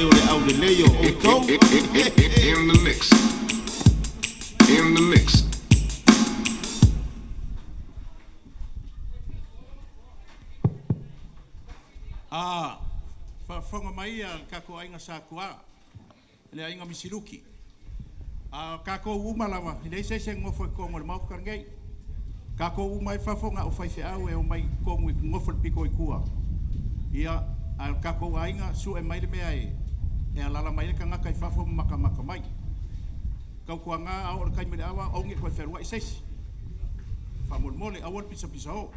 le o le au le leo o tou. In the mix. In the mix. Whanga mai a kako ainga sa kua. Le ainga misiluki. Kako umalawa. Ile se se ngofo kongo le mau karngai. Kako umai whafonga o whaife au e o mai kongo i ngofo piko i kua. Ia al kako ainga su e mai le mea e. E alala mai le kangaka i whafo maka mai. Kau kua ngā au o le kaimere awa aunge koe wherua i seisi. Whamolmole awal pisa o.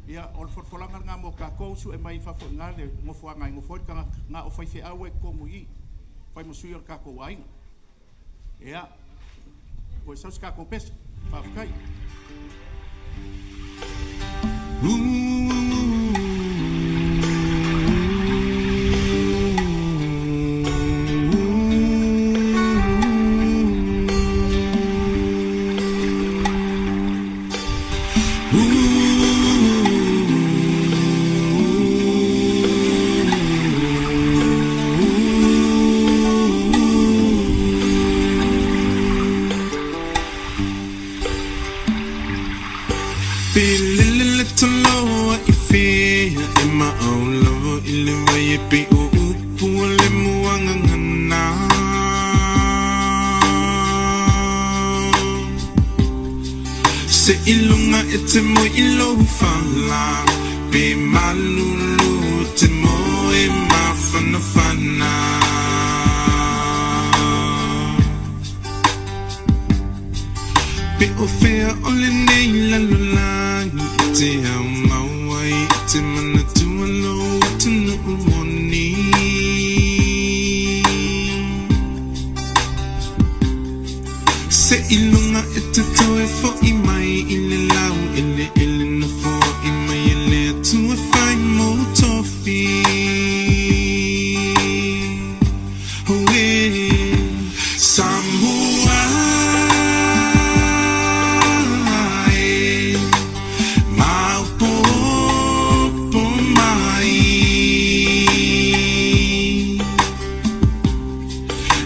Ia o le forfolanga ngā mō kākou su e mai whafo ngā le ngofo ngai ngofo i kanga ngā o whaife au e kongo i. Whai mo sui o le kākou ainga. Ia, koe saus kākou pesa, whawhakai. Te mo ilo fala be malulu te mo e mafana fana be ofea ole nei la lula te au mawai te mana tu alo te no moni se ilunga e te toe fo i mai i le lau ele na fo i mai ele tu e fai mo tofi oe Samoa Maupo po mai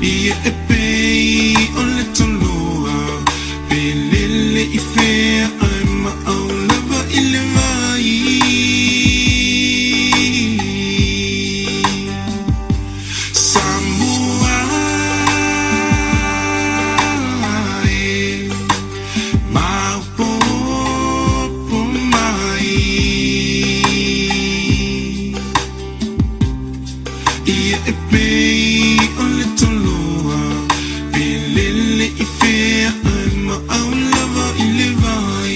ia e pei o le toloa pe lele i fea I'm a lover in the vai Samoa Maupo po mai ia e pei o le toloa pe lele i fea I'm a lover in the vai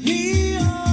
Io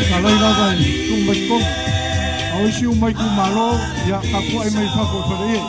Kalai lava tung mai kong au siu mai ku malo ya kapu ai mai fa ko pare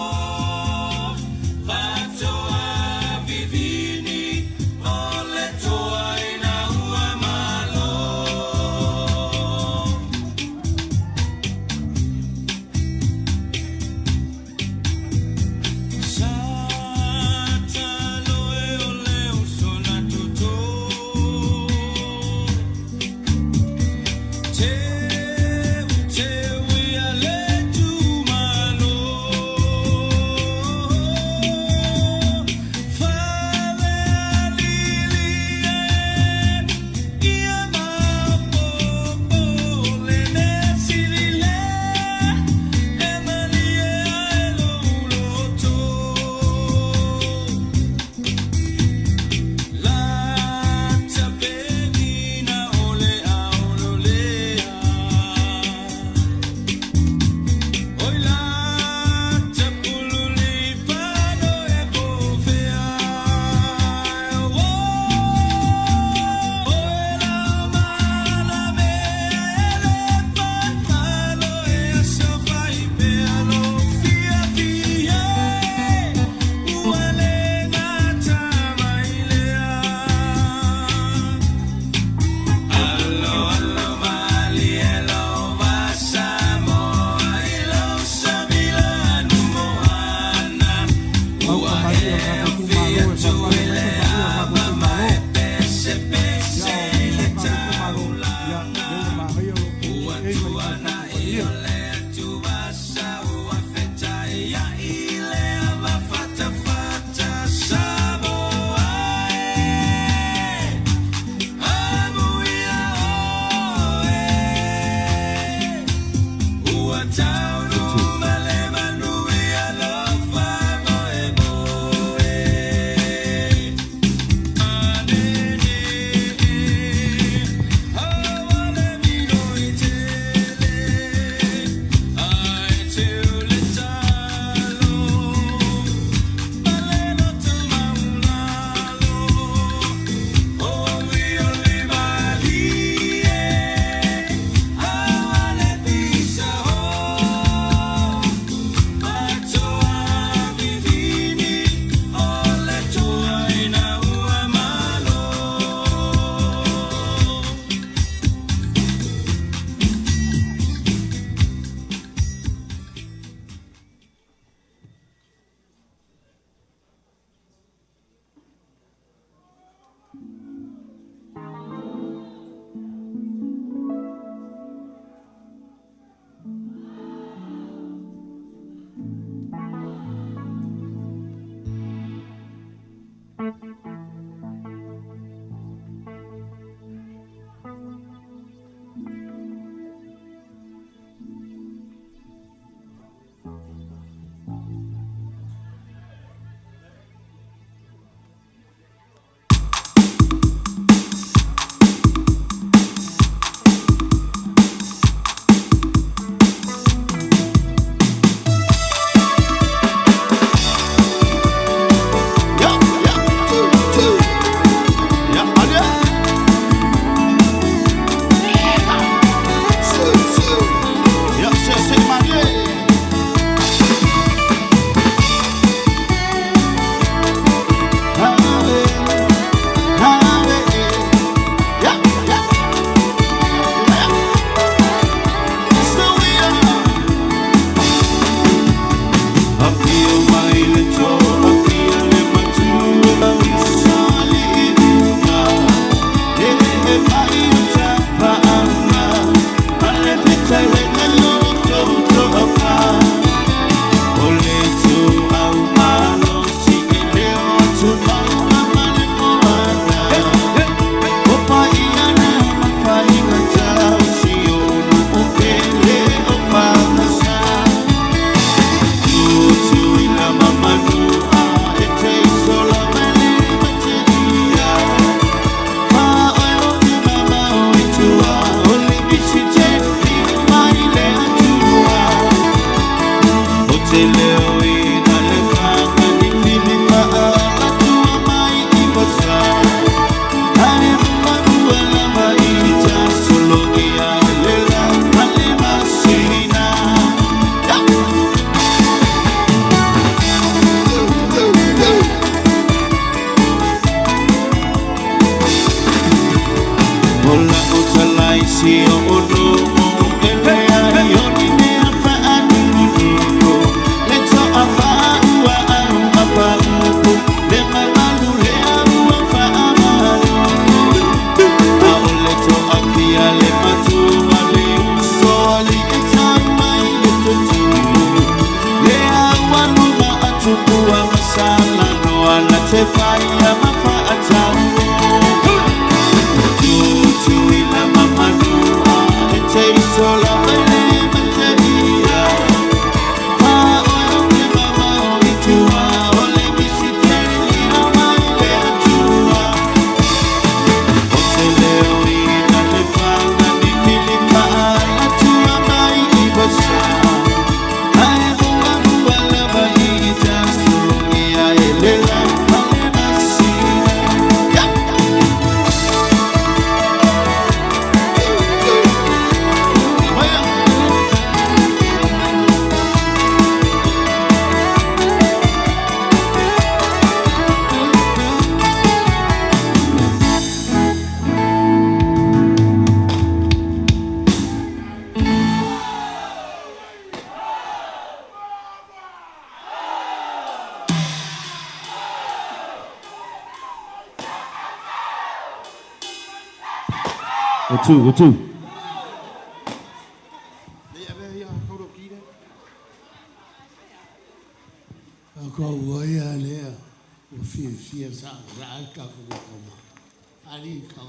O tu. Ako waya lea o fia sa ra ka ko ma ali ka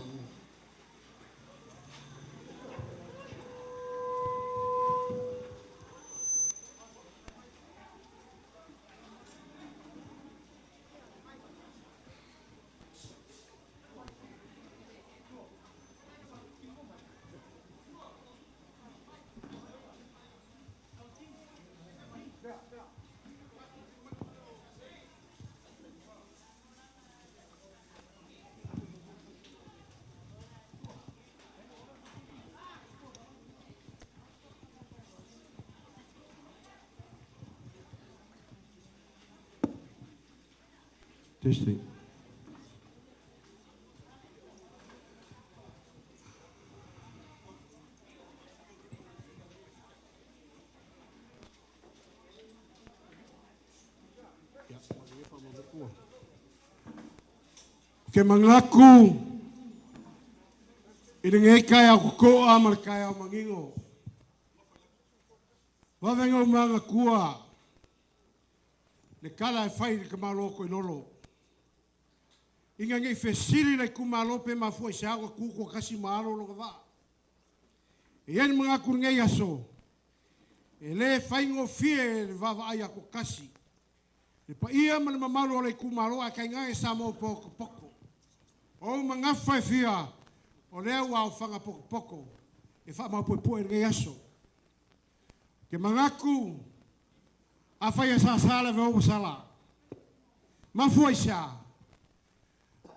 Testing. Ke mangaku i ngai kai au ko a mar kai au mangingo. Wa vengo manga kua. Le kala e fai ke malo ko lolo. Inga ngai fesiri le kumalo pe mafu e sawa kuko kasi malo lo va. E yen mangaku ngai aso. E le fai ngo fie va va ai ko kasi. E pa ia man mamalo le kumalo a kai ngai samo poko poko. O mangafa e fia, o lea ua o whanga poko poko, e wha mau poe ngai aso. Ke mangaku, a whai a sa sala ve o sala. Mafua isa.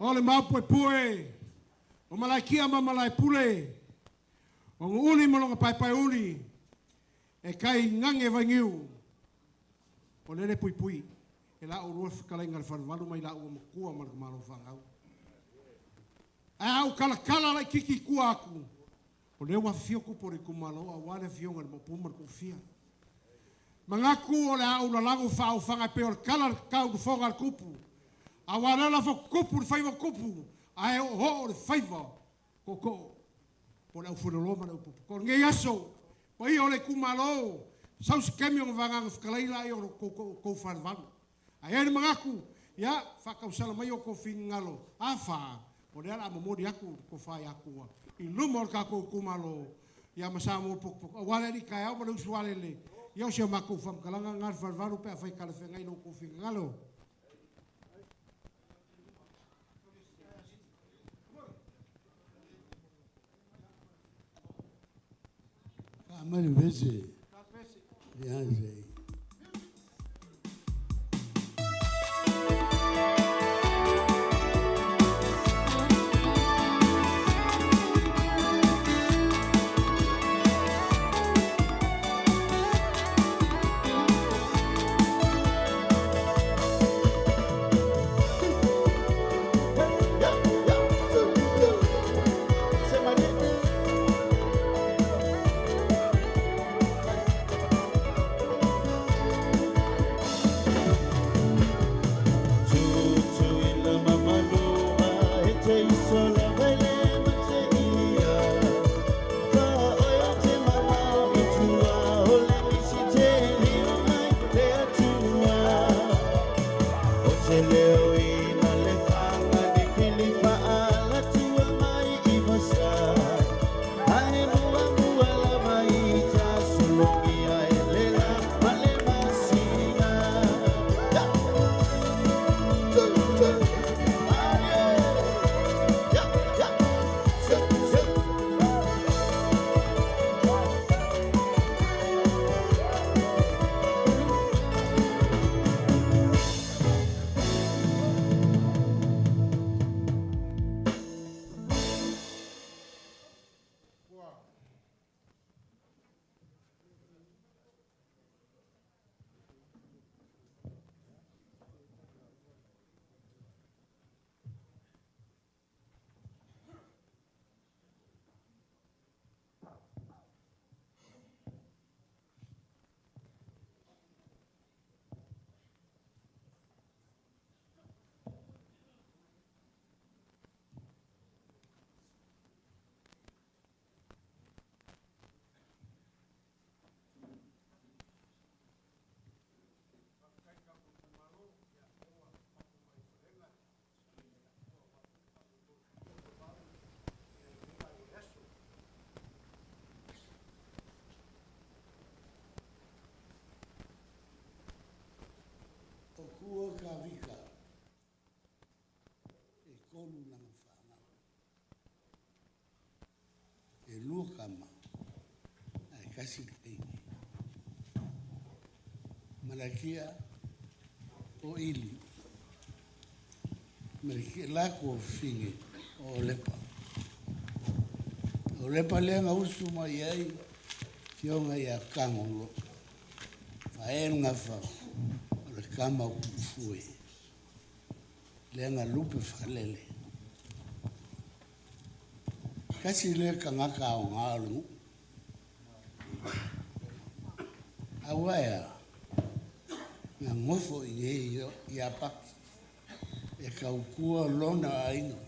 O le mau poe, o malaikia ma malai pule, o uni malonga pai uni, e kai ngange vangiu, o lele pui, e la o rua whikalenga le whanwalu mai la ua makua marka malo whangau. Au kala lai kiki kua aku. O leo wa fio ko por kumalo a wale fio ngal mo pumar ko fia. Mangaku o le au la lago fa o fanga pe o kala ka u fonga kupu. A wale la fo kupu faiva kupu. Ai o ho le faiva koko. Por au furo loma no pupu. Ko ngai aso. Po i o le kumalo. Sau se kemi o vanga fkalaila i o ko farvalu. Ai mangaku ya fa ka usala mai o ko fingalo. Afa. O le ala mamori aku ko fai aku i lumor ka ko kumalo ia masamo pok wala ni kai au malu suale le ia se mako fam kalanga ngar farvaru pe fai kala fe ngai no ko fingalo amani vese ya sei Kua ka vika e kolu nanga whanga e lua kama ai kasi kei malakia o ili malakia lako o finge o lepa lenga usu mai ai fionga ia kangolo faenga whanga kama kufue lenga lupe falele kasi le kangaka o ngalu awaya na ngofo ye ya pak e kaukua lona ainga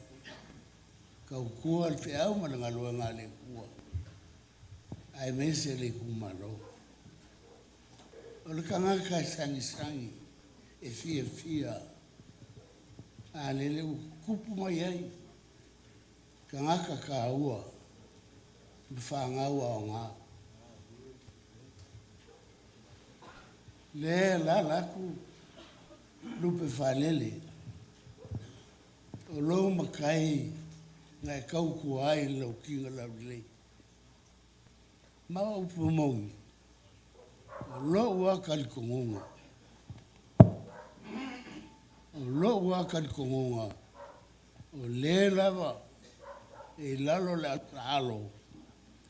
kaukua te au malanga luanga le kua ai mese le kumalo o le kangaka sangi e fia a lele kupu mai ai kangaka ka ua mwhanga ua o ngā le la laku lupe whalele o lo makai ngai kauku ai lau kinga lau lei ma upu mongi o lo ua kalikongonga o lo ua kalikongonga o le lava e lalo le atalo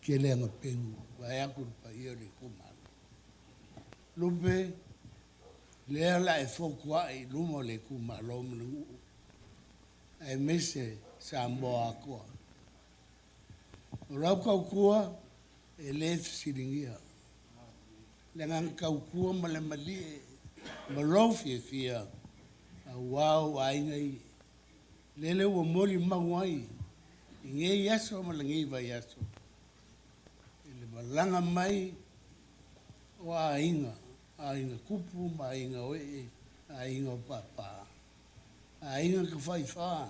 ke le anga pengu vai aku pa ia le kumalo lupe le ala e fokua e lumo le kumalo mlu e mese sa moa kua o rau kaukua e le siringia le ngang kaukua ma le mali ma lau fia a wau aingai lele ua moli mauai i nge yaso ma le nge iwa yaso i le malanga mai o ainga kupu ma ainga oe ainga o papa ainga ka whaiwha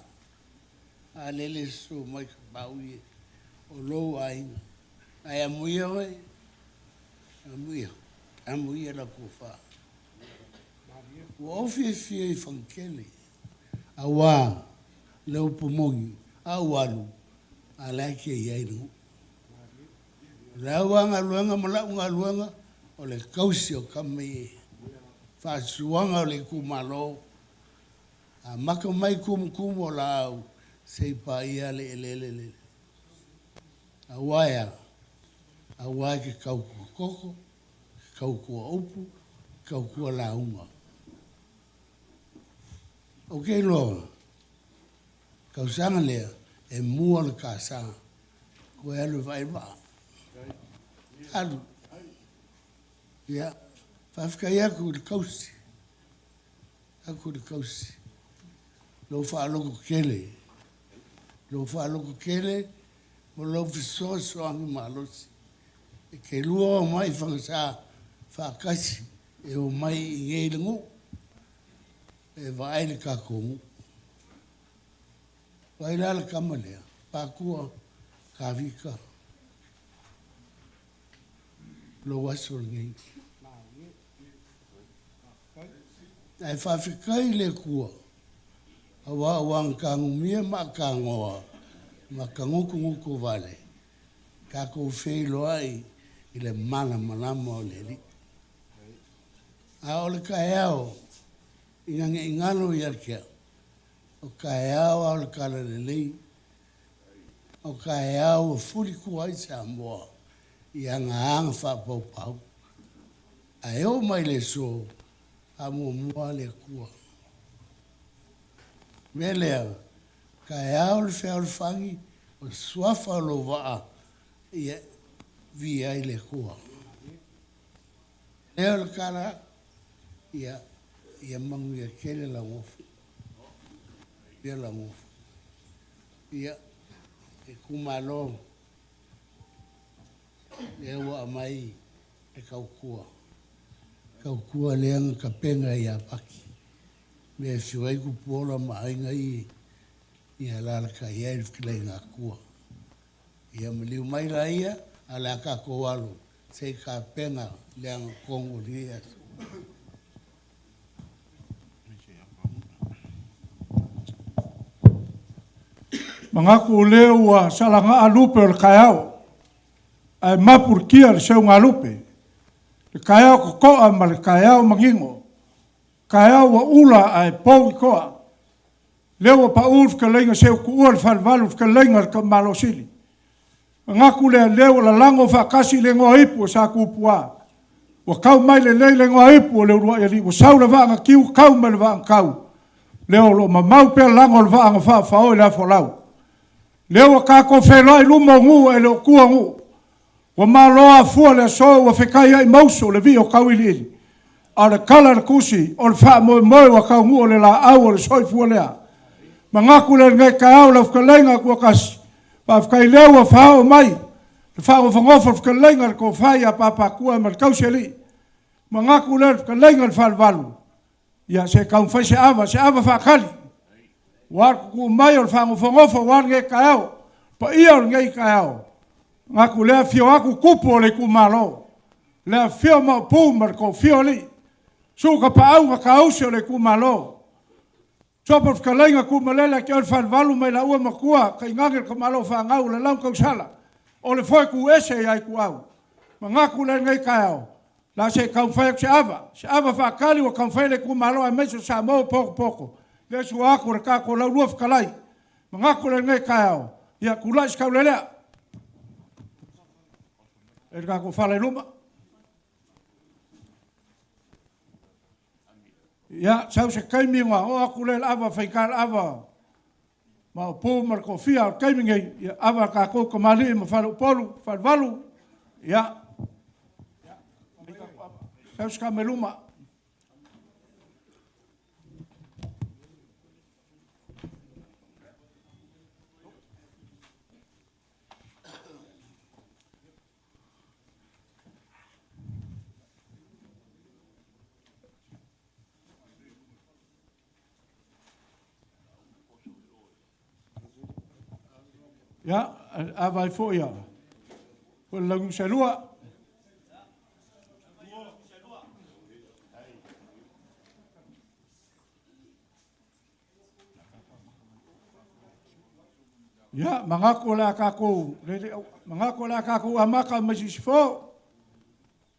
a lele so mai ka pauie o lou ainga ai amuia oe amuia la kufa ua ofi fia i whankele a wā leo pomogi a walu a laike i ainu Rau anga luanga malau ngā luanga o le kausi o kamei whaasuanga o le kumalo a maka mai kumu o la au sei pa ia le ele a waia ke kauku koko kauku upu kauku la unga o ke loa kausanga lea e mua le kasanga ko e alu vai va alu ya fafka yaku le kausi lo fa lo kele mo lo fiso so angi malos e ke luo mai fa kasi e o mai ngeilngu e vai le kākou. Vai la le kamalea, pākua, kāwika. Lo waso ngei. Ai whawhikai le kua. Awa wang kangumia ma kangoa. Ma kanguku vale. Kako whelo ai i le mana manama o le li. A o le kaeao, ingange ingano i arkea. O kaeao a o le kala le lei. O kaeao o furi kuai se amoa. I anga whapau pau. A eo mai le so, a mua le kua. Melea, kaeao le whea o le whangi, o suafa lo waa, ia vi ai le kua. Leo le kala, ia mangu ia kele la ngofu. Ia la ngofu. Ia, e kumalo, e wa mai e kaukua. Kaukua leanga ka penga ia paki. Me fiwai ku pola mainga i alala ka ia i whikilai ngā kua. Ia maliu mai la ia, ala ka kowalu. Sei ka penga leanga kongo li ia. Mangaku leo wa salanga alupe o le kaiao. Ai mapur kia le seu ngalupe. Le kaiao ko koa ma le kaiao mangingo. Kaiao wa ula ai pou i koa. Leo wa pa ulf ka lenga seu ku ua le whalwalu ka lenga le ka malo sili. Mangaku leo la lango whakasi le ngoa ipu o sa kupua. Wa kau mai le le ngoa ipu o le urua ia li. Wa sau le vaanga kiu kau mai le vaanga kau. Leo lo ma mau pia lango le vaanga wha le afo lau. Leo ka ko whelai luma ngu e leo kua ngu. Wa ma loa fua le so wa whikai ai mauso le vi o kawili ili. A le kala le kusi o le wha moe moe wa kau ngu o le la au o le soi fua lea. Ma ngaku le ngai ka au la whakalenga kua kasi. Pa whikai leo wa whao mai. Le whao whangofa whakalenga le ko whai a papa kua ma le kausi ali. Ma ngaku le whakalenga le whalwalu. Ia se kau whai se ava whakali. War ku mai o whangofa war ngai ka au. Pa ia o ngai ka au. Ngaku lea fio aku kupo le ku malo. Lea fio ma pu mar ko fio li. Suka pa au ka au se le ku malo. Sopo ka lenga ku malela ke al valu mai la ua makua ka ngangel ka malo fa ngau le lam ka sala. O le foi ku ese ai ku au. Ma ngaku le ngai ka au. La se ka fa se ava fa kali o ka fa le ku malo a meso sa mo poko. Le su aku ka ko la luaf kalai. Ma ngaku le ngai ka au. Ia kula ska le lea. E ka ko fala luma. Ya, sau se kaiminga o aku le ava whaikar ava. Ma po mar ko fia kaiminga ya ava ka ko kamali ma falu polu, falvalu. Ya. Sau se kameluma. Ja, avai fo ia. Ko lagu selua. Ya, mangako la kako, mangako la kako amaka masisfo.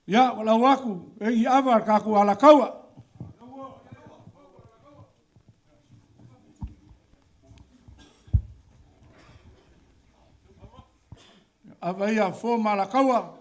Ya, wala waku, e avar kako ala kawa. Avai a fo malakaua.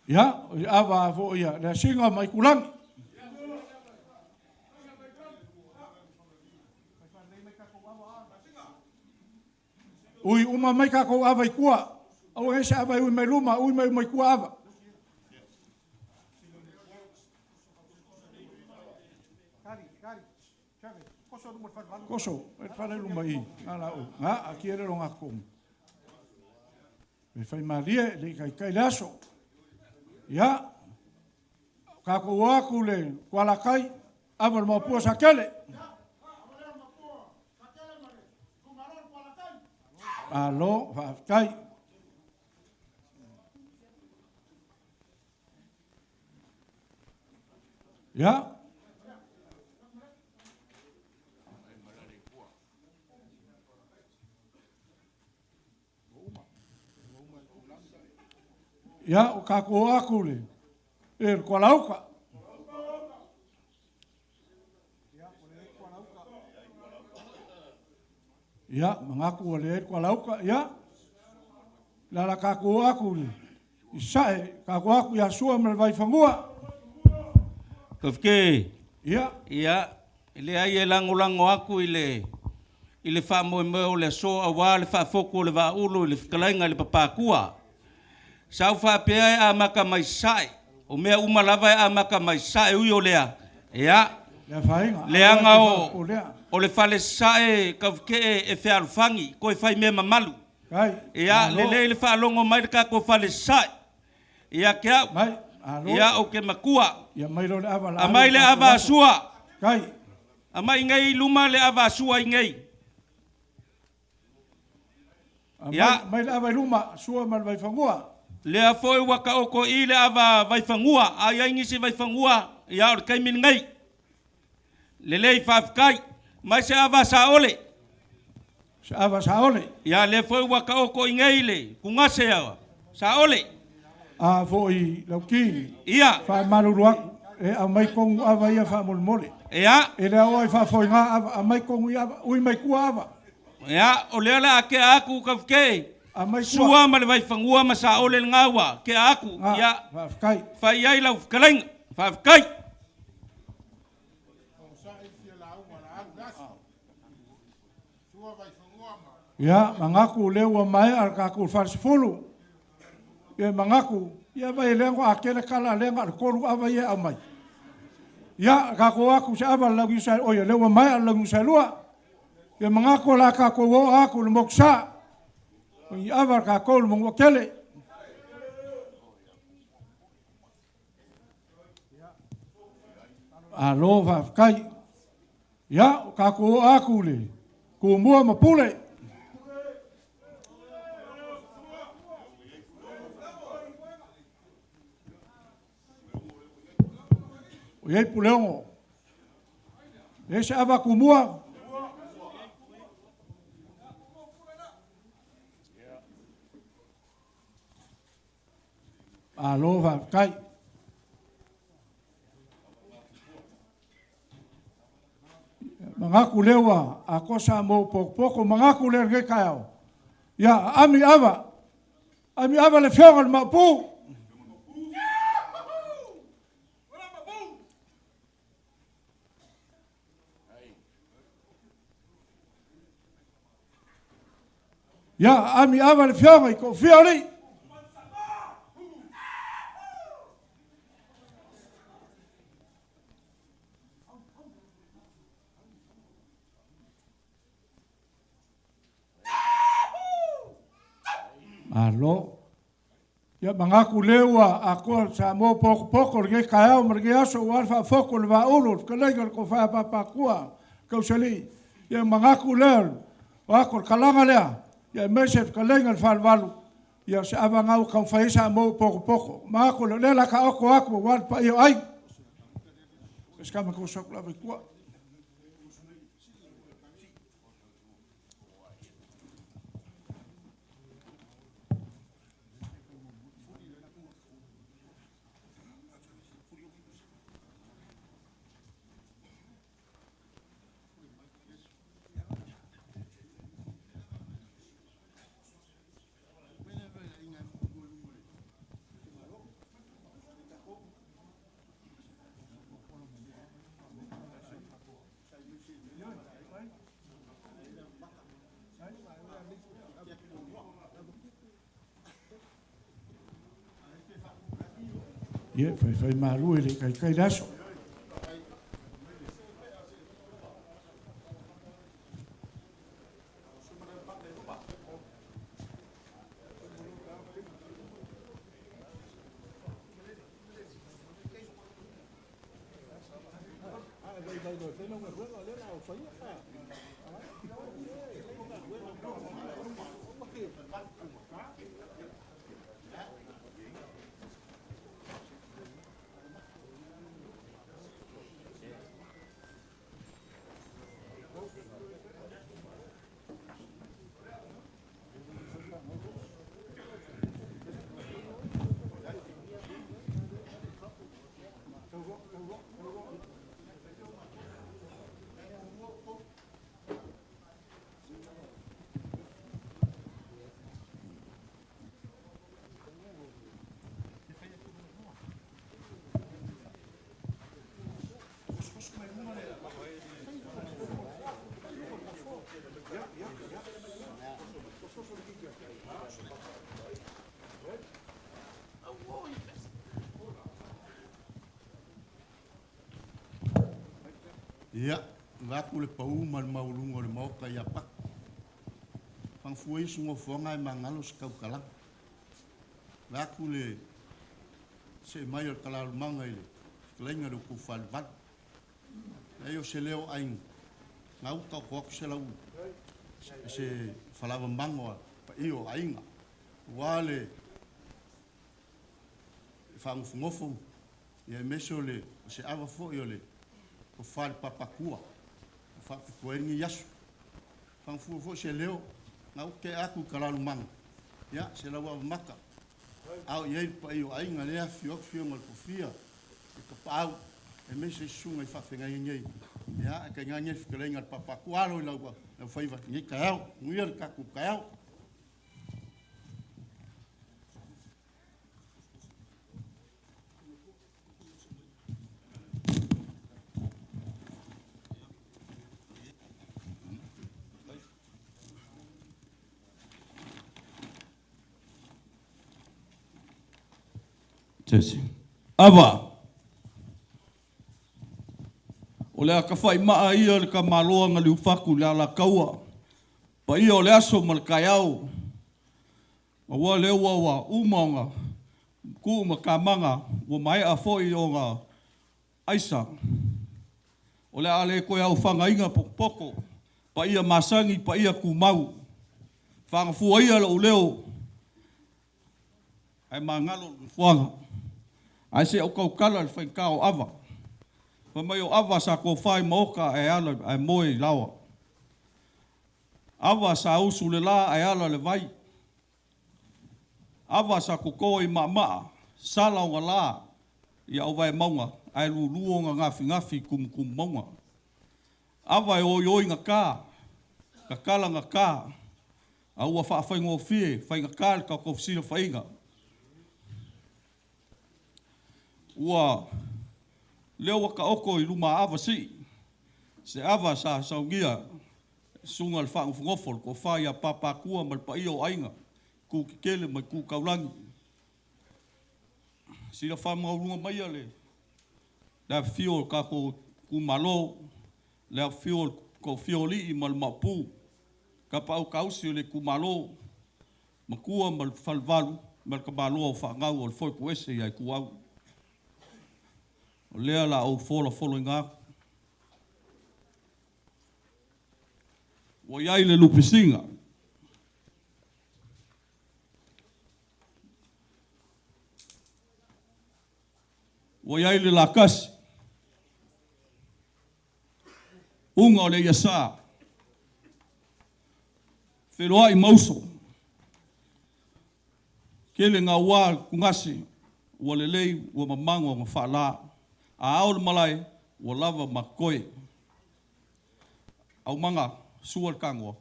Ya, ava fo ia, le singa mai kulang. Ui uma mai ka ko ava ikua. Au ese ava ui mai luma, ui mai kua ava. Koso, e whare luma i, ngā la o. Ngā, a kiere ronga kong. Me whai maria, le kai le aso. Ia, kako waku le kuala kai, awa le mapua sa kele. Alo, whaakai. Ia. Ia, o kako aku le. E kuala uka. Ia, mangaku o le kuala uka, ia. Lala kako aku le. I sae, kako aku ia sua me vai whangua. Kofke. Ia. Ia, ile ai e lango aku ile wha moe o le so a wā le wha foko le wā ulu ile whakalainga le papakua. Sau wha pea e a maka mai sae. O mea umalava e a maka mai sae ui o lea. Ia. Lea whainga. Leanga o le whale sae kawke e whearufangi. Koe whai mea mamalu. Kai. Ia, le whaalongo mai le kako whale sae. Ia ke au. Mai. Alo. Ia o ke makua. Ia mai lo le ava la. A mai le ava asua. Kai. A mai ngai luma le ava asua ngai. Ia. Mai le ava luma sua mal vai whangua. Lea foi waka oko I le ava vai whangua. A ia ingisi vai whangua. Ia o kai min ngai. Le lei whafkai. Mai se ava sa ole. Se ava sa ole. Ia le foi waka oko ngai le. Kungase awa. Sa ole. A foi lauki. Ia. Fa maluruak. E a mai kongu ava ia fa molmole. Ia. E le oi fa foi nga ava a mai kongu ia ui mai ku ava. Ia o le ala ke aku kafke. A mai sua ma le vai whangua ma sa ole ngawa ke aku. Ia. Whafkai. Whai ai lau whakalenga. Whafkai. Ia, mangaku lewa mai ar kaku farsifulu. Ia mangaku, ia vai lengo akele kala lenga ar koru ava ia amai. Ia, kaku aku se ava lagu sa oia lewa mai ar lagu sa lua. Ia mangaku la kaku wo aku le moksa. Ia ava kaku le mokele. Alo whafkai. Ia, kaku aku le. Ku mua mapule. O iei puleongo. E se ava kumua. Alo whafkai. Mangaku lewa, a kosa mo poko, mangaku le nge kaiao. Ia, ami ava le whionga le mapu. Ia, ami ava le whionga I ko whiori. Alo. Ia mangaku lewa a ko sa mo poko le kaiao ma le aso o alfa foko le vaulu ka lega ko fa papa kua ka usali. Ia mangaku lewa o ako kalanga lea. Ia mesef ka lega le falvalu. Ia se ava ngau ka faisa mo poko. Mangaku le la ka oko ako wa pa io ai. Eskama ko sokla ve kua. Ia, fai maru ele kai laso. Ia, ngaku le pau mal maulungo le mau kai apa. Pang fuai sungo fonga e mangalo skau kalang. Ngaku le se mai o kalalu manga ile. Klenga do ku falvat. Ayo se leo aing. Ngau ka kok se lau. Se falava mango pa io ainga. Wale fang fungofo. Ia meso le se ava fo io le. O fal papakua o fa ko ngi yasu fang fu fo se leo na o ke aku kalalu mang ya se la wa maka au ye pa yo ai nga le fio ngal ko fia ka pau e me se sunga fa fenga ngi ya ka nga ngi fikele ngal papakua lo la wa na fa iva ngi ka au nguir ka ku ka au Tese. Ava. O lea ka whai maa ia le ka maloa nga liu whaku lea la kaua. Pa ia o le aso ma le kai au. Ma ua lea ua wa umaonga. Ku ma ka manga. Ua mai a fo i o nga aisa. O lea ale koe au whanga inga poko. Pa ia masangi, pa ia kumau. Whanga fua ia le o leo. Ai maa ngalo le fuanga. Ai se o kau kala le whai kao ava. Pa mai o ava sa ko whai moka e ala ai moe lawa. Ava sa usu le la ai ala le vai. Ava sa ko koe i maa. Sala o la. Ia o vai maunga. Ai luo nga ngafi kum maunga. Ava e oi nga ka. Ka kala nga ka. A ua whai ngō fie. Whai nga ka le ka kofsina whainga. Ua leo waka oko i luma ava si. Se ava sa saungia sunga le whaang fungofol ko whai a papakua mal pa iyo ainga. Ku kikele mai ku kaulangi. Sira whamaurunga mai ale. Lea fio ka ko ku malo. Lea fio ko fioli i mal mapu. Ka pau kausi le ku malo. Makua mal falvalu. Mal ka malo o whaangau o le foi kuese i ai ku au. O lea la au fola ngā. Wa iai le lupisinga. Wa iai le lakasi. Unga o le iasa. Wheroa i mauso. Kele ngā wā kungasi. Wa le lei, wa mamango, wa whala. A au le malai, wa lava makoe. Au manga, sua le kangoa.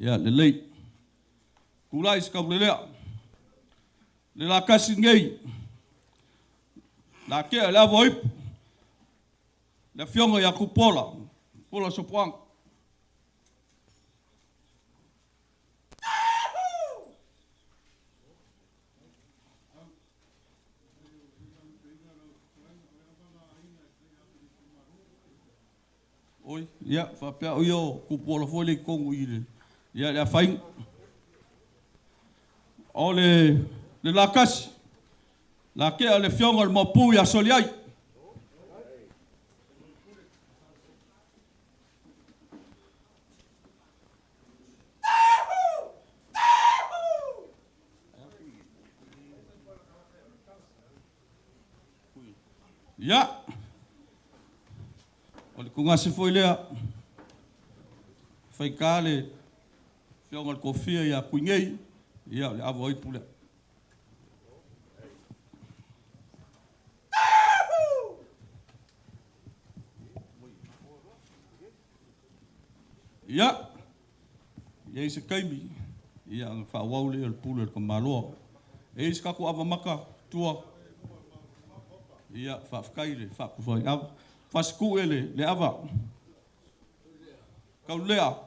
Ia, le lei. Kulai se kau le lea. Le la kasi ngei. La kea le avo ipu. Le fionga ya kupola. Pola sopoang. Oi, ia, whapea o io, kupola foi le kongu i le. Ia, le a whaing. O le lakasi. La ke le fionga le mopu ya soliai. Ya. O le kunga se foi lea. Fai kale fionga le kofia ya kuingei. Ya le avo i pule. Ya. Ya se kaimi. Ya fa waule le pule ko malo. E ska ko ava maka tua. Ya fa kaile fa ko foi ava. Fa sku ele le ava. Kaulea.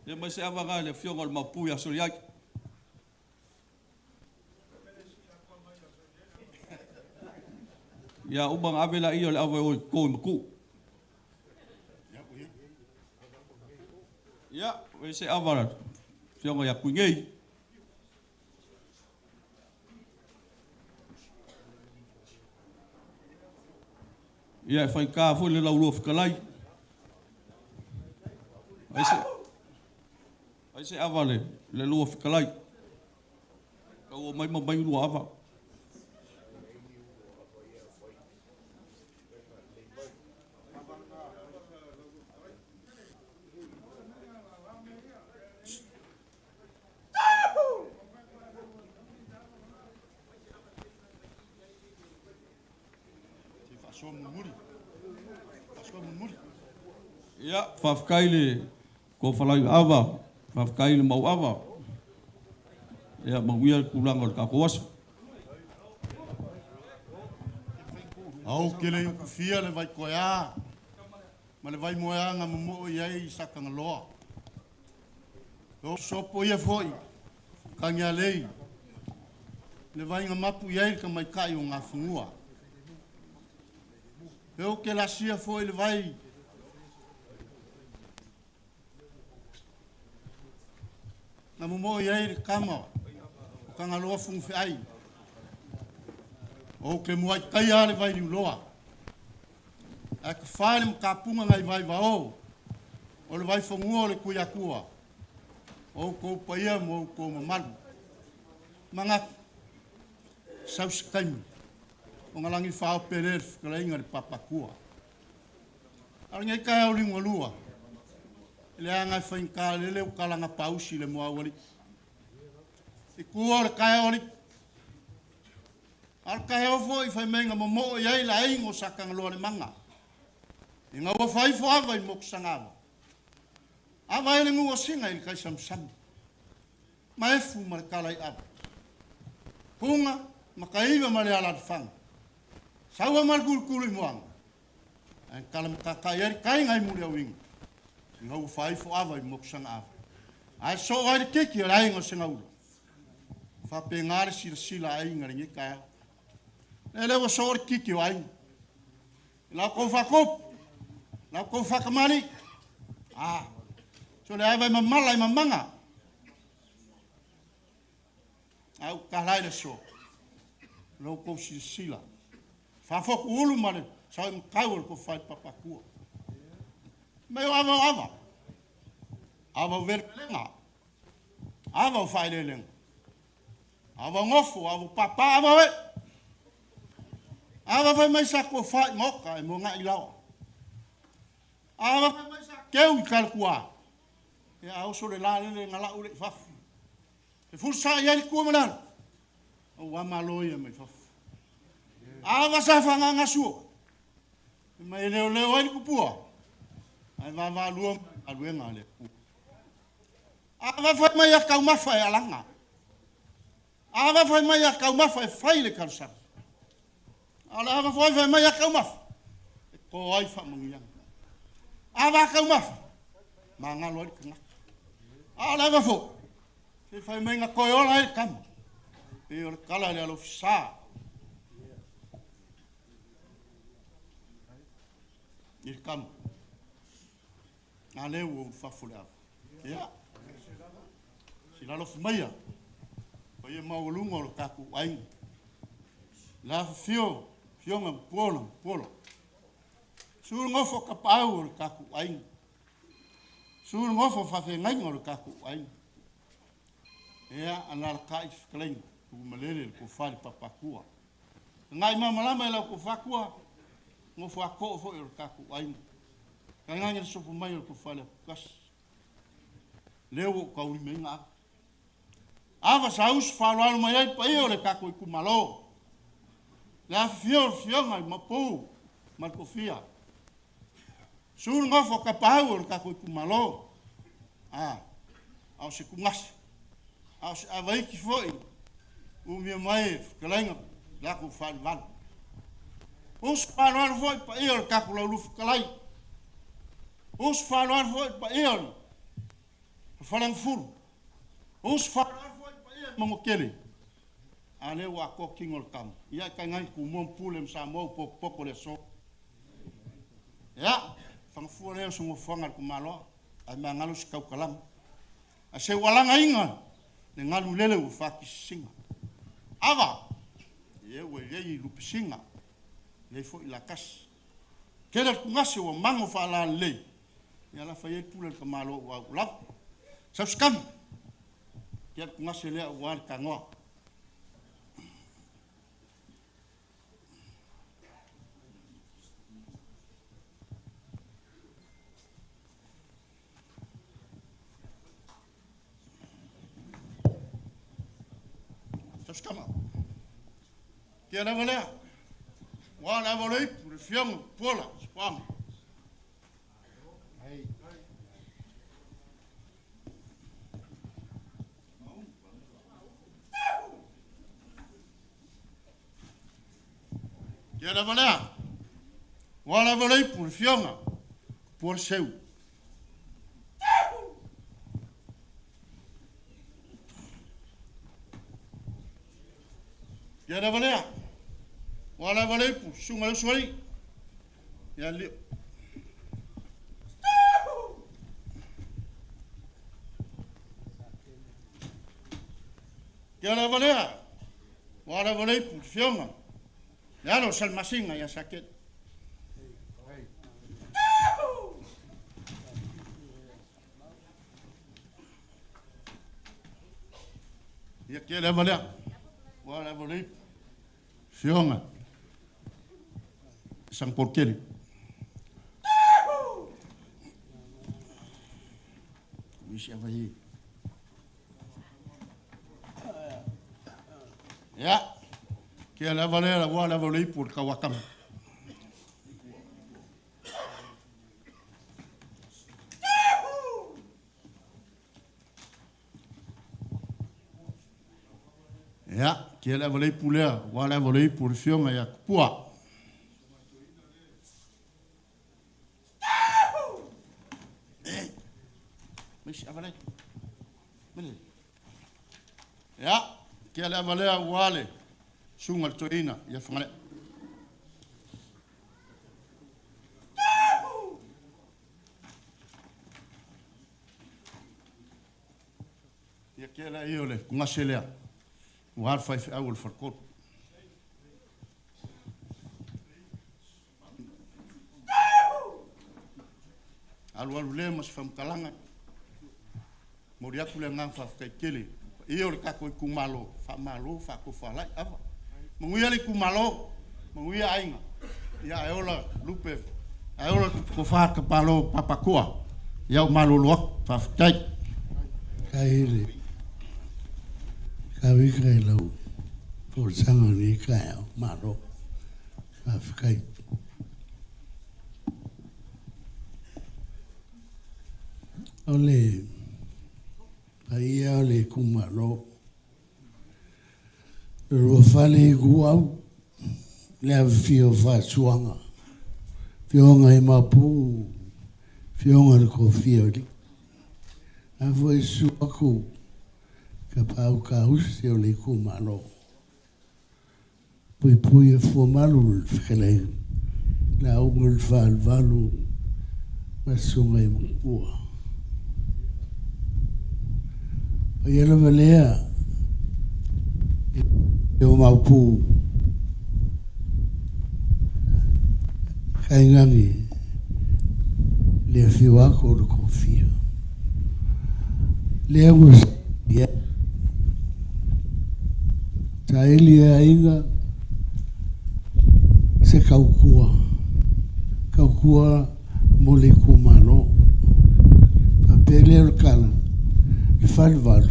Ya mai se ava ga le fionga le mapu ya soliai. Ya ubang avela iyo le ava o ko mku. Ya, we se ava fionga ya kuingei. Ya fai ka foi le laulo fikalai. Ai se ava le luo fikalai. Ka o mai luo ava. Ya, fafkaile ko falai ava, fafkaile mau ava. Ya, mawia kulang ka kuas. Au kele ku fia le vai koia. Ma le vai moa nga mo ia saka ngaloa. O sopo ia foi. Kanya lei. Le vai nga mapu ia ka mai kai nga fungua. Eu que la sia foi ele vai na mo ia kama ka ngaloa fung fai. O que mo kai ale vai ni loa. A que fale mo kapunga ngai vai vao. O le vai fungua le kuia kua. O ko paia mo ko mal. Manga saus kaimi. O ngalangi whao perer whakainga le papakua. Arangai kai au ringo lua. Le angai whainka le leo kalanga pausi le moa wali. I kua le kai au li. Ar kai au fo i whai menga mo mo iai la ingo sakanga loa le manga. I ngā wa whai fo awa i moku sangawa. Awa ele ngu o singa i kai samsam. Ma efu ma le kalai awa. Punga ma kaiwa ma le ala whanga. Sawa mal kulu moang. An kalam kakayari kai ngai muri awing. Ngau fai fo ava i moksang ava. Ai so ai keki ai ngo singa u. Fa pengar sila ai ngari ka. Ele wo so kiki ai. La ko fa kop. La ko fa kamali. Ah. So le ava mamala mamanga. Au kalai le so. Lo ko sila. Fafok ulu mane, sa im kawal ko fai papakua. Mai ava. Ava verlenga. Ava fai leleng. Ava ngofu, ava papa ava we. Ava fai mai sa ko fai moka e mo nga ilawa. Ava fai mai sa keu i kalkua. E au so le la le ngala ule fafu. E fursa ia li kuamanan. O amaloia mai fafu. Ava sa fanga ngasu. Mai leo ai kupua. Ai va luam aluenga le. Ava fa mai ka uma fa alanga. Ava fa mai ka uma fa fai le kalsa. Ala ava fa mai ka uma. Ko ai fa mangiang. Ava ka uma. Manga lo kana. Ala ava fo. Se fa mai nga ko yo lai kam. E o kala le alo sa. Il kam. Ale o fa fulava. Ya. Si la lo fumaya. o ia maulunga o kaku ainga. La fionga polo. Suru ngofo kapau o kaku ainga. Suru ngofo whawhengainga o kaku ainga. Ea anara kai whakalenga, ku malele ko whare papakua. Ngai mamalama ela ko whakua, ngofo ako fo o kaku ainga. Ka ngai sopo mai o ko whare kas. Leo ka uri menga. Ava saus whāruaru mai ai pa eo le kako i kumalo. Le a fionga i mapu, markofia. Suru ngofo ka pāu o le kako i kumalo. Au se kungasi. Au se avaiki foi. Umia mai, whakalainga, lako whāruaru. Us whāruaru foi pa eo le kako lau lufu kalai. Us whāruaru foi pa eo le whalang furu. Us whāruaru mangokele ale wa ko kingol kam ia ka ngai ku mom pulem sa mo poko le so ya fang fu le so mo fangal ku malo a mangalo skau kalam a se walanga inga le ngalu lele u faki singa ava ye we ye lu singa le fo la kas kele ku ngase o mango fa la le ya la fa ye pulel ka malo wa la sa skam kia ngase lea ua ka ngoa. Taskama. Kia na lea. Wa na volei por fiam pola, spam. Kia na valea. Wala valei por fionga. Por seu. Kia na valea. Wala valei por sunga le suai. Ya li. Kia na valea. Wala valei por fionga. Ya lo salmasinga ya saket. Ya quiere valer. Wala volei. Fionga. Sang porquele. Misha vai. Ya. Que la valera wala volei por kawakam. Ya, que la volei pulea, wala volei por fionga ya pua. Mish avalei. Ya, que la valera wale. Sunga toina ya fangale. Ya kela iole kungaselea. War 5 hour for court. Alu le mas fam kalanga. Moria kule ngam fa kele. Iole kako kumalo, fa malo, fa ko fa lai ava. Menguia le kumalo, menguia ainga. Ya eola lupe. Eola ko fa ka palo papakua. Ya malo luak fa tai. Kaile. Kawi kai lau. Por sanga ni kai malo. Fa kai. Ole. Ai ole kumalo. Ro fale guau le fio fa suanga fionga e mapu fionga ko fioli a foi su aku ka pau ka usi o le ku malo pui e fu malo fele la ungul fa al valu ma sunga e mua e la velea e o Maupu kaingangi le fiwa ko le kofia le mus ya taili ainga se kaukua mole kumalo papele o kala e falvalo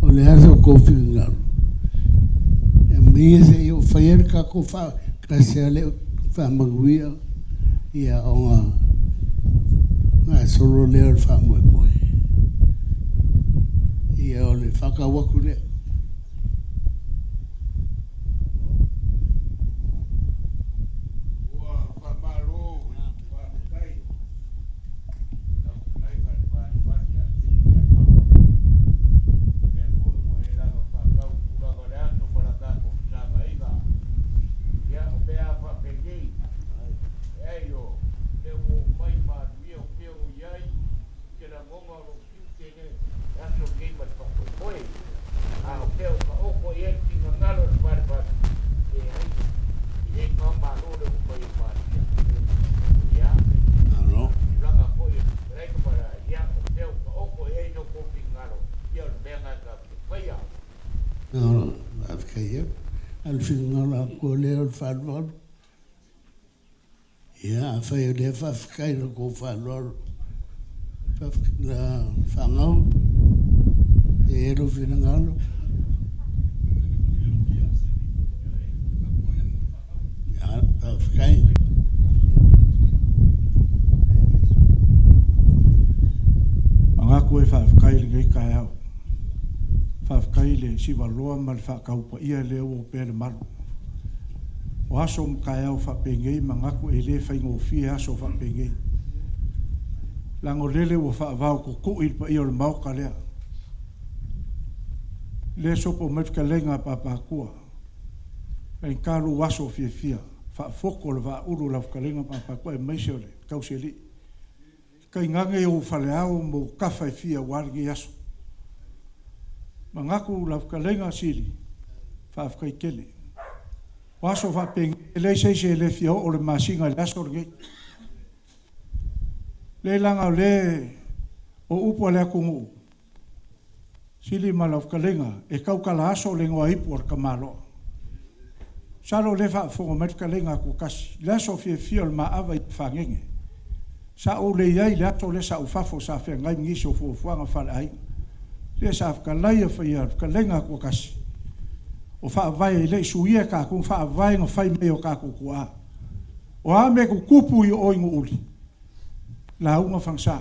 o le aso kofinga e mise eu fayer ka ko fa krasele fa maguia ia onga na solo le fa mo ia o le fakawakule falvor ia fai le fa kai no ko falvor fa na fangau e ro finangalo ia fa kai anga ko fa kai le kai au fa kai le si valoa mal fa ka upa ia le o pe mal o aso mkai au whapengei mangaku e le whaingo fie aso whapengei. Lango lele o whaavau ko kuil pa i o le mauka lea. Le sopo mefka lenga papakua. Pen kalu aso fie fia. Whaafoko le wha uru la whakalenga papakua e meise o le kauseli. Kai ngange o whale au mo kawhai fia waringi aso. Mangaku la whakalenga sili. Whaafkai kele. Waso fa peng le se le fio o le masinga le aso nge le langa le o upo le kungu sili malaf kalenga e kau kala aso le ngwa ipo kamalo salo le fa fo met kalenga ko kas le aso fio le ma ava fangenge sa o le yai le ato le sa ufafo sa fe ngai ngiso fo fuanga fa ai le sa ka lai fa ia kalenga ko kas o fa vai le suia ka ku fa vai no fai me o ka ku kua o a me ku kupu i o ingu uli la uma fangsa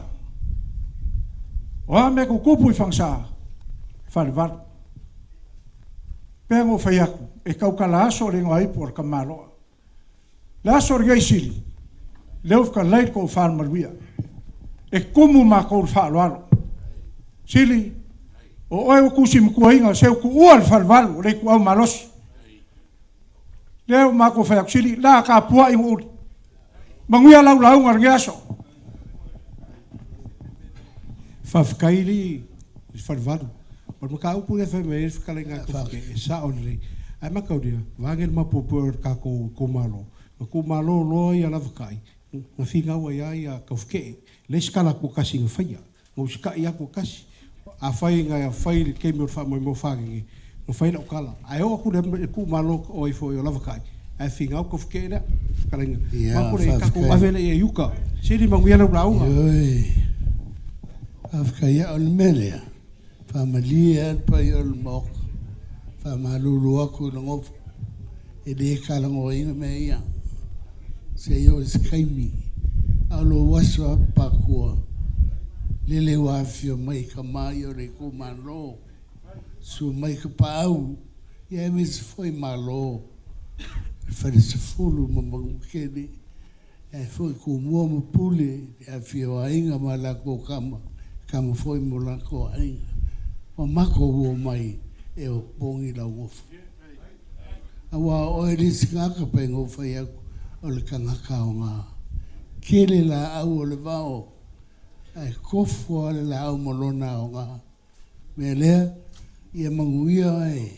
o a me ku kupu i fangsa fa le var pengo fai aku e kau kala aso le ngai por kamalo la so rei sili le of ka leit ko fa maluia e kumu ma ko fa lo sili o oi ku sim ku inga se ku ual falval le ku au malos le ma ko fa sili la ka pua i mu manguia lau ngar ngeso fa fkaili falval por mo ka u pu fe me fa lenga ko ke sa onle ai ma ka dia vangel ma popor ka ko malo lo ia la fkai na finga wa ia ka fke le skala ku kasi ngfia mo ska ia ku kasi a fai nga fai ke me fa mo fangi no fai na kala ai o ku de ku malo o fo yo lava kai ai finga ko fkeda kalenga ma ko re ka ko avele e yuka siri ma ngela blaunga oi afka ya al melia familia pa yo al mok fa malulu aku no e de kala ngo ina me ia se yo skaimi alo waswa pakua lele wa fio mai ka mai o le ku malo su mai ka pau ia mis foi malo fare se fulu mo kedi e foi ku mo mo pule e fio ainga mala ko kama foi mo la ko ainga o mako wo mai e o pongi la wo awa o e singa ka pengo foi o le kanga kaonga kele la au o le vao ai kofo le la o molona o nga me le ia manguia e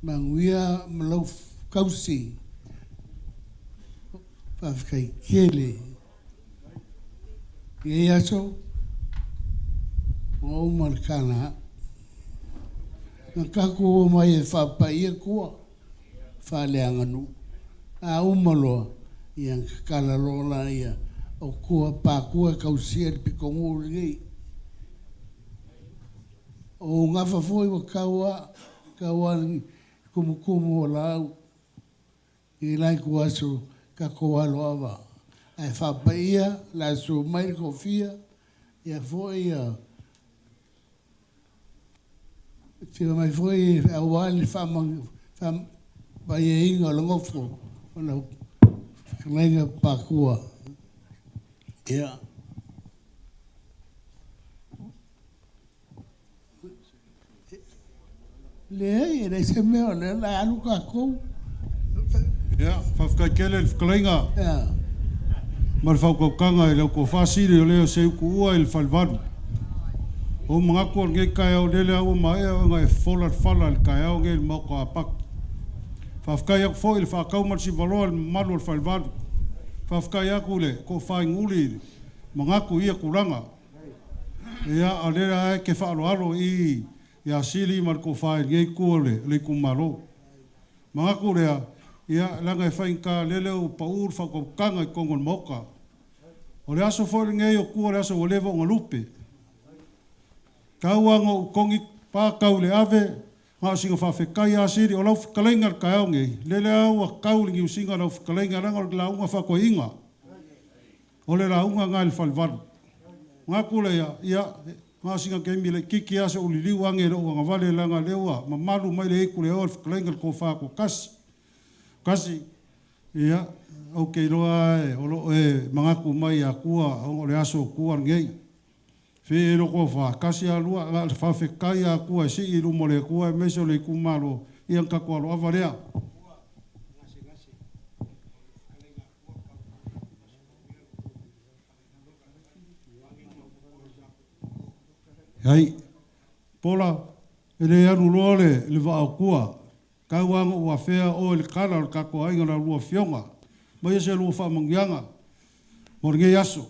manguia malau kausi whawhikai kele e aso o markana na kako mai e whapai e kua whaleanga nu a umaloa ia kala lola ia o kua pākua kausia pikongo ringi o ngā whafoi wa kaua kumukumu o lau i lai kua so ka koa loawa ai whapaia la so mai kofia ia foi ia tira mai foi a wali fam vai inga longofo ona lenga pakua ia le ele se me ole la aluka ko ia whawhakaikele le whakalenga ia ma le whaukokanga i leo ko whasiri o leo se uku ua i le whalvaru o mga kua nge kai au lele au mai au ngai folat fala le kai au nge le mauka apaki whawhakai aku fo i le whakau marisi valoa le malu le whalvaru whawhakai aku le ko whai nguli mga ku ia kuranga ia a lele ai ke whaaloalo i ia sili mar ko whai nge kua le kumaro mga ku lea ia langa e whainka lele o paur whakokanga i kongo le mauka o le aso fo nge o kua le aso o lewa o ngalupe kauanga o kongi pākau le ave, ngā singa whawhekai a siri, o lau whikalenga le kai aunge, lele au a kaulingi usinga lau whikalenga ranga o le launga whako inga, o le launga ngai le whalvaru. Ngā kule ia, ngā singa keimi le kiki ase o li liu ange reo ngā vale langa leua, ma malu mai le eku le o le whikalenga le ko whako kasi. Kasi, ia, au kei roa e, o lo e mangaku mai a kua, o le aso kua ngei. Fe roko fa kasi alua la fa fe kai a kua si i rumo le kua me so le kumaro i an ka ko alo avarea ai pola ele anu lole le va kua ka wang o afea o le kala ka ko ai ngala lua fionga mai se lua fa mangianga morge yaso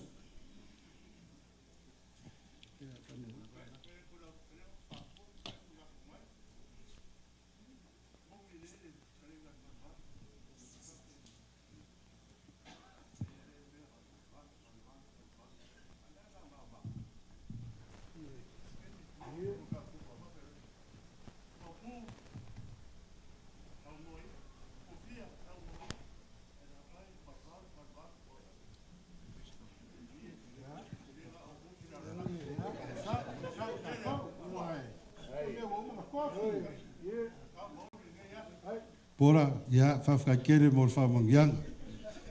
Pora, ia, whawhakakere mo le whamangianga.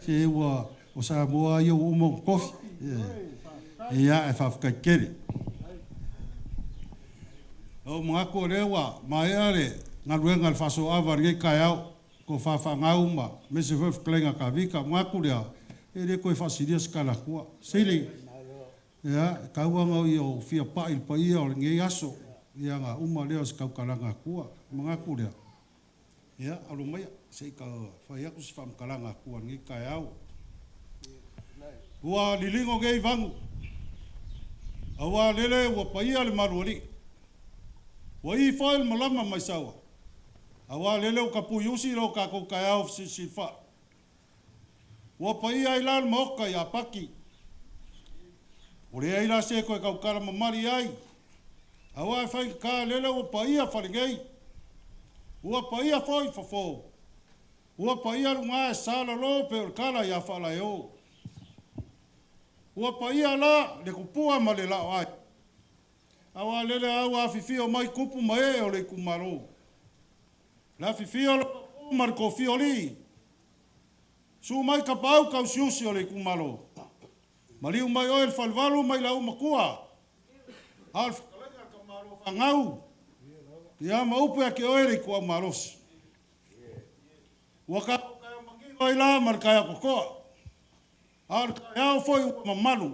Se ua, o sa moa ia o mo kofi. Ia, e whawhakakere. O mga ko rewa, mai are, ngā ruenga le whaso awa ringe kai au, ko whawhangau ma, me se whawhakalenga ka vika, mga ko rea, e re koe whasiria skala kua. Seili, ia, kauanga i o fia pa il pa ia o ringe aso, ia ngā uma leo se kaukalanga kua, mga ko rea. Ia, alo mai, sei ka whai aku si whamkaranga kua ngi kai au. Ua lilingo gei vangu. Awa lele ua paia le maruari. Ua i whael malama mai sawa. Awa lele o ka pui usi ro ka kou kai au si wha. Ua paia i lal maoka i a paki. Ure eira se koe kau kara mamari ai. Awa e whai ka lele ua paia wharingei. Ua paia foi fofo. Ua paia runga e sala lo pe o kala ia whala e o. Ua paia la le kupua ma le lao ai. Awa lele au a fifio mai kupu mai o le kumaro. La fifio lo mar kofio li. Su mai ka pau ka usiusi o le kumaro. Maliu mai o el falvalu mai la umakua. Alf kalenga ka maro fangau. Ia maupe a ke oere kua marosi. Waka kaya mangingo i la markaya kokoa. Ar kaya o foi ua mamalu.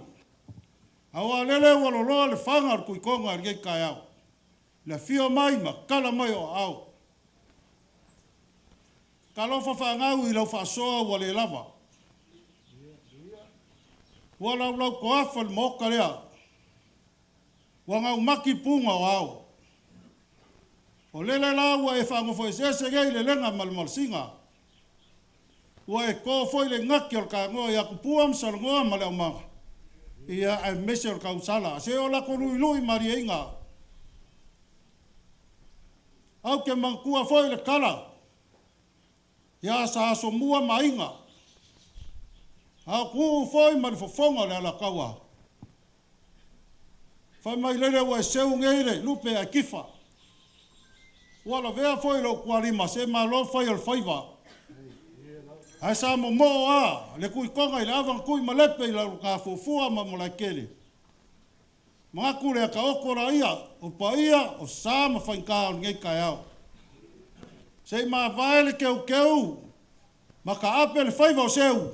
Awa lele ua loloa le whanga ar kuikonga ar gei kaya o. Le fio mai ma kala mai o au. Kalofa whaangau I lau whaasoa ua le lava. Ua lau ko awha le moka lea. Ua ngau maki punga o au. O lele la ua e whaangofo e sese gei le lenga malmalsinga. Ua e ko foi le ngaki o ka ngoa ia kupua msalongoa ma le o manga. Ia e mese o kausala. Se o la korui lui maria inga. Au ke mangkua foi le kala. Ia sa aso mua mainga. Au kuu foi ma le fofonga le ala kaua. Fai mai lele ua e seu ngeire lupe a kifa. Wala vea foi lo kuarima se ma lo fai al faiva. Ai sa mo le kui konga I le avang kui malepe I la ka fufua ma mo la kele. Mga kule ka okora ia, o pa ia, o sa ma whainka o ngei kai au. Sei ma vaele keu, ma ka ape le whaiva o seu.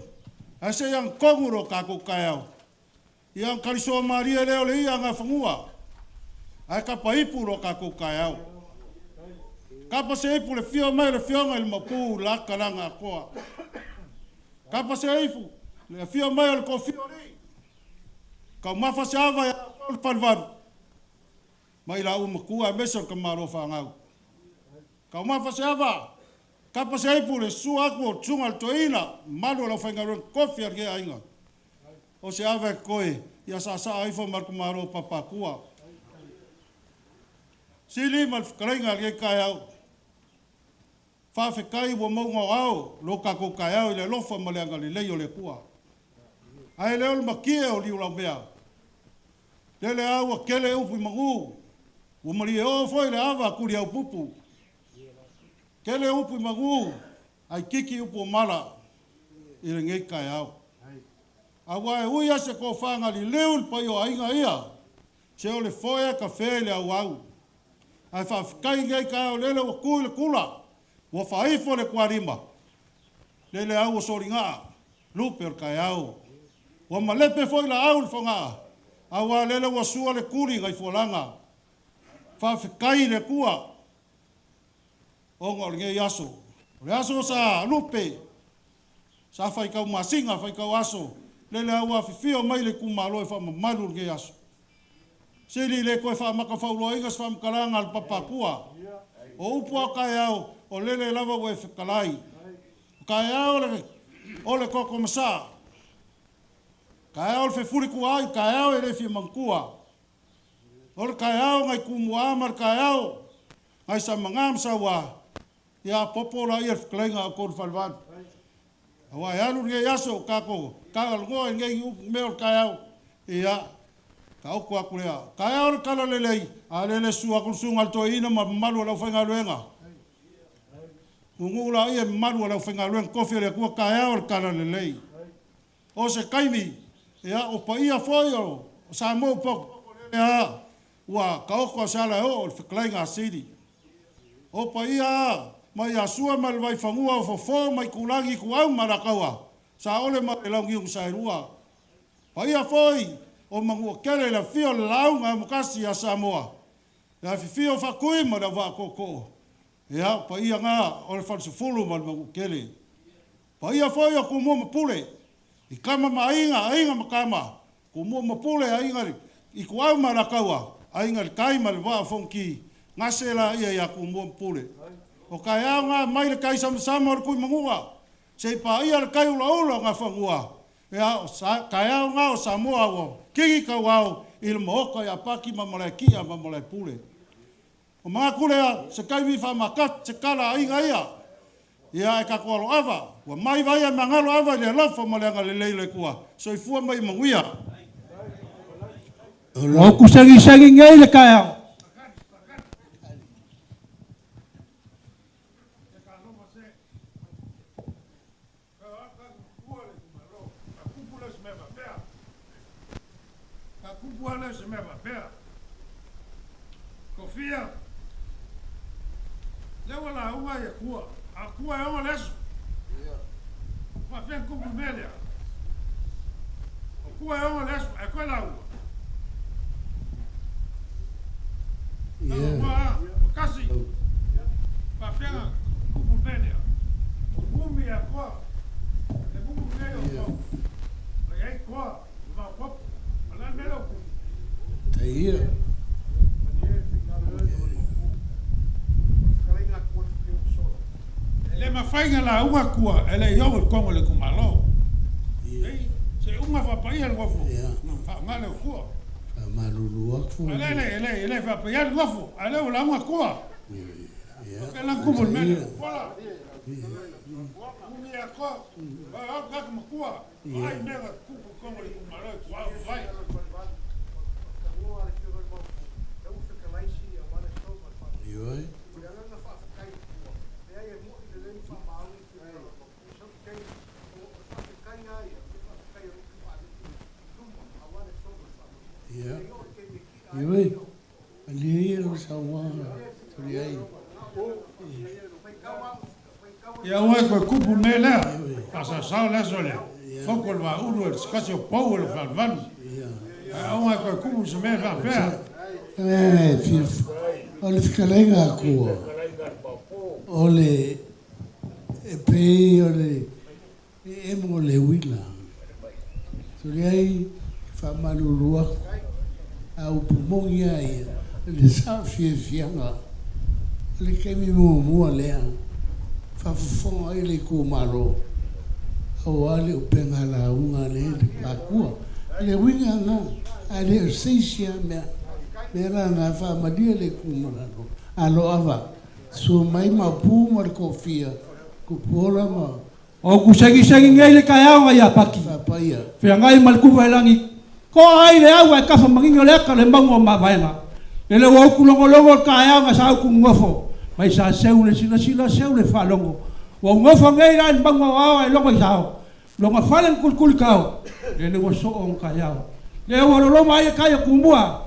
Ai se yang konguro ka kou kai au. Iang karisoa maria leo le ia ngā whangua. Ai ka paipu ro ka kou kai au. Kapa se ipu le fio mai le fionga il mapu laka langa koa. Kapa se ipu le fio mai le ko fio ri. Ka mafa se ava ya kol palvaru. Mai la umakua mesor ka maro whangau. Ka mafa se ava. Kapa se ipu le su ako tsunga al toina. Malu la whaingaruan kofi arge ainga. O se ava e koe. Ia sa aifo marku maro papakua. Sili mal whakaringa arge kai au. Whawhekai wa maunga o au, lo ka kou kai au I le lofa ma le anga le leo le kua. Ai leo le makia o liu lau mea. Lele au a kele upu I mangu. Ua mari e o foi le awa kuri au pupu. Kele upu I mangu. Ai kiki upu o mala. I le ngei kai au. Awa e uia se ko whanga li leo le pai o ainga ia. Se o le foia ka whea le au au. Ai whawhekai ngei kai au lele wa kui le kula. Ua whaifo le kuarima. Lele au o soringa. Lupe or kai au. Ua malepe foi la au le whanga. Awa lele ua sua le kuri ngai fualanga. Whawhekai le kua. Ongo le ngei aso. Le aso sa lupe. Sa whaikau masinga, whaikau aso. Lele au a whiwhio mai le kumalo e whamamalu le ngei aso. Sili le koe whamaka whaulua ingas whamkaranga al papakua. O upua kai au. O lele lava ue whakalai. Kai au o le koko masa. Kai au le whewhuri kuai, kai au e refi mangkua. O le kai au ngai kumuamar kai au. Ngai sa mangam sa wa. Ia popola ia whakalainga au kore whalwan. Awa e anu nge yaso kako. Kaka ngoa ngei meo kai au. Ia. Ka oku aku lea. Kai au le kala lelei. A lele su aku sungal to ina ma malu lau whainga luenga. Ungula ia maru ala whaingaruan kofi le kua kai au le kara le lei. O se kaimi, ia o pa ia foi o sa mo poko ia ua ka oko sa la o le whaklainga siri. O pa ia mai asua mal vai whangua o fofo mai kulangi ku au marakaua. Sa ole ma e laungi un sairua. Pa ia foi o mangua kere la fio launga mukasi a Samoa. La fio whakui ma la wa koko. Ia, pa ia ngā, o le whansufulu ma le mangu kele. Pa ia whai a kumua mapule. I kama ma ainga makama. Kumua mapule ainga I kuau ma rakaua. Ainga le kai ma le waa fonki. Ngase la ia kumua mapule. O kai au ngā mai le kai sama o le kui mangua. Se pa ia le kai ula ngā whangua. Ia, kai au ngā o Samoa o. Kiki kau au. I le mooka ia paki ma molai kia ma molai pule. O mga kulea, se kaimi whamakat, se kala ainga ia. Ia e kako alo awa. Wa mai vai a mangalo awa le lofa ma leanga le leile kua. So I fua mai manguia. O kusangi ngai le kai au. Kofia. Lewa la ua e kua. A kua e o leso. Fa fe kupu melia. O kua e o leso. E koe la ua. Yeah. Kasi. Pafenga kupupene. Mumi ya kwa. Le mungu mneo kwa. Ai kwa. Va kwa. Ala melo ku. Taia. Le mafainga la uma kua, ele yo el kongo le kumalo. Se uma va paia el wafo. Não fa ngale kua. Malulu akfu. Ele va paia el wafo. Ale la uma kua. Que la kumo mele. Voilà. Mumi ya kwa. Va ga kuma kua. Ai mega ku kongo le kumalo kwa vai. Yoi. Yeah. Yoi. Ali o sawa. Tuli ai. Ya ua ko kupu mele. Pasa sao la sole. Foko va ulu el skasio pau el van. Ya ua ko kupu se me va pe. Fif. Ole fikalenga kua. Ole pe ole emo le wila. Tuli ai fa malulu aku. Au pumongi ai. Le sa fianga. Le kemi mua lea. Fafufong ai le kumaro. Au ale upenga la unga le pakua. Le winga nga. Ale seisia mea. Mera nga fa madia le kumaro. Alo ava. So mai mapu mar kofia. Kupola ma. O kusagi-sagi ngai le kaya nga ya paki. Papaya. Fia ngai malku vai langi. Ko ai le au ka fa mangingo le ka le mango ma vaina. Le wo kulongolongo kaya nga sa ku ngofo. Mai sa seu le sila seu le fa longo. Wo ngofo ngai ran bango wa longo sao. Longo falen kul kau. Le wo so on kaya. Le wo lo mai kaya kumbua.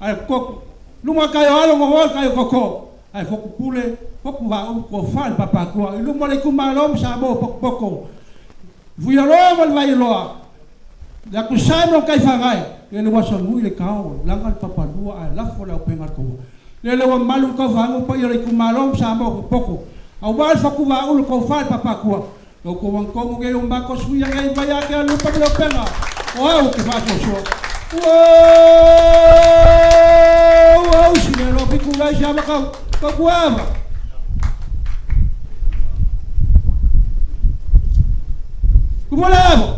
Ai ko luma kaya alo ngo kaya koko. Ai foku pule foku va ko fal papa ko luma le kumalom sa bo poko. Vuia lo vai lo. La kusai no kai fangai. Le wo so ngui le kau. Langal papa dua ai la fo la penga ko. Le wa malu ko vangu pa yore kumalom sa bo poko. Au bal foku va ulu ko fal papa ko. Lo ko wan ko nge un bako suya ngai baya ke lu pa lo penga. Wow, que va so. Wow, si le lo picula ya ba ka guava. Como levo?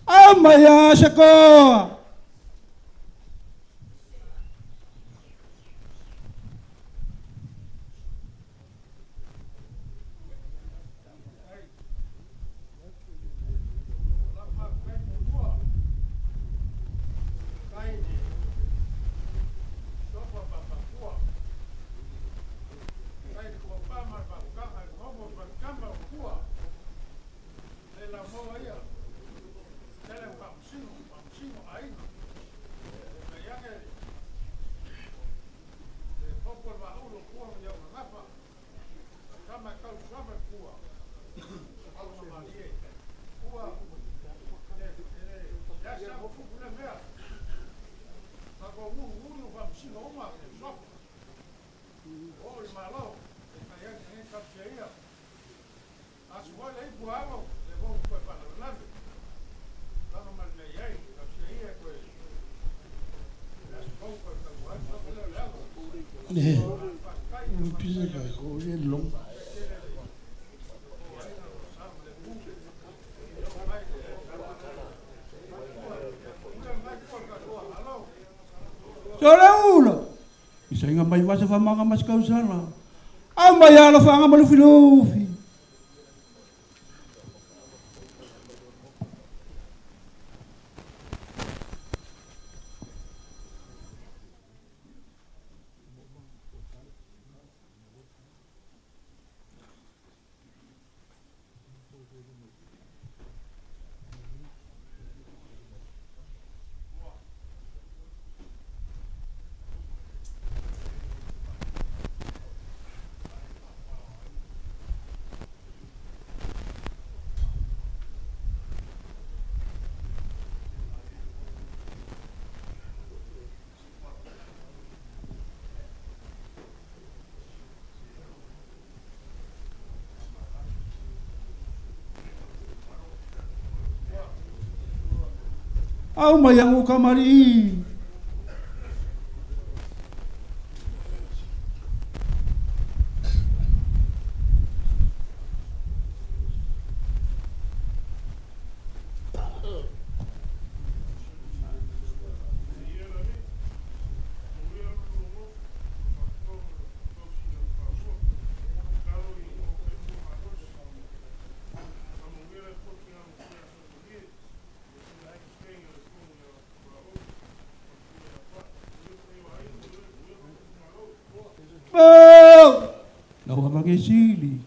Amaya Shako. Pisa ka ko ye long. Sore ulo. Isa nga mai wasa fa mga mas kausana. Amaya lo fa nga malufi-lufi. Au mai angu kamari. Não vai pagar Chile.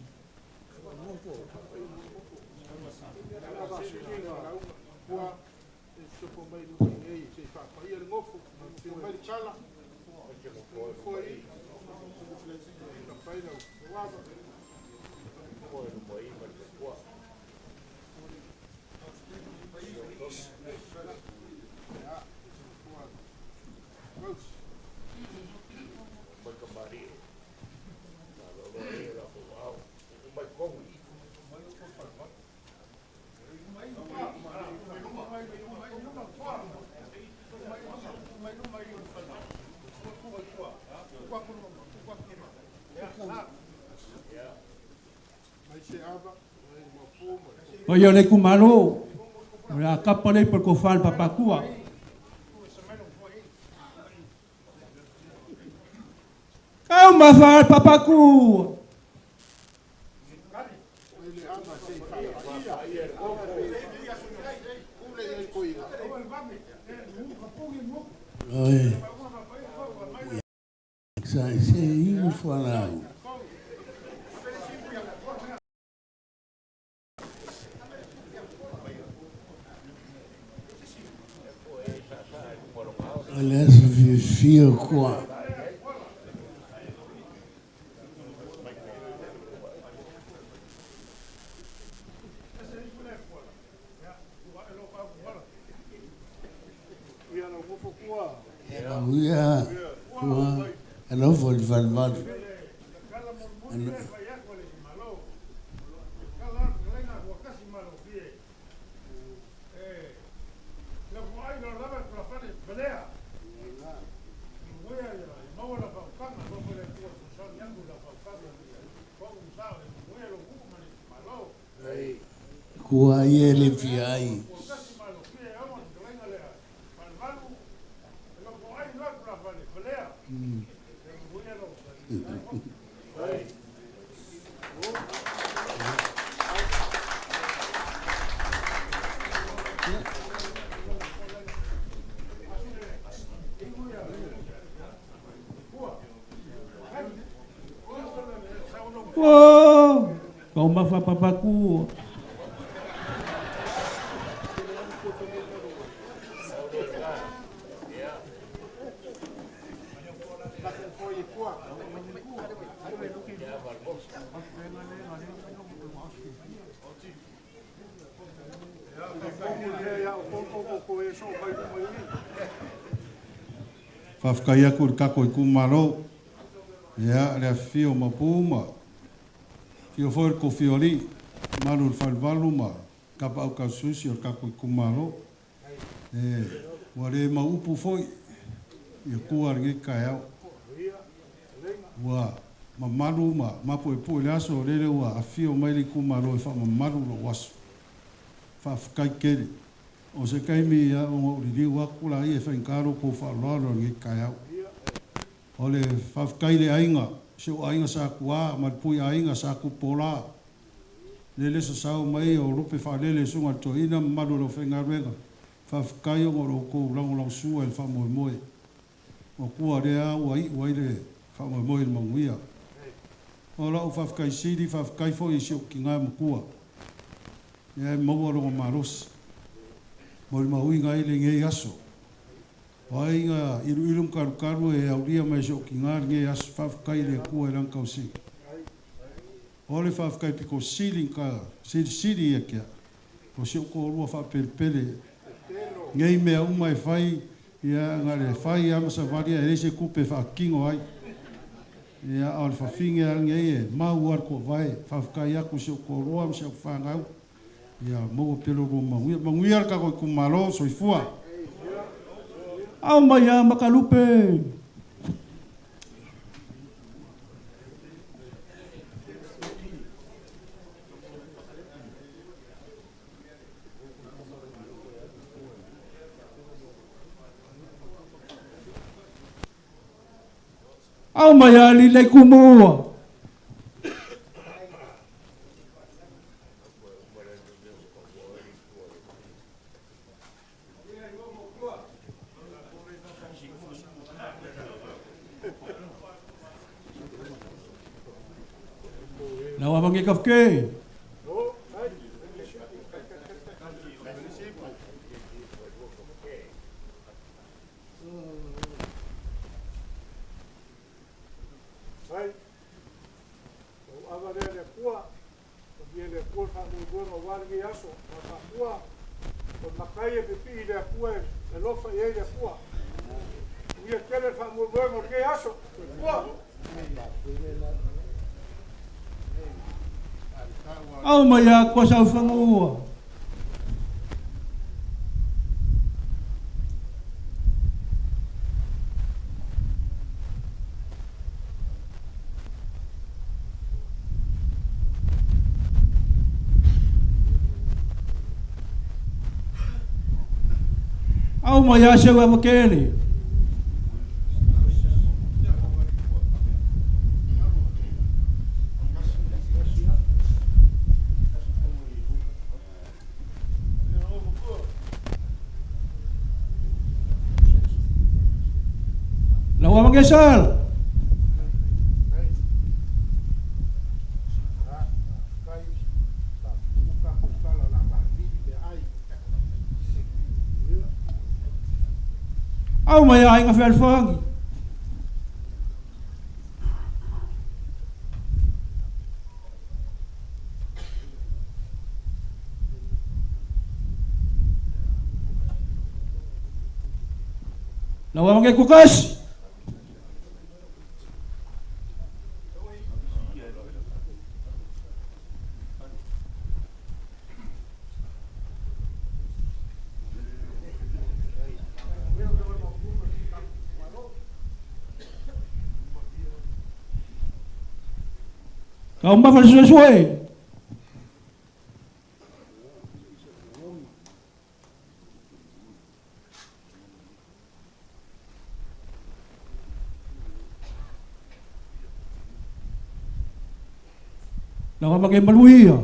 Oye, le kumalo, la capa le por cofal papacua. Calma, fal papacua. Oi. Isso aí falar. Aliás, vivia com a ela foi valvado. Kuai ele piai. Wow, kau mafa papaku. Whawhkai aku kako I kumaro. Ia, rea whio ma pūma. Whio whaur ko whioli. Maru whalwalu ma. Kapa au kau susi o kako I kumaro. Ware ma upu foi. Ia kuar ngi kai au. Wa ma maru ma. Mapu e pui aso rere wa a whio maili kumaro e wha ma maru lo wasu. Whawhkai kere. O se kaimi ia o ngōriri wakula I e whainkaro ko whalwaro ngi kai au. O le whawhkai le ainga, se o ainga sa kua, ma pui ainga sa kupola. Le lesa sao mai o rupe whalele sunga toina maru lo whengaruenga. Whawhkai o ngoro ko rangolang sua e whamoe moe. O kua rea wai le whamoe moe le manguia. O lau whawhkai siri, whawhkai fo I seo ki ngai makua. Ia e maua rongo marosi. Mo le maui ngai le ngei aso. Wai inga iru karu e auria mai seo ki ngār ngei aso whawhkai le kua e rankau si. O le whawhkai piko siri ka siri e kia. O seo ko rua whapelpele. Ngei mea umai whai ia ngare whai amasa varia e reise kupe whakingo ai. Ia au le whawhinge al ngei e mau ar ko vai whawhkai aku seo ko rua am seo whangau. Ia maua pelo ro manguia. Manguia ka koe kumaro soifua. Au mai a makalupe. Au mai a li lei kumua. Na wa mangi kafke. Au mai a kua sau whangua. Au mai a seu e makele. Na wa mangesal. Au mai a inga whelwhangi. Na wa mange kukasi. Kau mbak sesuai. Nak pakai malui ya.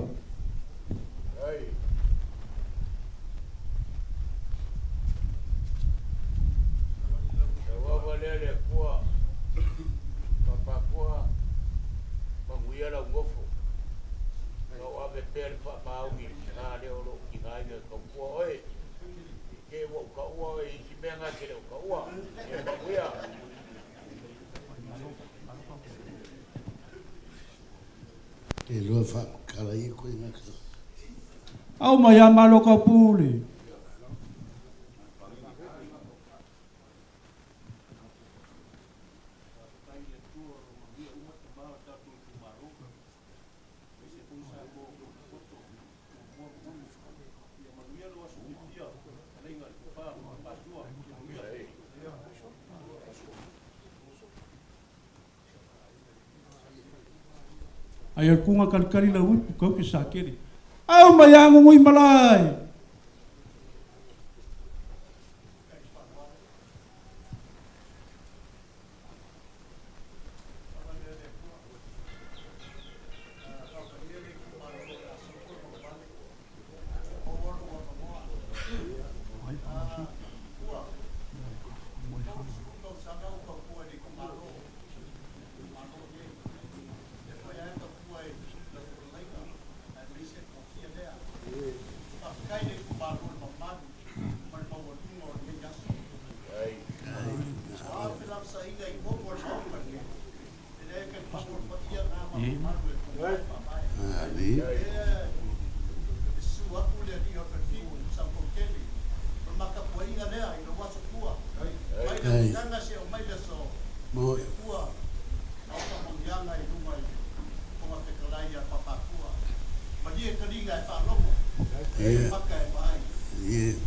Au mai a malo ka puli. Ai kunga kali la upu kau ke sakiri. Au mai a ngui malai.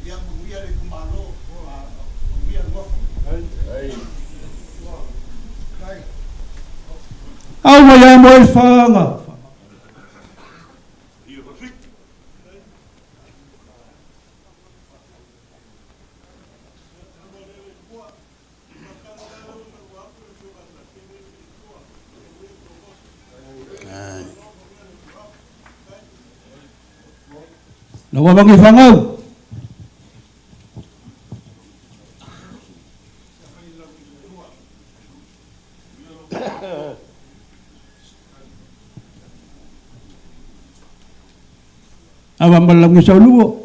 Yang menguya di kumalo, menguya ngok. Au mai a mo e whanga. Na wa bangi whangau. Awa malangu sa luo.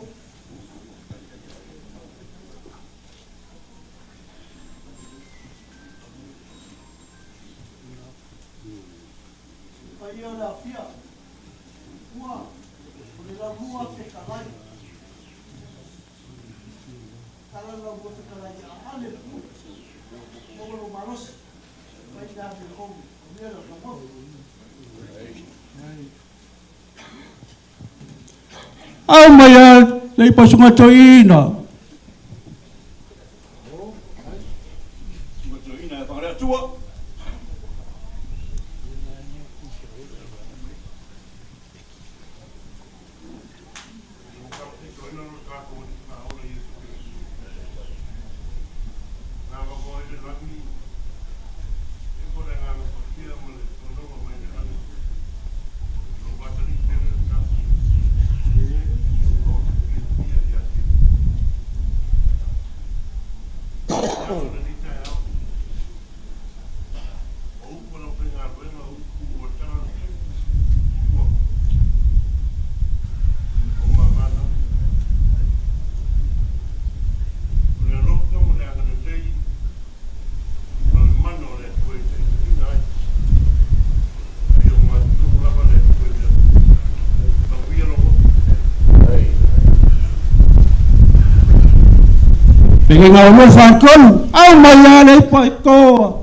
Au mai a lei pasunga toina. Peguei ngau mo whankolu, au mai a lei pai koa.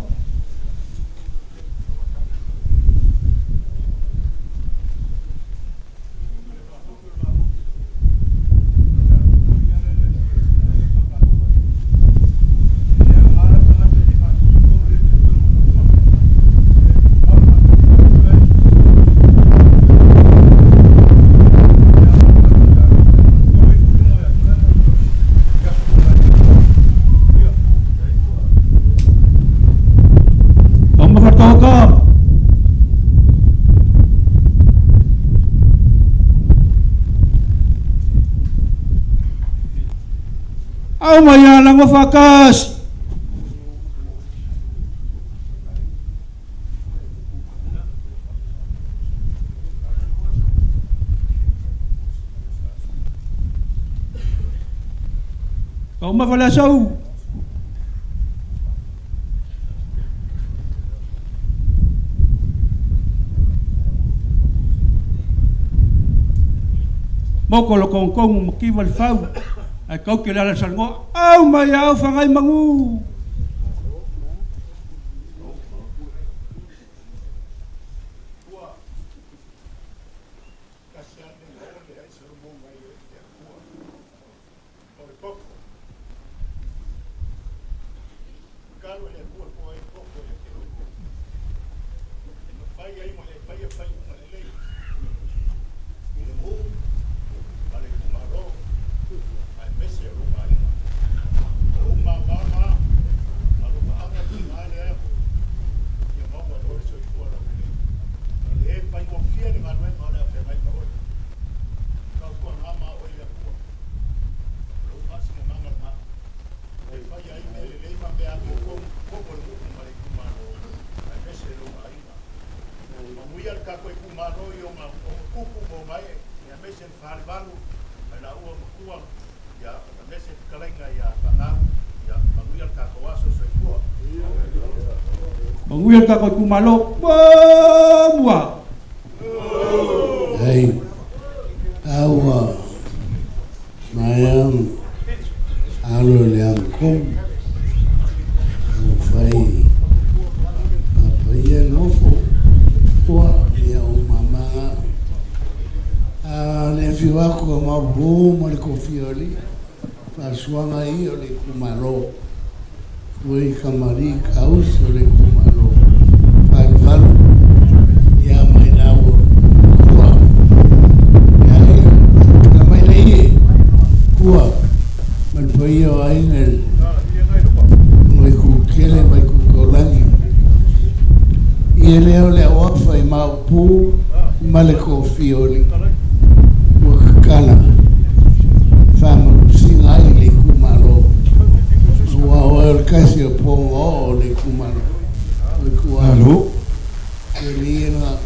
Au mai a lango whakas. Kau mawale asau. Moko lo kong kong makiwal fau. Ai kau ke lala salgo, au mai au whangai mangu. Manguil ka ko'y kumalo, buwa. Hey, awa, mayang, alo liang kong, fai, apa ia nofo, tua ia umama, le fiwaku ma bu ma le kofioli, fa suanga i o le kumalo, Oi kamari kaus ole kumalo. Palvalu. Ya mai lawo. Kua. Ya kamai lei. Kua. Man paio ainel. Mai ku kele mai ku kolangi. Ia leo le wafa I maupu male kofi oli. Wakakala. Fama singa ile kumalo. Wa kasi pongo ole kumalo. Alô? Ele na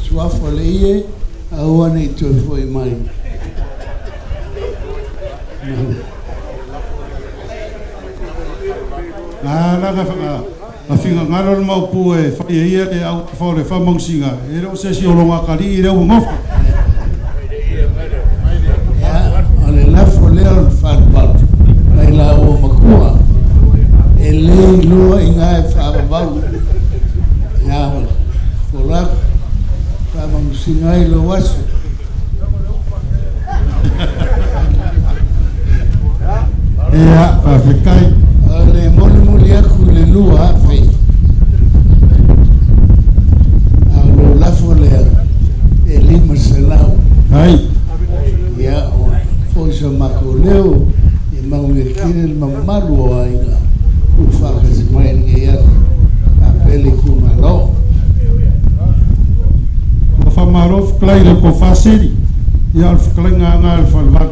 sua folha aonde tu foi mais. A finga ngalo mau pu e fa ia e au fole fa mong singa e ro se si olonga kali e ro ngof Ya, ole la folha al falbat. Mai la o makua. Ele lo inga fa bau. Ya, folha fa mong singa lo wasu. ia fa fikai Ole moli aku le lua fe. Alo la folha. Ele masalau. ai Ya, foi sa makoleo e mau e kire mamalu ainga. O faca se mai ninguém a pele kumalo. fa maro klai le ko fa seri ia al klai nga nga al falvan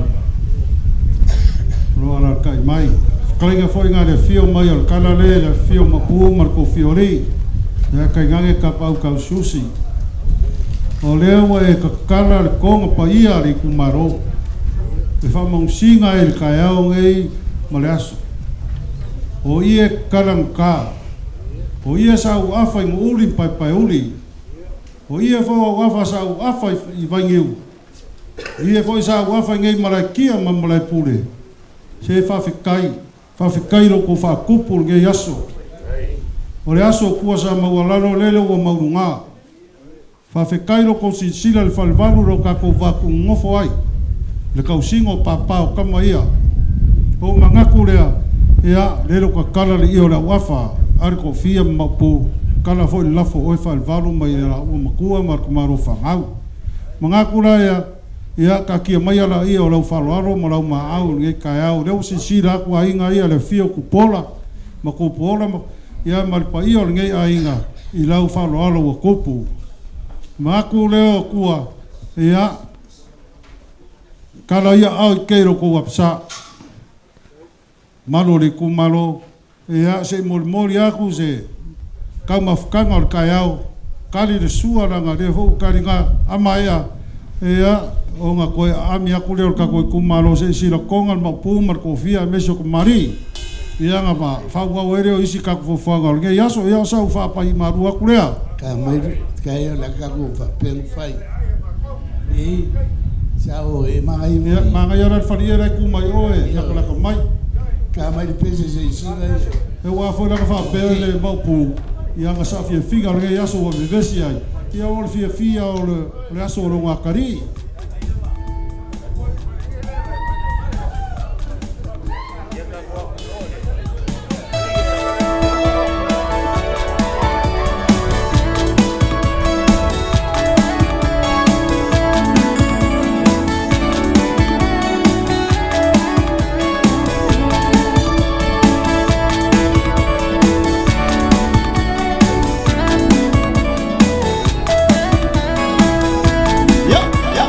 ro ala kai mai klai nga foi nga le fio mai al kala le fio mapu mar ko fio ri ia kai nga ke kapau ka susi o leo e ka kala le konga pa ia ri kumaro e fa mong singa il kai au ngai maleaso o ie kalanka o ia sa u afa i uli pai pai uli o ia fo u afa sa u afa I vangiu ia fo sa u afa ngai marakia ma malai pule se fa fikai ro ko fa kupul ngai aso o le aso kua sa maualano lele o maurunga fa fikai ro ko sila le falvalu ro ka ko va ku ngofo ai le kausingo papa o kama ia o mangaku lea ia lelo ka kala le io la wafa ar ko fia mapu kala foi lafo o fa valu mai la o makua mar ko maro fa ngau manga kula ia ka kia mai ala io la fa laro mo la ma au nge ka au le si sira ko ainga ia le fio ku pola ma ko pola ia mar pa io nge ainga I la fa laro o kopu ma ku le kua ia kala ia au keiro ko apsa malo le kumalo ia se molmoli aku se kama fukanga o kaiau kali le sua ranga le fo karinga amaia ia o nga koe ami aku le o ka koe kumalo se sila konga ma pumar kofia meso ko mari ia nga ma fa wa were o isi ka ko fanga nge yaso ia sa fa pa I maru aku le Ka mai ka ia la ka ko fa pen fai. E sao e mai ia manga ia ran faria le kumai oe la ka mai ka mai de pese se sila. e wa fo la ka fa bele mau pu ia nga sa fia figa nge yaso o vivesi ai ia o fia o le aso o ngakari Ya, ya.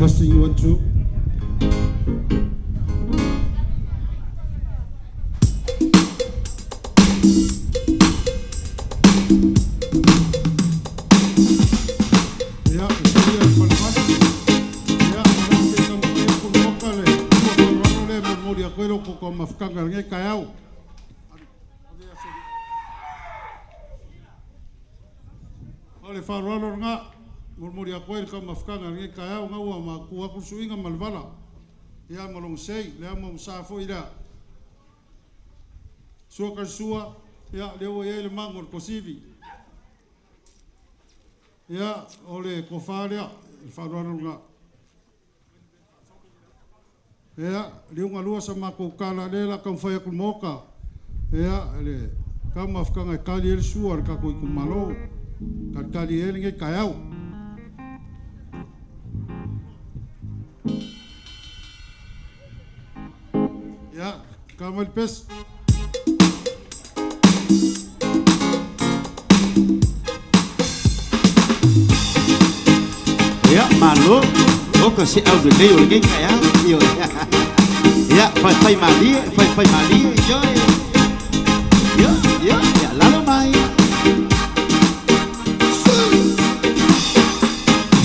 Testing 1, 2. Mafkanga ngai kayau. Ole farolo nga murmuri akoel ka mafkanga ngai kayau nga wa ma ku aku suinga malvala. Ya malong sei le mo safo ira. Suka sua ya lewo ele mangor kosivi. Ya ole kofalia farolo nga. Ya, liunga lua sama ko kala lela kan faya ku moka. Ya, le ka mafkanga kali el suar ka ko ku malo. Ka kali el nge kayau. Ya, kamal pes. Ya, malo. Oke si au de leo lagi kaya yo ya fai mali yo ya lalu mai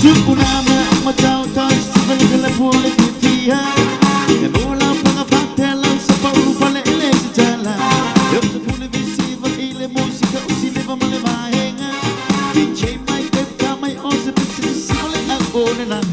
Jupuna macau tai sebelum boleh dia ya bola pengapatela sepuluh pale ele jalan yo sepuluh visi ile musika usile male mahenga DJ mai teta mai ose pisi male agona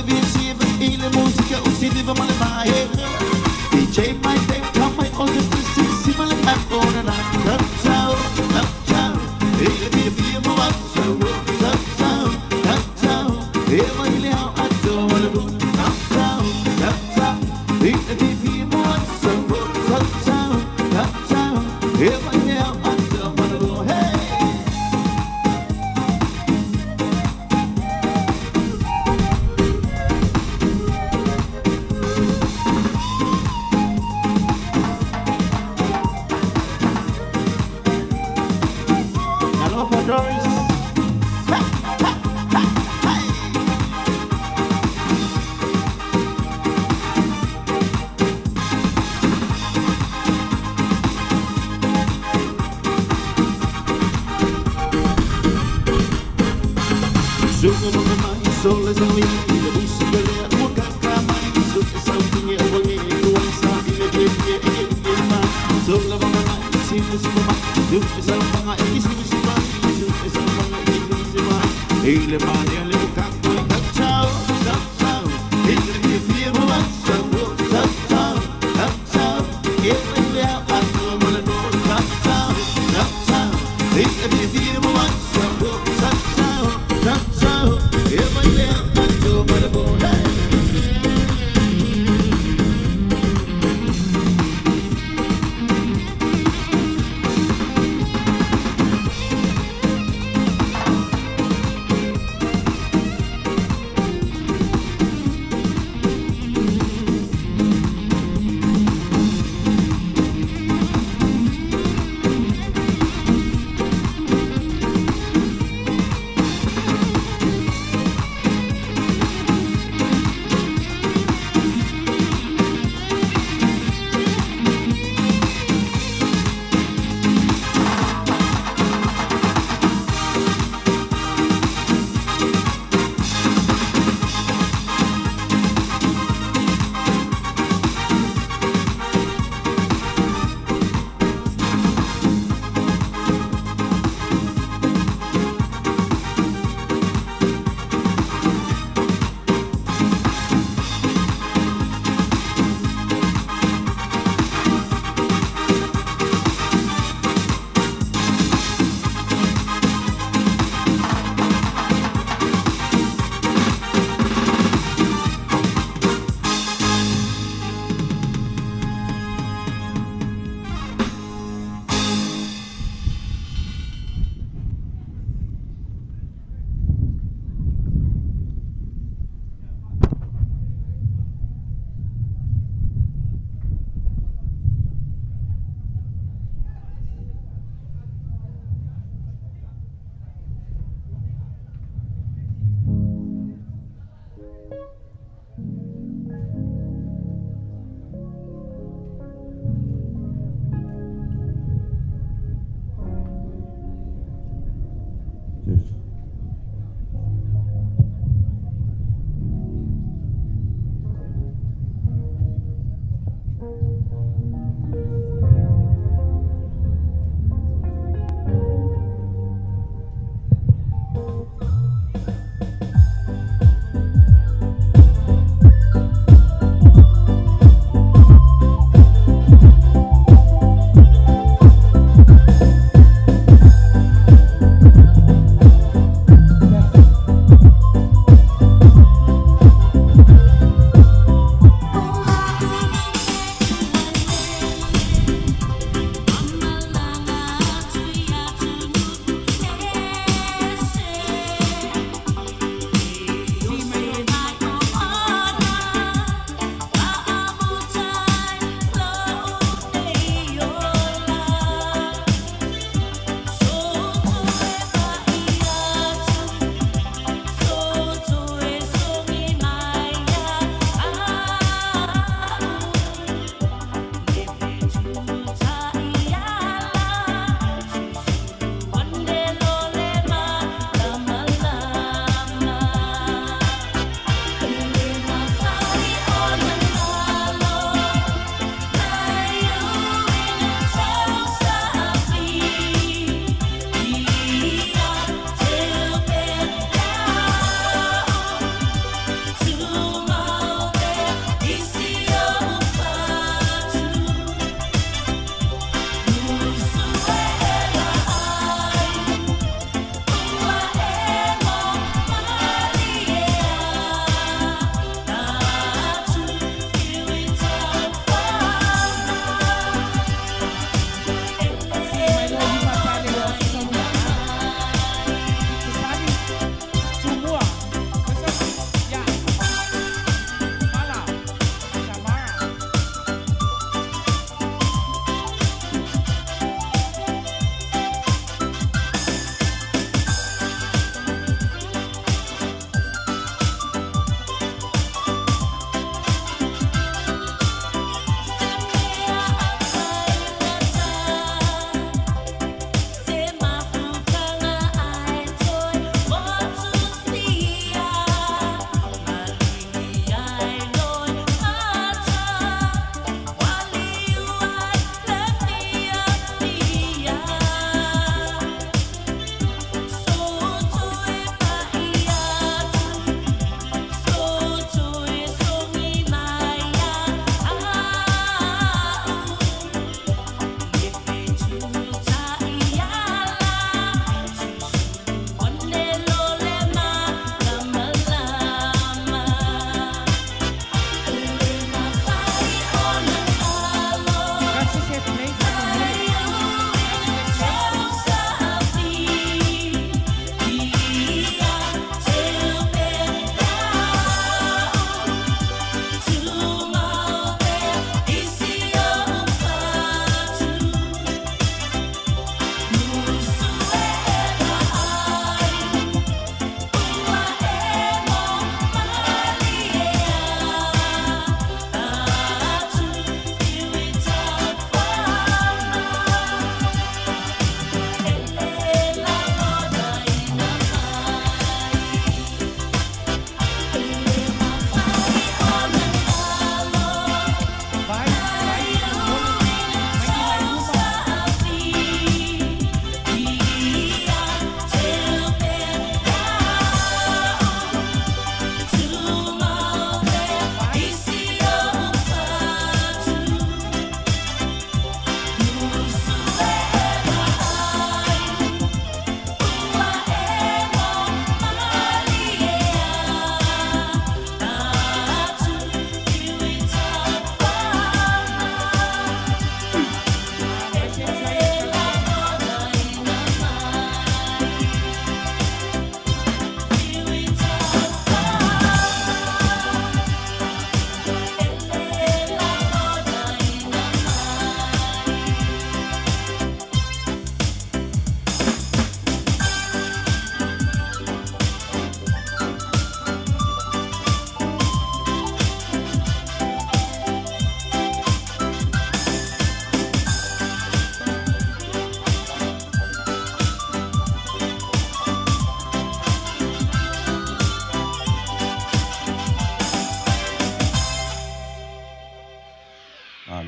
full visiva e le musica usiva male mai DJ my day come my old si male ancora na ciao ciao e le via mo ciao ciao ciao e vai le a ciao ciao ciao e le via mo ciao ciao ciao e vai le a ciao hey Sole sawi le musica le muka kama so sauti e wangi e sa ile e ma sole mama si ma du sa mama e si ma du sa mama e si ma ile ma le muka ko ciao ciao ile e via mo ciao ciao e le a patto mo le ciao ciao ile e via mo ciao e vai le patto mo le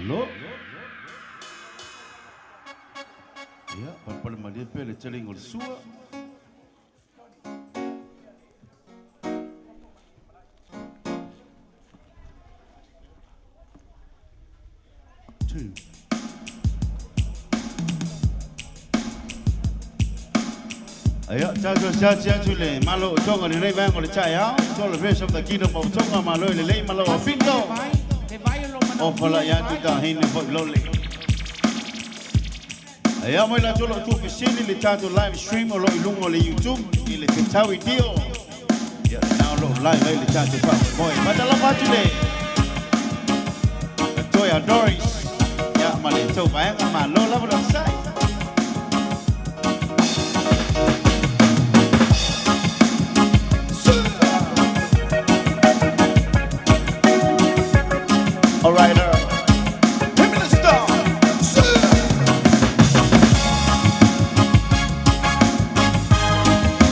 Malo. Ya, pala malia pele teling ol sua. Ayo, cha chule malo chonga ni rei bango le chaya. So the rest of the kingdom of chonga malo le lei malo finto. Ofala ya tu da hin for lole. Ayo mo la cholo tu fisili le tato live stream o lo ilungo le YouTube ile kitawi dio. Ya now lo live le tato pa boy. Madala pa chule. Toya Doris. Ya male to ba nga malo la lo sai. All right, give me the star.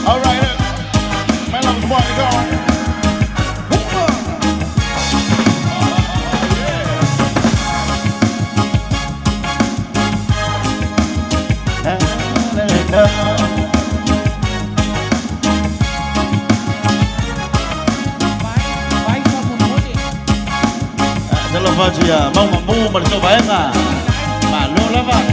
All right, my love want to go. Mau mampu bercoba ya nggak? Malu lah pak.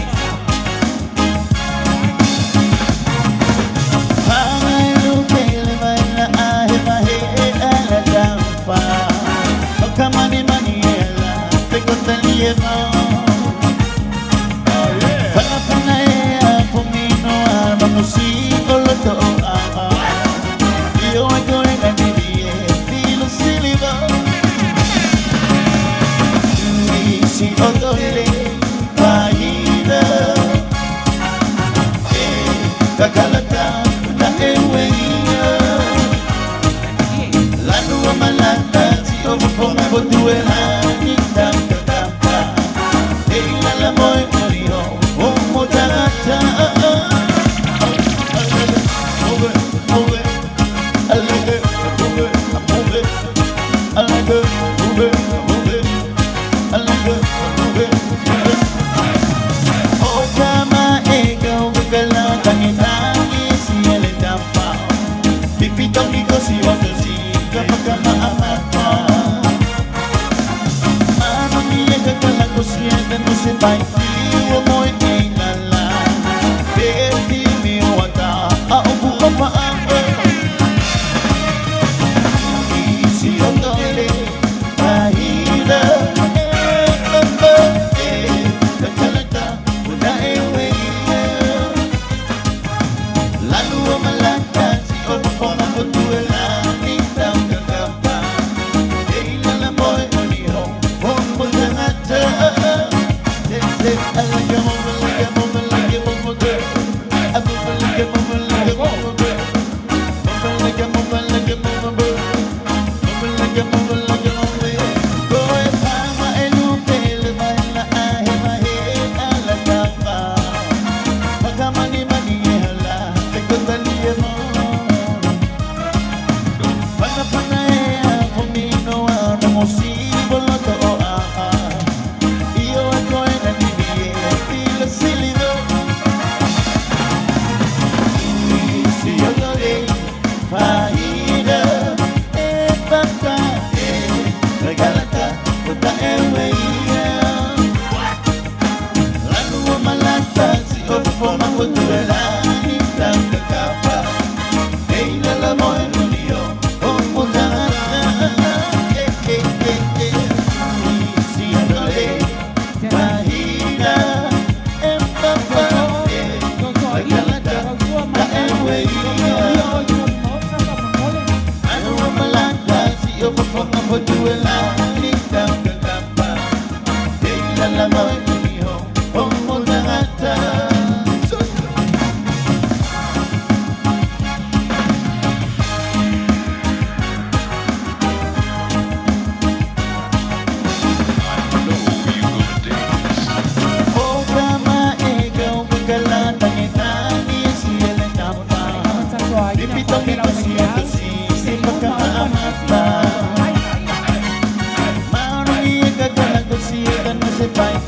Bye.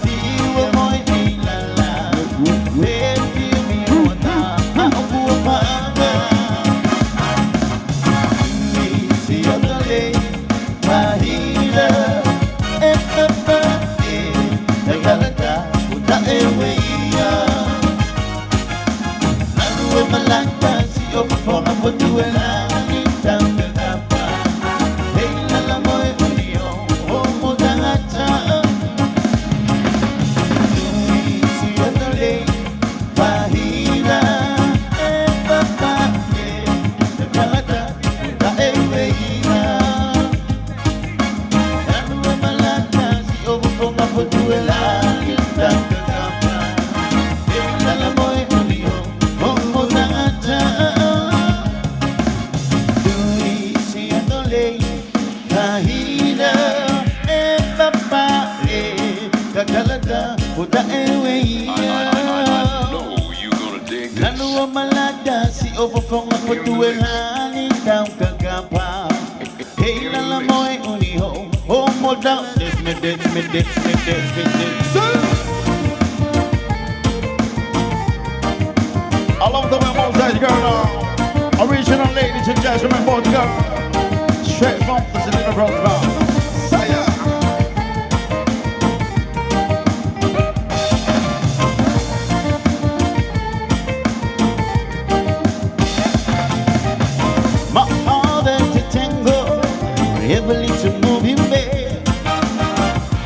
Patuelani daw kagapa. Hey la mo'y uniho. Homo daw. This me. I love the way Mosaic girl now. Original ladies and gentlemen, Portugal. Straight from the city of Portugal. Saya. My father to tango, heavily to move him back.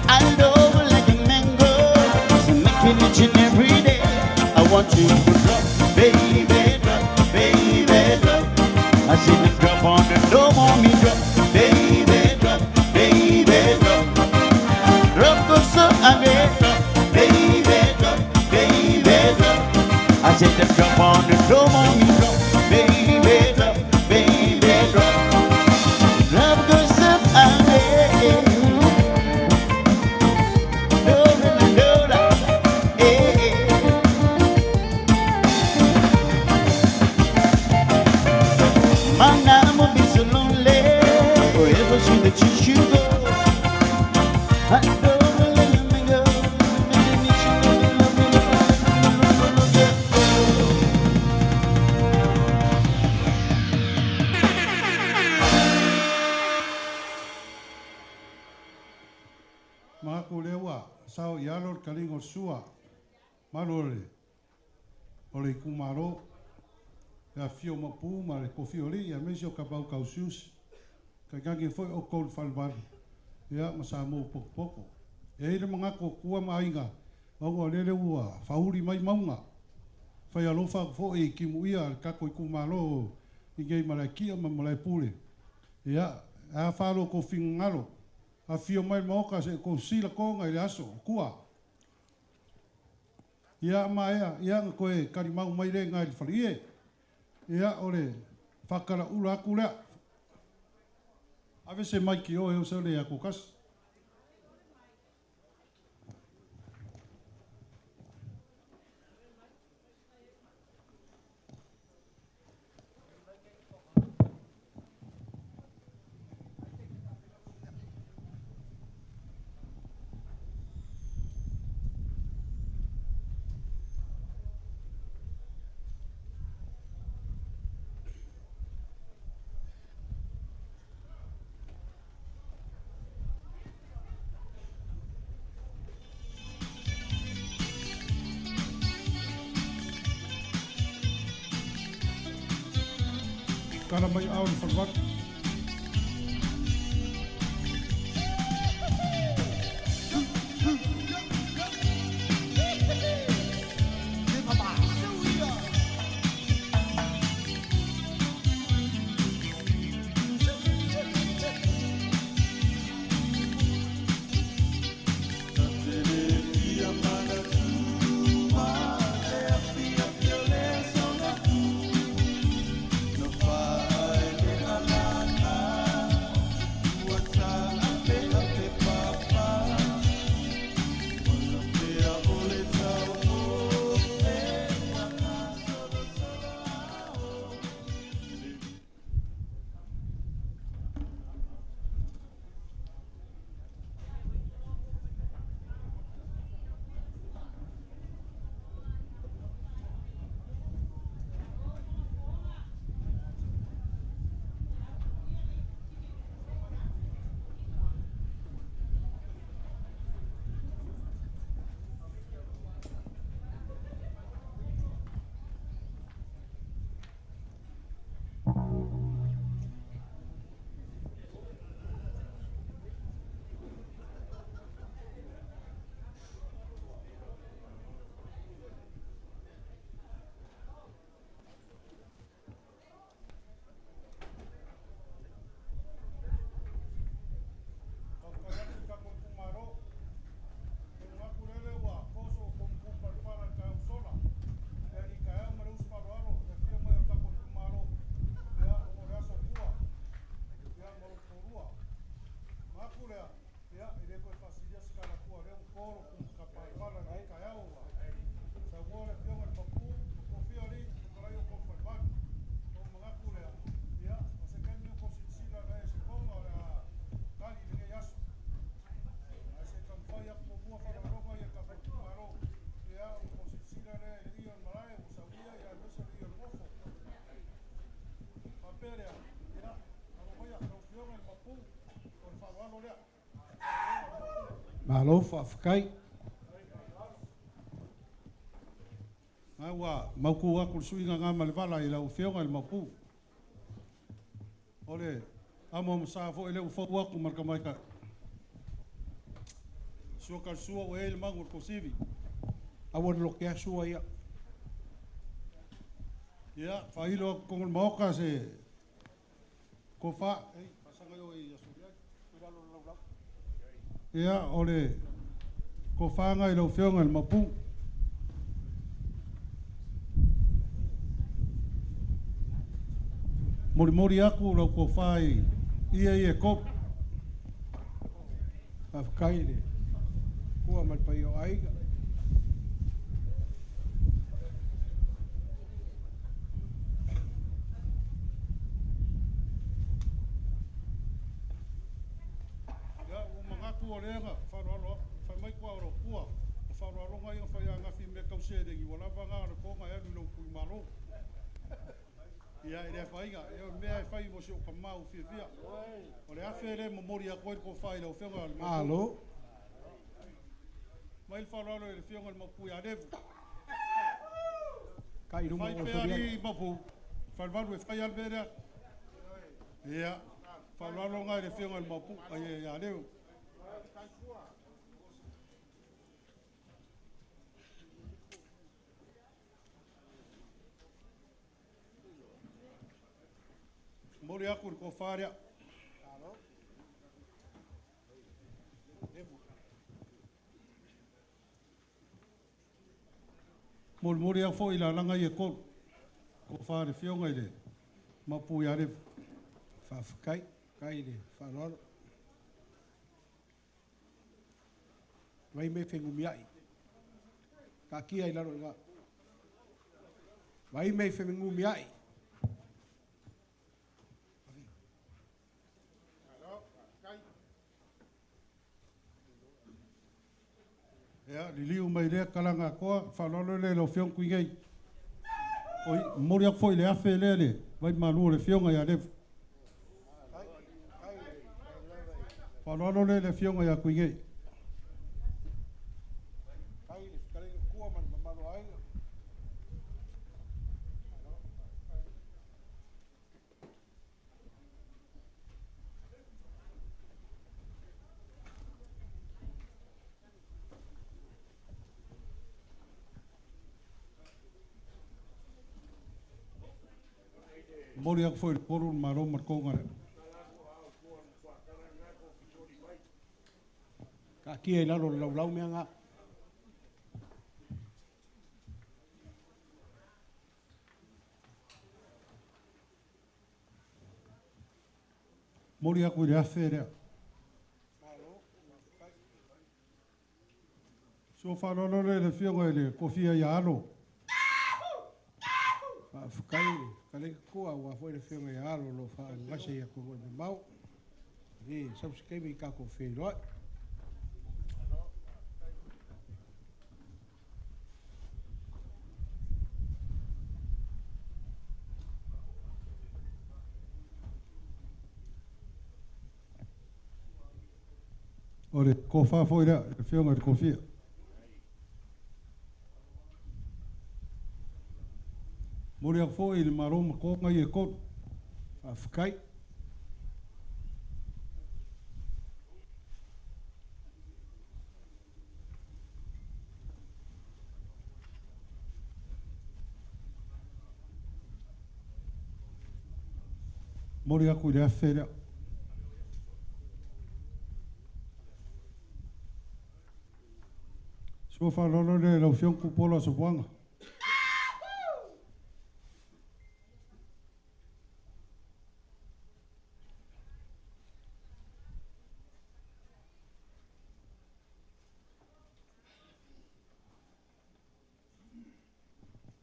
I love like a mango, so making each and every day. I want you to drop, baby, drop. I see them drop on the dome on me, drop, baby, drop. Drop goes so again, drop, baby, drop. I see them drop on the dome on me, drop, baby, drop. Drop goes so again. Mako lewa, sao ialo kalingo sua, marore, ole kumaro, ya fio mapu, mare kofiori, ya mesio kapau kausius, kagangi foi o kol falvar, ya masamu poko. E ire mangako kua mainga, au lele ua, fauri mai maunga, fai alofa fo e kimuia, kako i kumaro, ingei marakia ma malai pule. Ya, a falo ko fingalo. A fio mai moka se ko sila ko ngai aso kua. Ia maea, ia koe karimau mai re ngai farie. Ia ore whakara ura aku rea. Ave se mai ki o e o se le ako kasi. Cara mai au ni falvat. Malo whaafikai. Ai wa mauku aku suinga ngā malewala i lau whionga i mauku. Ole, amo msafo ele ufoku aku marka maika. Sua ka sua o ele mangur ko sivi. Awan lokia sua ia. Ya, failo kongol maoka se ko fa, pasanga yo i asuria. Ya, ole ko fa nga i lau whionga i mauku. Mori aku lau ko whai ia kop. Whaafikai le. Kua malpai o aiga. Ya, o mangatu o lenga, wharoalo, whamai kua oro kua. Wharoalo ngai o whai anga fi me kausere i wala wanga ara konga elu lau kui maro. Ia, ere whaiga, eo mea e whai mo se o ka mau fia. O le awhere mo mori a koe ko whai lau whenga al mau. Alo. Mai il wharoalo e le whionga al mau pui a revu. Kai runga Whai o pea soria. ni mapu. Whalwaru e whai alberea. Ia, whalwaru ngai le whionga al mau pu. Ai a revu. Mori aku ko wharea. Mori a fo i la langa i e kol. Ko whare whionga i le. Mapu i a revu. Whaafikai. Kai le. Whanoro. Wai me whengumi ai. Ka kia i laro i ngā. Wai me whengumi ai. Ya, liliu mai rea kalanga koa, whalolo le lo whiong kui ngei. Oi, mori ak foi le afe le le, vai malu le whionga i a revu. Whalolo le whionga i a kui ngei. Kai le. Kare kua man mamalo aiga. Mori ak foi le koru maro markonga le. Ka kia i laro lau mea ngā. Mori ak le afe rea. So whalolo le whionga i le kofia i a alo. Whaafikai le. Kare kua ua fwoi le whionga i alo lo wha ngase i a kua me mau. E, subscribe i kako wheroi. Ore, ko wha foi rea, le whionga i le kofia. Mori ak foi le maro markonga i e koru. Whaafikai. Mori aku i le afe rea. So whalolo le lau whiong kupola sa puanga.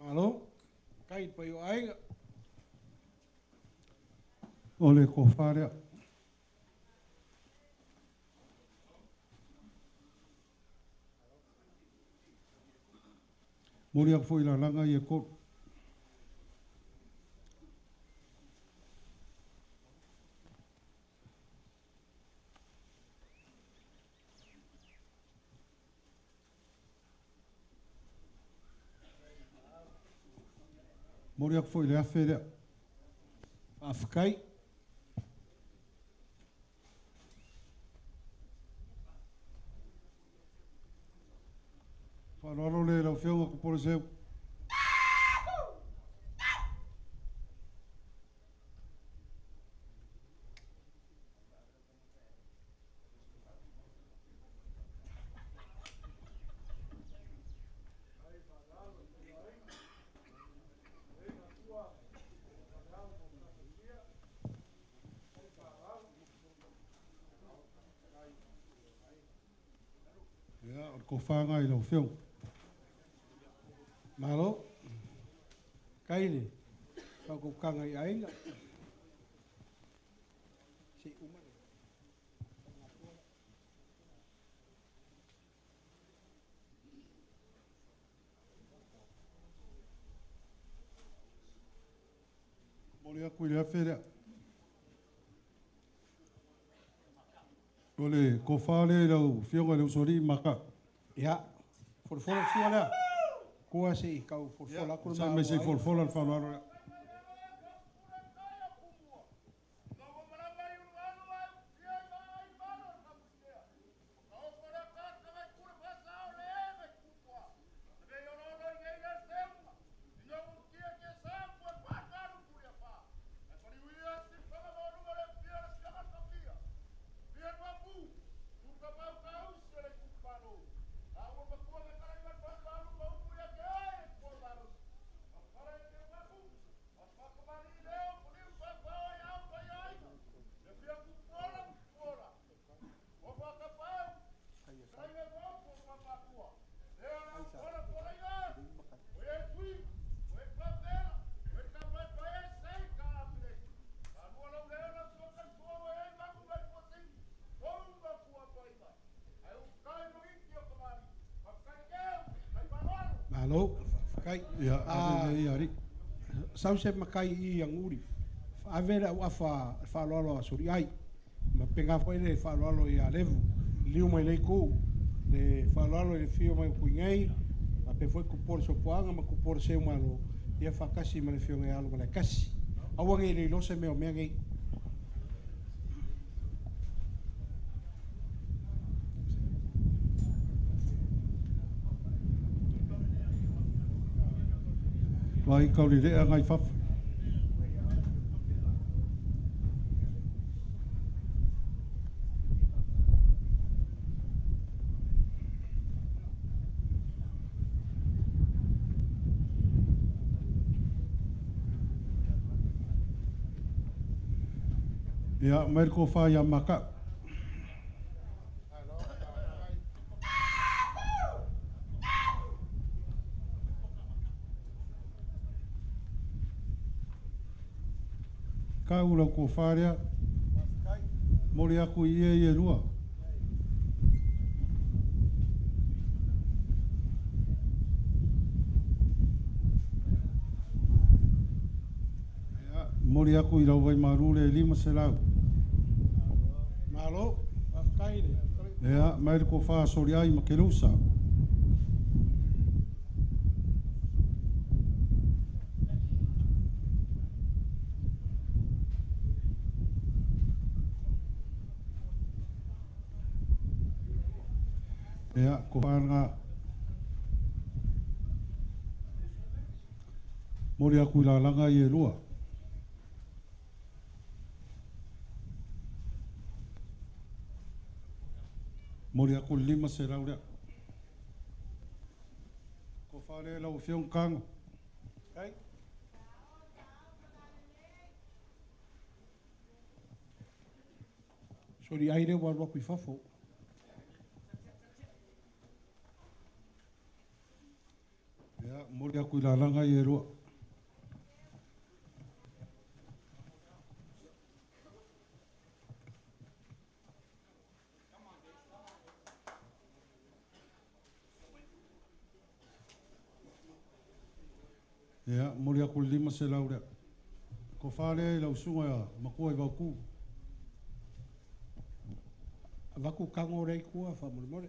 Alo. Kai pai o aiga. Ole ko wharea. Mori ak foi la langa i e koru. Mori aku foi le afe lea. Whaafikai. Whanaro le lau whiunga ko pore seu. Ko whanga I lau whiunga. Malo, kaini, whako kanga I ainga. Si umare. Mori aku I le awhirea. Ole, ko whale lau whiunga lau sori maka. Ia, forfora fua lea. Kua se I kau forfola kuru maa. Sa me se forfola al whanaro. Hello, kai. Ya, ave ari. Sau se makai I ang uri. Ave la wafa fa lolo suri ai. Ma penga foi le fa lolo I alevu. Liu mai le ko. Le fa lolo le fio mai kuingai. Ma pe foi ku por so poanga ma ku por se malo. Ia fa kasi ma le fio ngai alo le kasi. Awangi le lo se me o me ngai. Vai kauri rea ngai whafu. Ia, mai ko whai a maka. Ka ula ko wharea, mori aku I e rua. Mori aku I lau vai marule 5 se lau. Malo, whafkai ne. Ea, mai ko wha sori ai ma ke lusa. Ea, ko whanga mori aku I la langa I e rua. Mori aku 5 se rau rea. Ko whare lau whiong kanga. Kai? Sori aire wa waku I whafo. Ea, mori aku I la langa I e rua. Ea, mori aku 5 se lau rea. Ko whare lau sunga makua I wauku. Waku kango rei kua whamore more.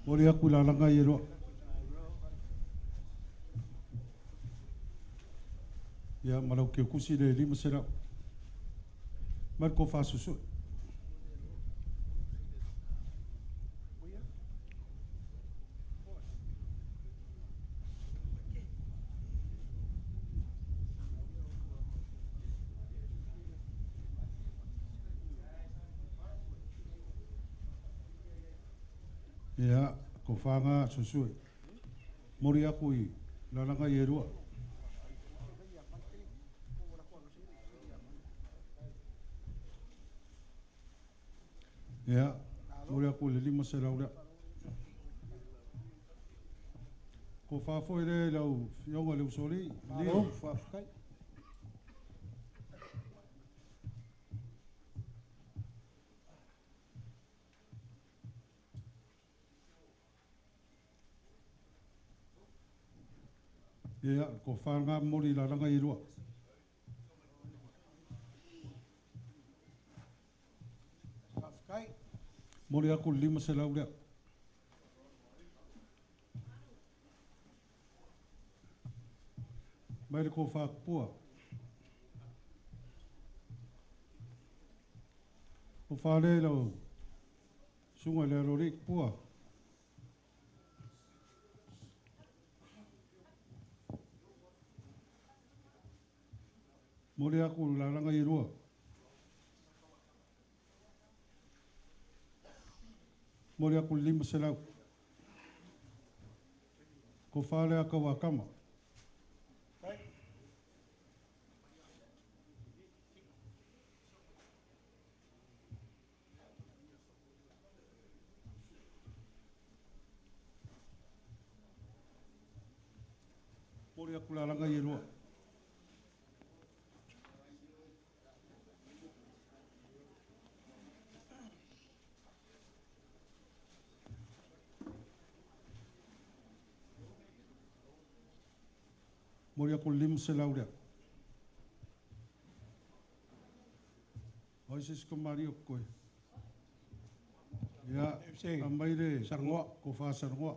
Ore aku la langa i roa. Ia marau ke kusi le lima sera. Mar ko fa susu. Ia, ko whanga susui. Mori aku i lalanga i rua. Ia, mori aku le lima se laura. Ko whafo i re lau fionga leu sori. Leo whafkai. Ia, ko whanga mori la ranga i rua. Mori aku lima se lau rea. Maire ko whakpua. Ko whare lau sunga le rorik pua. Mori aku la ranga i rua. Mori aku lima se lau. Ko whare aka wakama. Mori aku la ranga i rua. Mori aku lim se lau rea. Oi sis kumari o koe. Ia, amai re sarngoa, ko wha sarngoa.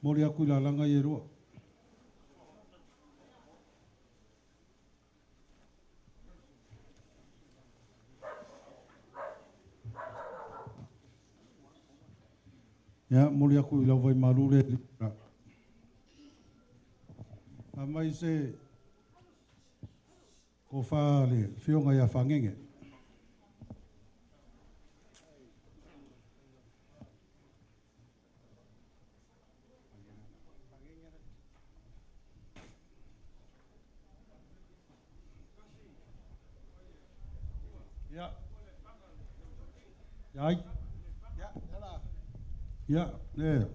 Mori aku la langa i rua. Ya, mori aku i lau vai marure. Amai se ko wha le whionga ia whangenge. Ya. Ya. Ya, ne.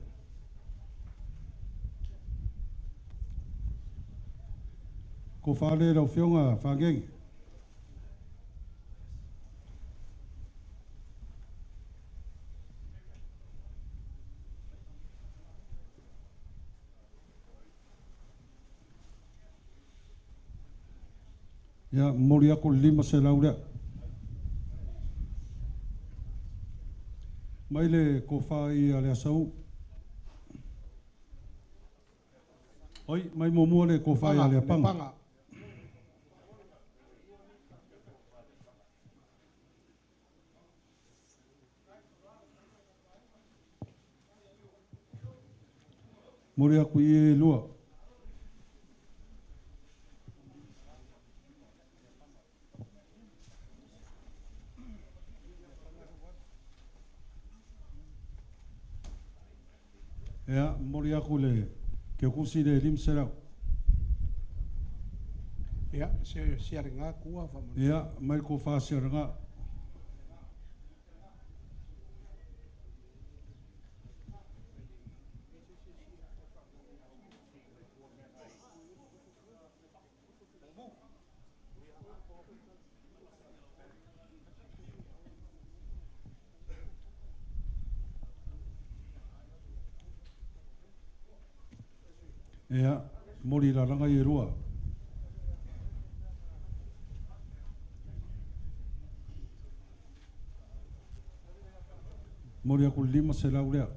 Ko whare rau whionga whangeng. Ya, mori aku lima se laura. Mai le ko whai a le asau. Oi, mai momo le ko whai a le panga. Mori aku i e lua. Ya, mori aku le ke kusi le lim serau. Ya, se aringa kua fa. Ya, mai ko fa se aringa. Ya, mori la ranga i rua. Mori aku lima se lau lea.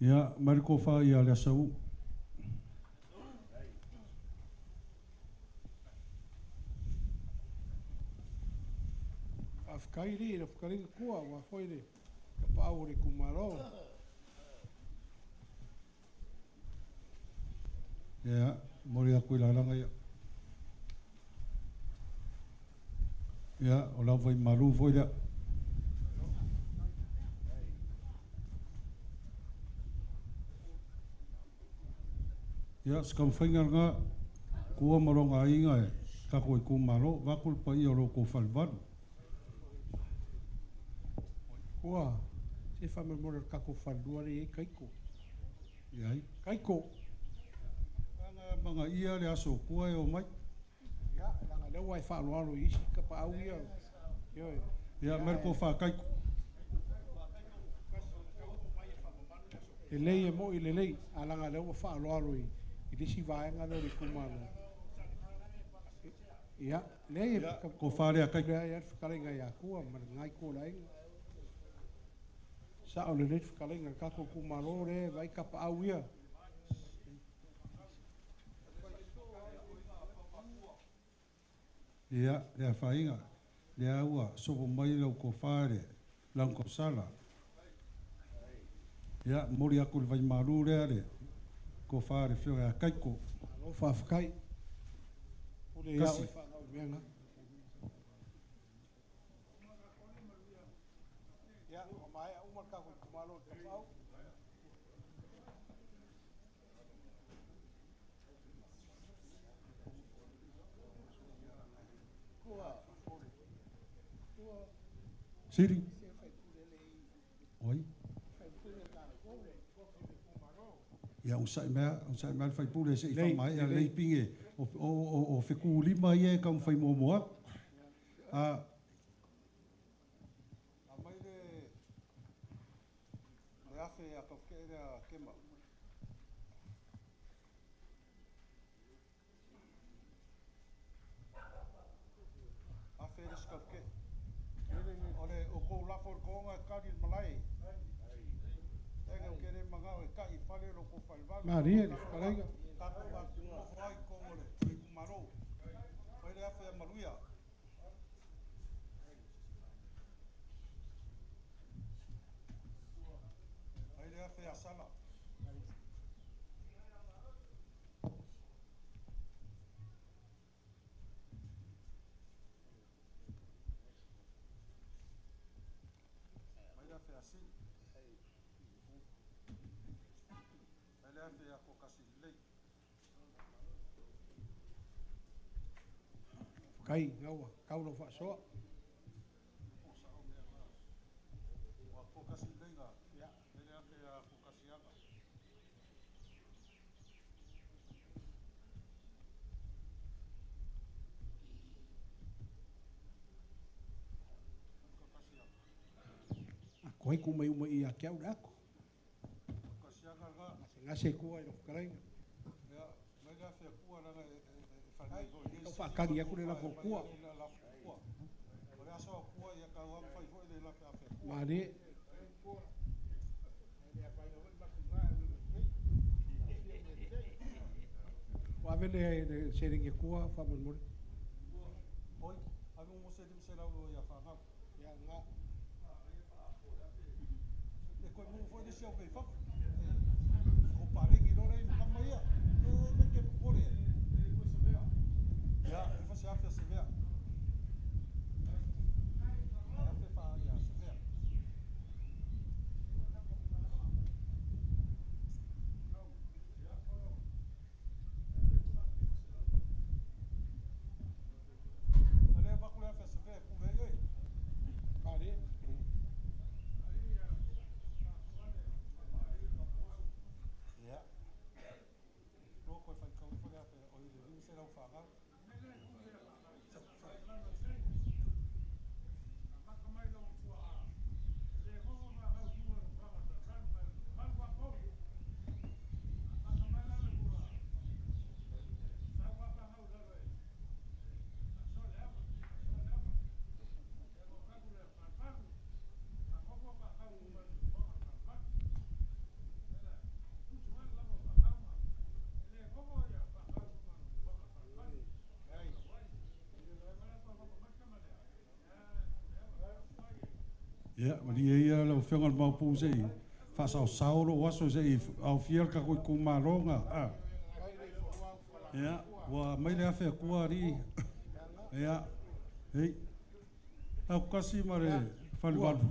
Ia, mariko wha ia lea sau. Afkairi, afkairi kua, wa foire. Ka pau re kumaro. Ia, mori aku ila langa ia. Ia, o lau vai maru foi lea. Ia, skam whainga ngā kua maronga inga e kako i kumaro, wakul pa i o roko whalwanu. Kua, se whamemora kako whanua re e kaiko. Iai. Kaiko. Mga ia le aso kua e o mai. Ia, langa lewa e whaaloalo isi ka pa au ia. Ia, merko wha kaiko. E lei e mo i le lei, a langa lewa whaaloalo i. I desi vaenga no re kumaro. Ia, lei e ko whare a kaiko. Ia, whakarenga ia kua, ma ngai ko lainga. Sa o le le whakarenga kako kumaro re, vai ka pa au ia. Ia, lea whainga. Lea ua, sopo mai lau ko whare, lau ko sala. Ia, mori aku le vai maru rea re. Ko whare whio a kaiko. Alo whawhakai. Ule ia o whanau meanga. Ia, o mai a umar kako kumalo te whau. Siri. Oi. Ia usai mea le whai pule se i whamai a lei pinge o wheku lima ia e kam whai momoa. A mai le afe a kawkere a kema. Afe le skawke. Ole o kou lafor konga kari malai. Ega o kere mangau e kai whale roko whalwanu. Maria, le whakarenga. Kako wa kumofo ai kongore, i kumaro. Whaere awhi a maruia. Whaere awhi a sala. Whaere awhi a si. Whaere awhi a kokasi lei. Kai, ngaua, kaula whaasoa. Wa kokasi leiga. Ia. Whaere awhi a kokasi anga. Kokasi anga. A koe kumai uma i a kiau rako. Kokasi anga nga. Se ngase kua i le whakarenga. Ia. Whaere awhi a kua ranga e whanai go. Tau whakangi aku le lafo kua. Ore aso kua ia ka wang whai hoi le lafe awhi a kua. Maria. Wa vele le seringe kua whamon Oi, anu mo se dim se lau ia whangau. Ia ngā. E koe mo foi de se au kei whak. Ko parengi rore i mkama ia. Me ke pupore. Ia, e whase awhi a se vea. Awhi wha ia se vea. Ale wakule awhi a se vea ku vei oi. Maria. Ia. No koe whai kau whare awhi o i le ringi se lau whangau. Ya, mali ia lo fenga mau pu sei. Fa sa sauro waso sei au fiel ka ko kumaronga. Ya, wa mai le afa kuari. Ya. Hei. Au kasi mare falvalu.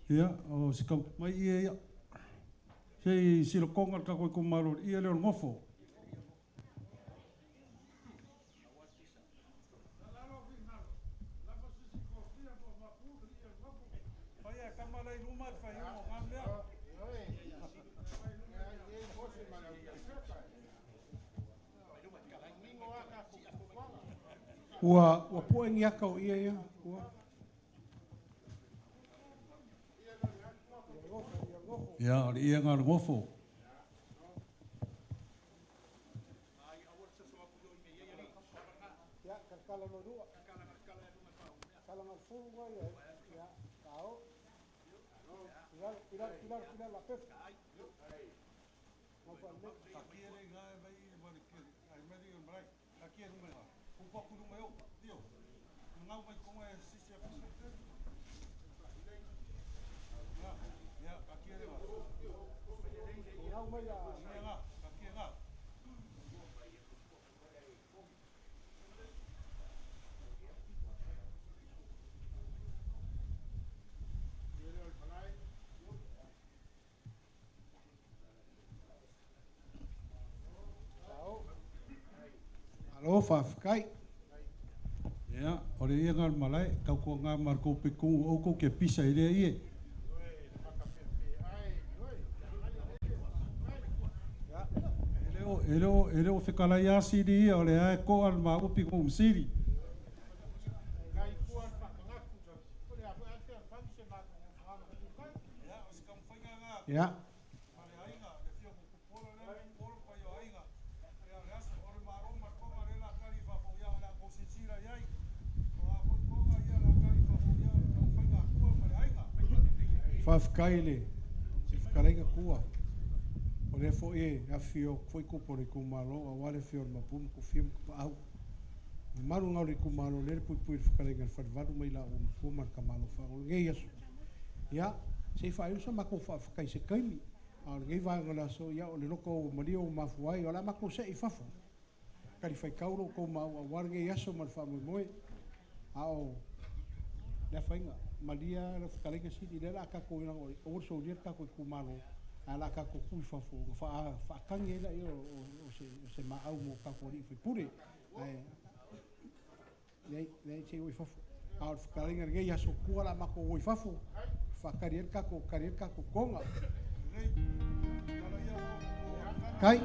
Ya, o sikam mai ia. Sei silo konga ka ko kumaro ia le ngofo. Ua poengi aka o ia. Ya, ia ngar ngofo. Ya, kakala no dua. Kala ngal funga ya, tao. Pilar la pef. Aquí ele gai vai ai medio mai. Aquí é número. Un pouco do meu, tio. Não vai com esse se ya, aquí ele vai. Não vai lá, aqui é lá. Alo, Fafikai. Ya, ore ia ngal malai, kau ko ngā marko peku o ko ke pisa ile ie. Eleo whekala ia siri ia, ole ae ko al ma upi ko umsiri. Ya. Fafikai le, se whakarenga kua. O le fo e afio foi kupore kumalo a wale fio ma pum ku film ku au ni maru ngau le kumalo le pui pui whakarenga whadvaru mai la o puma kamalo fa o ngei asu ya se fa usa ma ko fa kai se kaimi a ngei va ngola so ya o le loko o mario o mafuai o la ma ko se i fafo kari fai kauro ko ma o war ngei asu ma fa mo moe ao le fainga malia le whakarenga si di le la ka ko ina o so le ka ko kumalo ala ka ko kui fa kangi ela o se ma au mo ka ko ri pure ai nei che o fa a ka ringa nge ya so ku ala ma ko o fa fa karier ka ko konga kai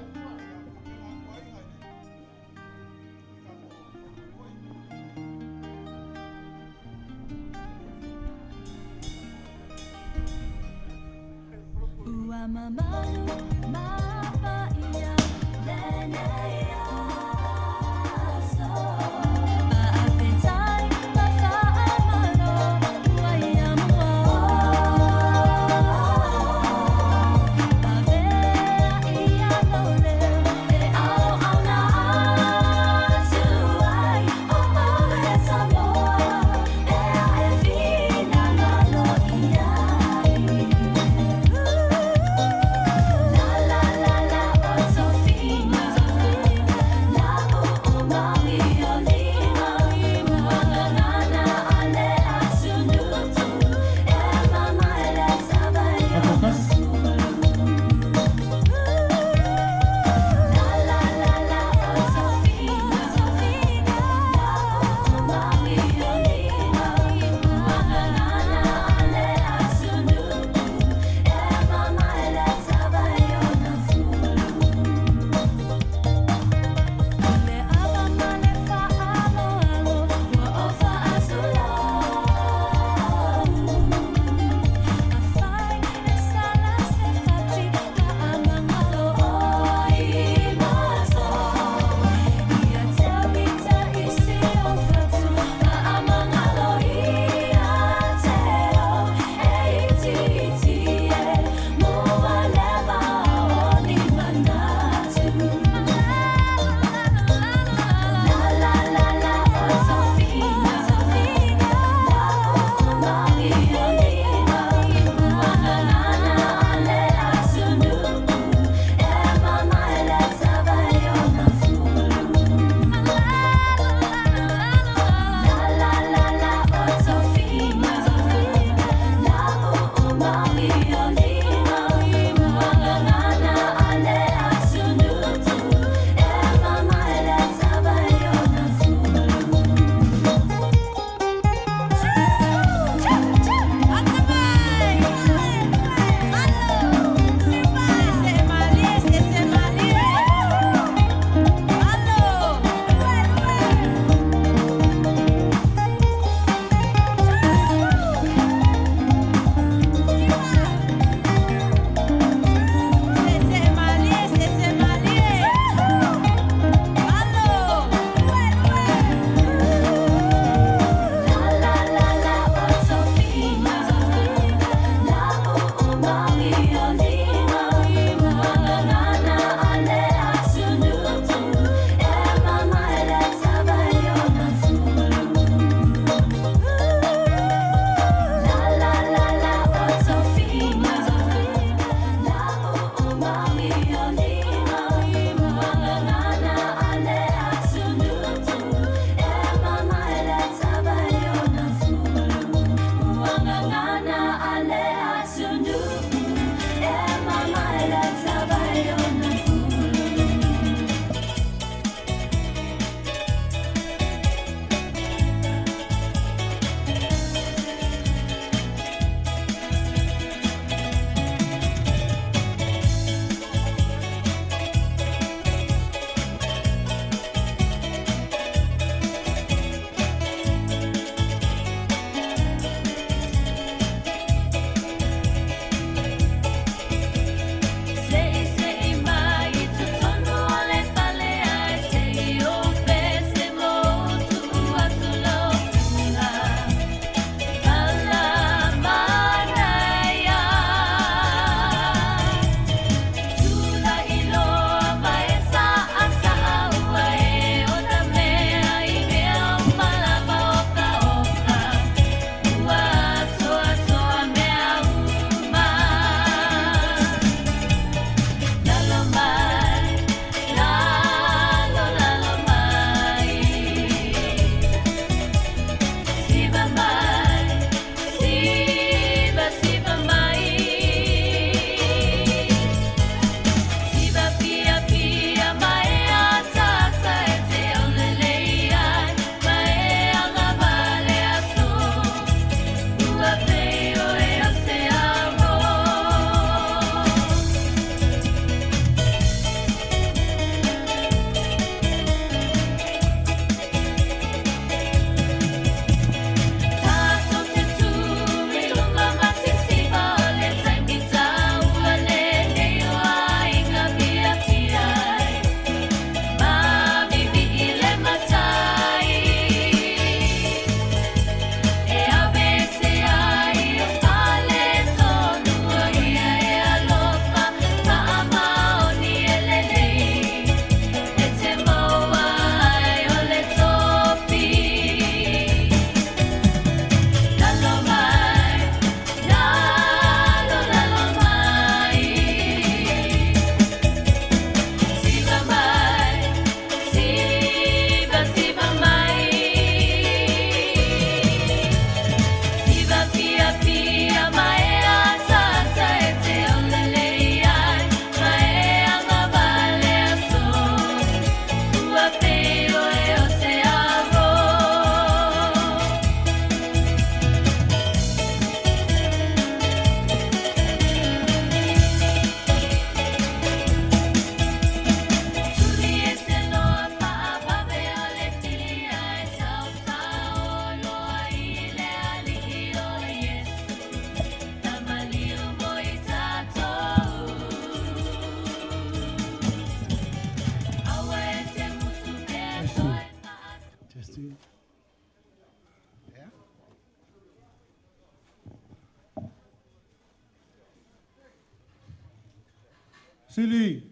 Sili,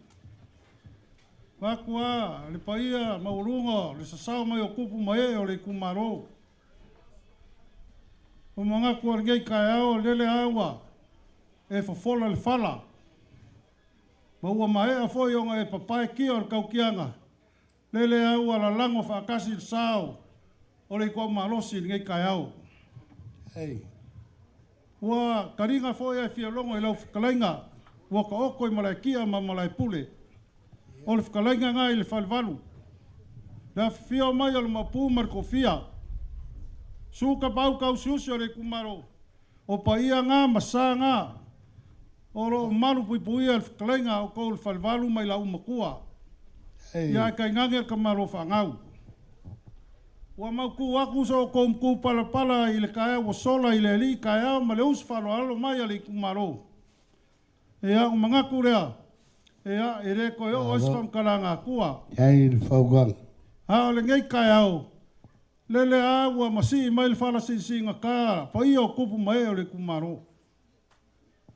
wakua, le paia, maurunga, le sasau mai o kupu mai o le kumaro. O mga kuargei kai au, lele awa, e fafola le fala. Maua mai a foi o e papai kia o kaukianga. Lele awa la lango whakasi le sao, o le kua marosi ngei kai au. Hei. Ua karinga foi e whialongo i lau whakalainga. Ua ka oko i malai kia ma malai pule. O le whakalainga ngai le whalwalu. Na whio mai o le mapu mar ko whia. Suka pau kau siusi o le kumaro. O pa ia ngā masa ngā. O ro maru pui pui al kalenga o kou le falvalu mai lau makua. Ia kai ngangir ka maro whangau. Ua mau ku aku so kou mku pala pala i le kaya o sola i le li kaya ma le usi whalo alo mai ali kumaro. Ia o mangaku rea. Ia e re koe o osfam karanga kua. Ai le whaugang. Ha le ngai kaya o. Lele a ua masi i mai le whala sinsinga ka. Pa ia o kupu mai o le kumaro.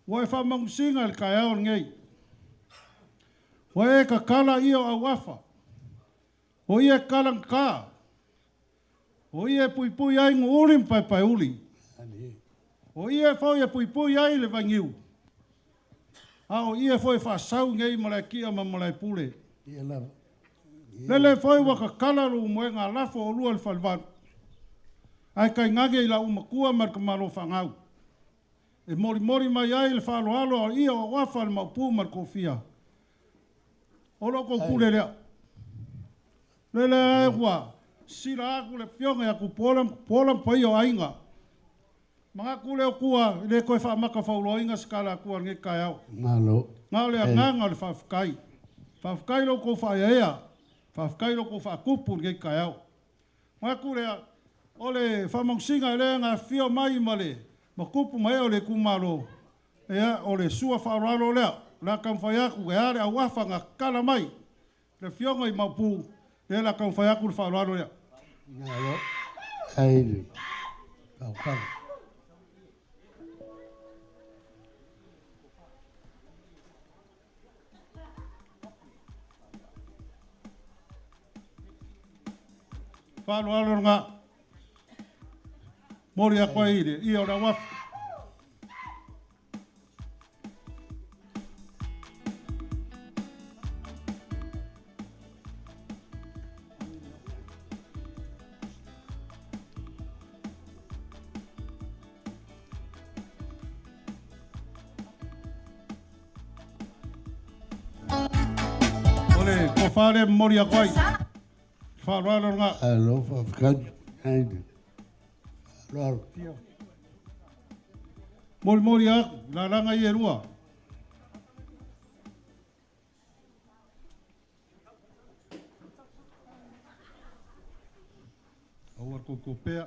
Ua e whamangu singa le kaya o ngai. Ua e ka kala ia o awafa. O ia kalang ka. O ia pui pui ai ngu ulim pai pai uli. O ia fau ia pui pui ai le vangiu. O ia fau e whasau ngai malai kia ma malai pule. Lele fau waka kala ru moe ngā lafo o lua le whalvanu. Ai kai ngage i la umakua marka malo whangau. E mori mori mai ai le whalo alo o ia o wafa le maupu marka o fia. O loko kule lea. Lele ai ua. Sila aku le pionga ya ku polam pai o ainga. Mga kule o kua, le koe whaamaka whaulo inga skala kua nge kai au. Malo. Ngā le a nganga le whawhikai. Whawhikai lo ko whaeea. Whawhikai lo ko whakupu nge kai au. Mga kule a, o le whamangsinga le ngā whio mai male. Ma kupu mai o le kumaro. Ea, o le sua whauralo lea. La kam whaiaku e are a wafanga kala mai. Le whionga i maupu. Le la kam whaiaku le whauralo lea. Malo. Ai le. Whaugang. Whauralo ngā. Mori a koe ire, i o ra wafu. Ole, ko whare mori a koe. Whauralo ngā. Alo, whawhikaju. Ai le. Lalo. Mori mori aku, la ranga i e rua. Awar ko kopea.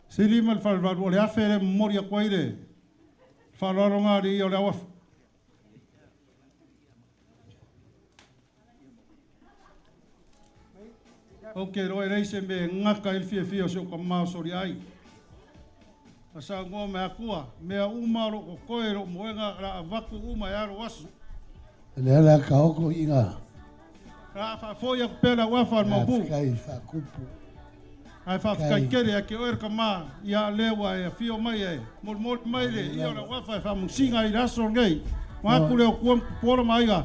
Silima le whalwaru, le awhere mori a koeire. Whalaronga ri o le awafu. Ok, roi reise me ngaka il fia so ka mausori ai. Asa ngō me akua, mea umaro o koe ro moenga ra avaku uma e aro asu. Le ala ka oko inga. Ra whafoia pēra wafa mabu. Kai whakupu. Ai whawhikai kere a ke oer ka mā, ia lewa e a whio mai e. Mol mai le, ia ora wafa e whamusinga i raso ngei. Māku leo kuam pora mai ga,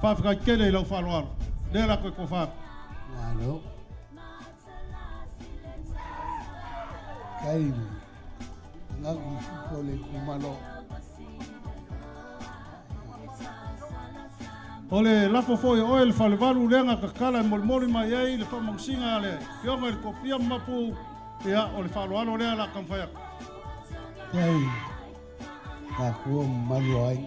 whawhikai kere i lau whaloaro. Lera koe ko whaku. Malo. Kai le. Ngaku supo le kumalo. Ole lafo foi oil fale valu lenga ka kala mol mai ai le fa mongsinga le yonga le kopia mapu ya ole falo alo le la kan fa Kai. Ta kuo malo ai.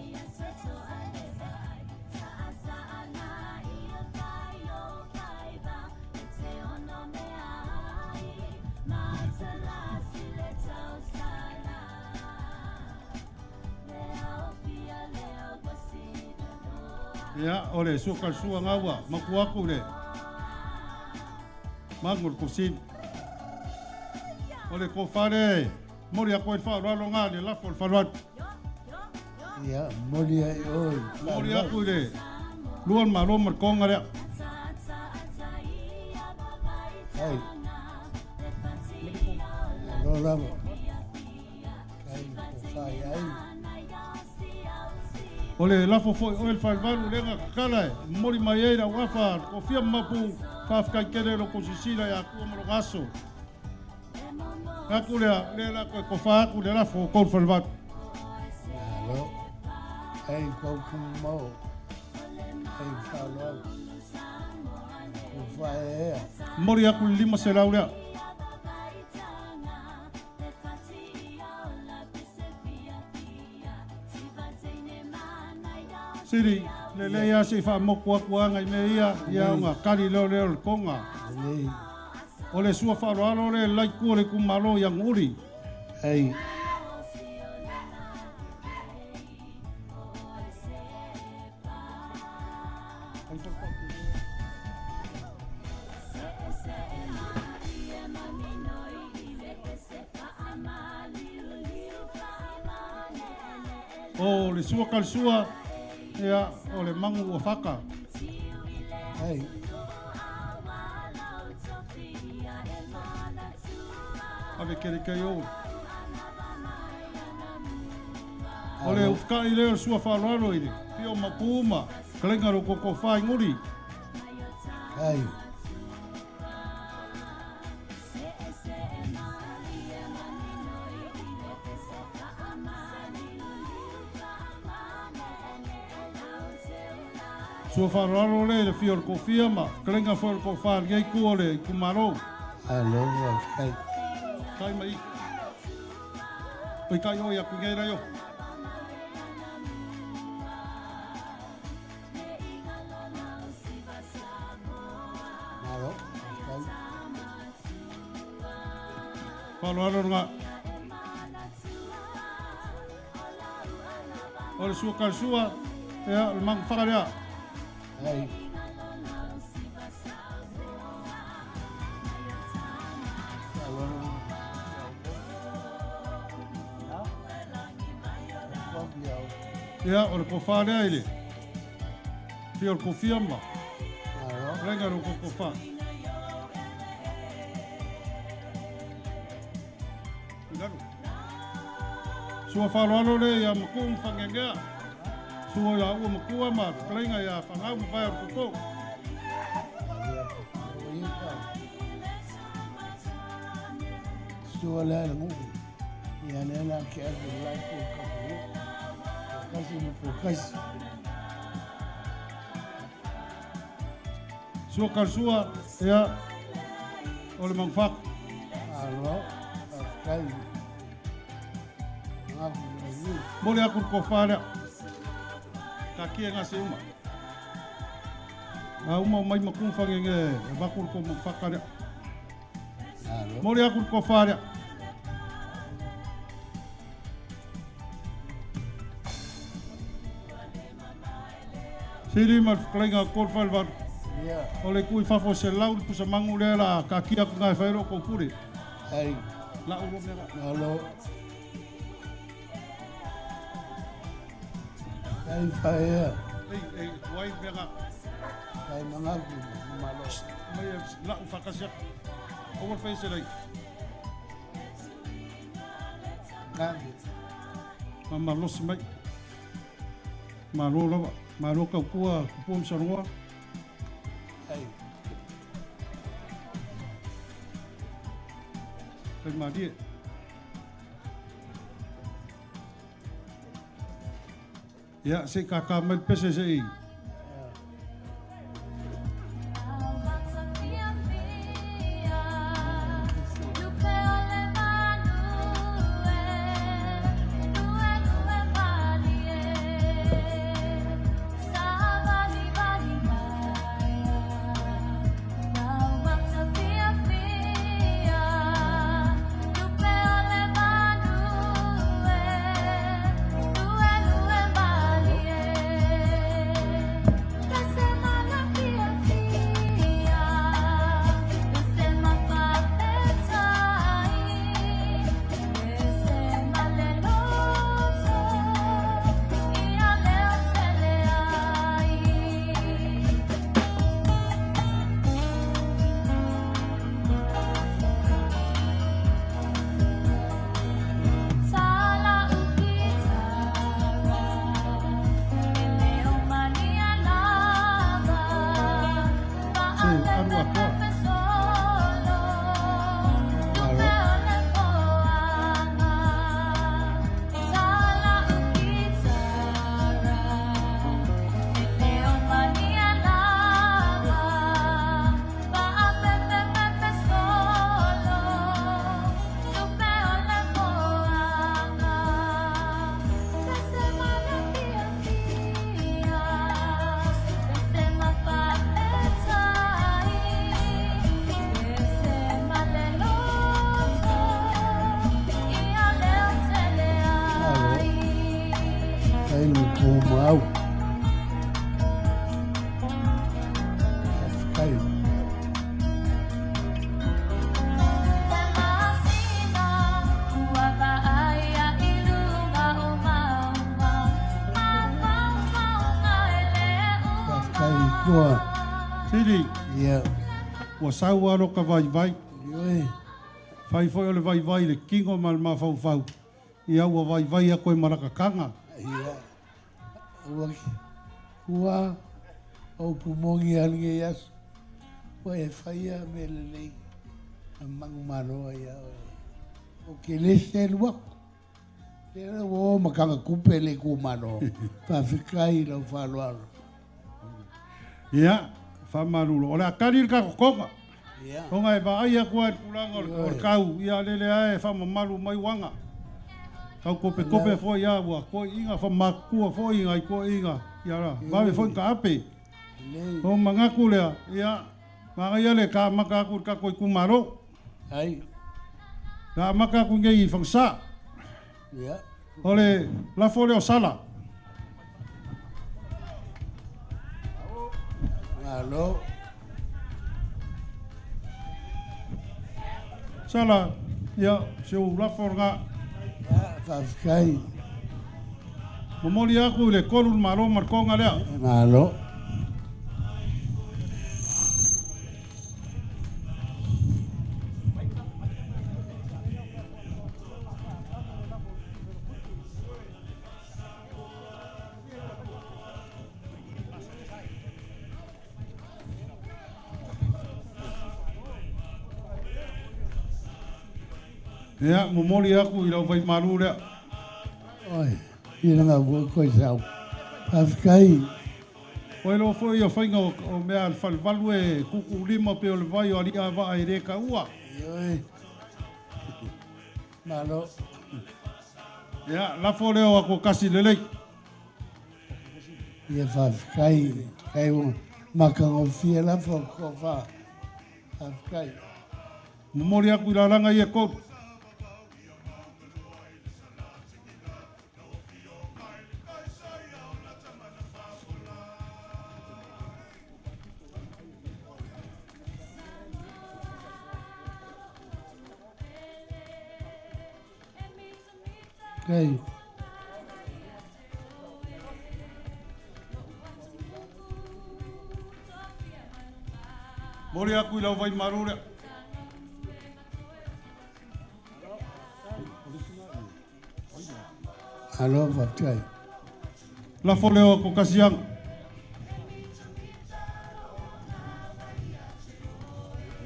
ya ole suka sua ngawa maku aku le mangul kusin ole ko fare mori ako fa ro nga le la for farwat Ya, mori ai oi. mori aku le luon ma ro mar ko ngare Ai. Lo lavo. Kai ko fai ai. ole lafo foi oil falvaru lenga kala mori maieira wafa ko fia mapu fa kere lo kosisira ya ku mo gaso akule le la ko fa ku le lafo ko falvat Ai kau kumau. Ai whalo. Whae. Mori aku 5 se lau lea. Siri, le ia se wha moku aku angai me ia unga kari leo le konga. O le sua wharoaro le lai kua le kumalo yang uri. Ai. O le sua kalsua ia o le mangu ua whaka. Ai. Ave kere kei o. O le ufka i leo sua wharoaro i le. Pio mapuma. Kalengaro koko whai nguri. Ai. Sua wharoaro le fio o kofia ma. Kalenga fo o whai ngei kua le kumaro. Aloha. Ai. Kai mai. Oi kai oi aku ngai rai o. Maro. Ai. Wharoaro nga. O le sua kalsua ia le mangu whakarea. Ai. Ia o le kofarea i le. Pio o kofia ma. Renga ro kofa. Ngaro. Sua wharoaro le ia maku mwhangengea. Sua ia ua makua ma kalenga ia whangau mwhai o koko. Sua le ala ngu. Ia nena ke ake lai ko kapu. Kasi mo po kasi. Sua kalsua ia o le mangwhaka. Alo. Kai. Ngapu ni. Mole aku kofarea. Ka kia ngase uma. Uma mai maku mwhangenge e waku ko mwhakarea. Alo. Mole aku kofarea. Siri mal kalenga korfal var. Ia. O le kui fafo se lau pusa mangu le la ka kia ku ngai whaero ko pure. Ai. La uro mera. Alo. Ai whaea. Ei, wai mera. Kai mangaku. Malo. Mai la u whakasiak. Over face lei. Ngangi. Mama losi mai. Malo lava. Malo kau kua kupum sanua. Ai. Kai madie. Ya, se kaka mai pese se i. Au. Afkai. Afkai kua. Siri, Ia. ua sau aro ka vai vai. Ioi. Fai foi o le vai vai le kingo mal ma fau fau. Ia ua vai vai a koe maraka kanga. Ia. Ua. O pumongi alinge yas. Ua e whaia me le lei. A mangu maroa ia. O ke lese luaku. Tera o makanga kupe le ku mano. Whawhikai lau whaloaro. Ia, fa marulo. O le akari ka kokonga. Ia. Konga e va ai a koe kulanga o kau. Ia lele ae fa mamalu mai wanga. Kau kope kope fo ia ua. Ko inga fa makua fo inga i ko inga. Ia ra, vawe fo inka ape. O mangaku lea. Ia, mangai ale ka maka aku ka koe kumaro. Ai. Ka maka aku ngei i fangsa. Ia. Ole, la fo leo sala. Alo. Sala, ia, seu la fo nga. Whawhikai. Momoli aku le kolun maro markonga lea. Alo. Ia, momoli aku i lau vai maru lea. Oi. Ina ngā vua koe sau. Whawhikai. Oi lo fo ia whainga o mea al whalwalu e kuku lima pe o le vai o ali a wa ai reka ua. Ioi. Malo. Ia, la fo leo ako kasi lelei. Ia whawhikai. Kai o makango fia la fo ko wha. Whawhikai. Momoli aku i la langa i e koru. Kai. Mori aku i lau vai maru lea. Alo whawhikai. La fo leo ako kasi ang.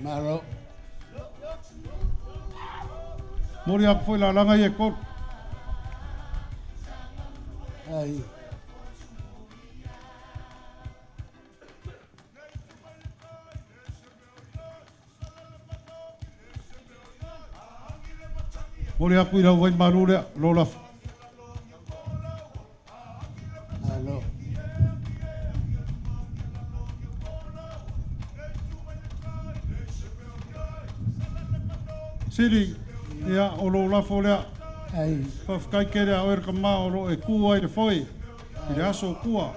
Malo. Mori aku foi la langa i e koru. Ai. Mori aku i lau vai maru lea. Lola. Alo. Siri, ia, o lo la fo lea. Ai. Whawhikai kere a oer ka maa o lo e kua i le foi. I le aso o kua.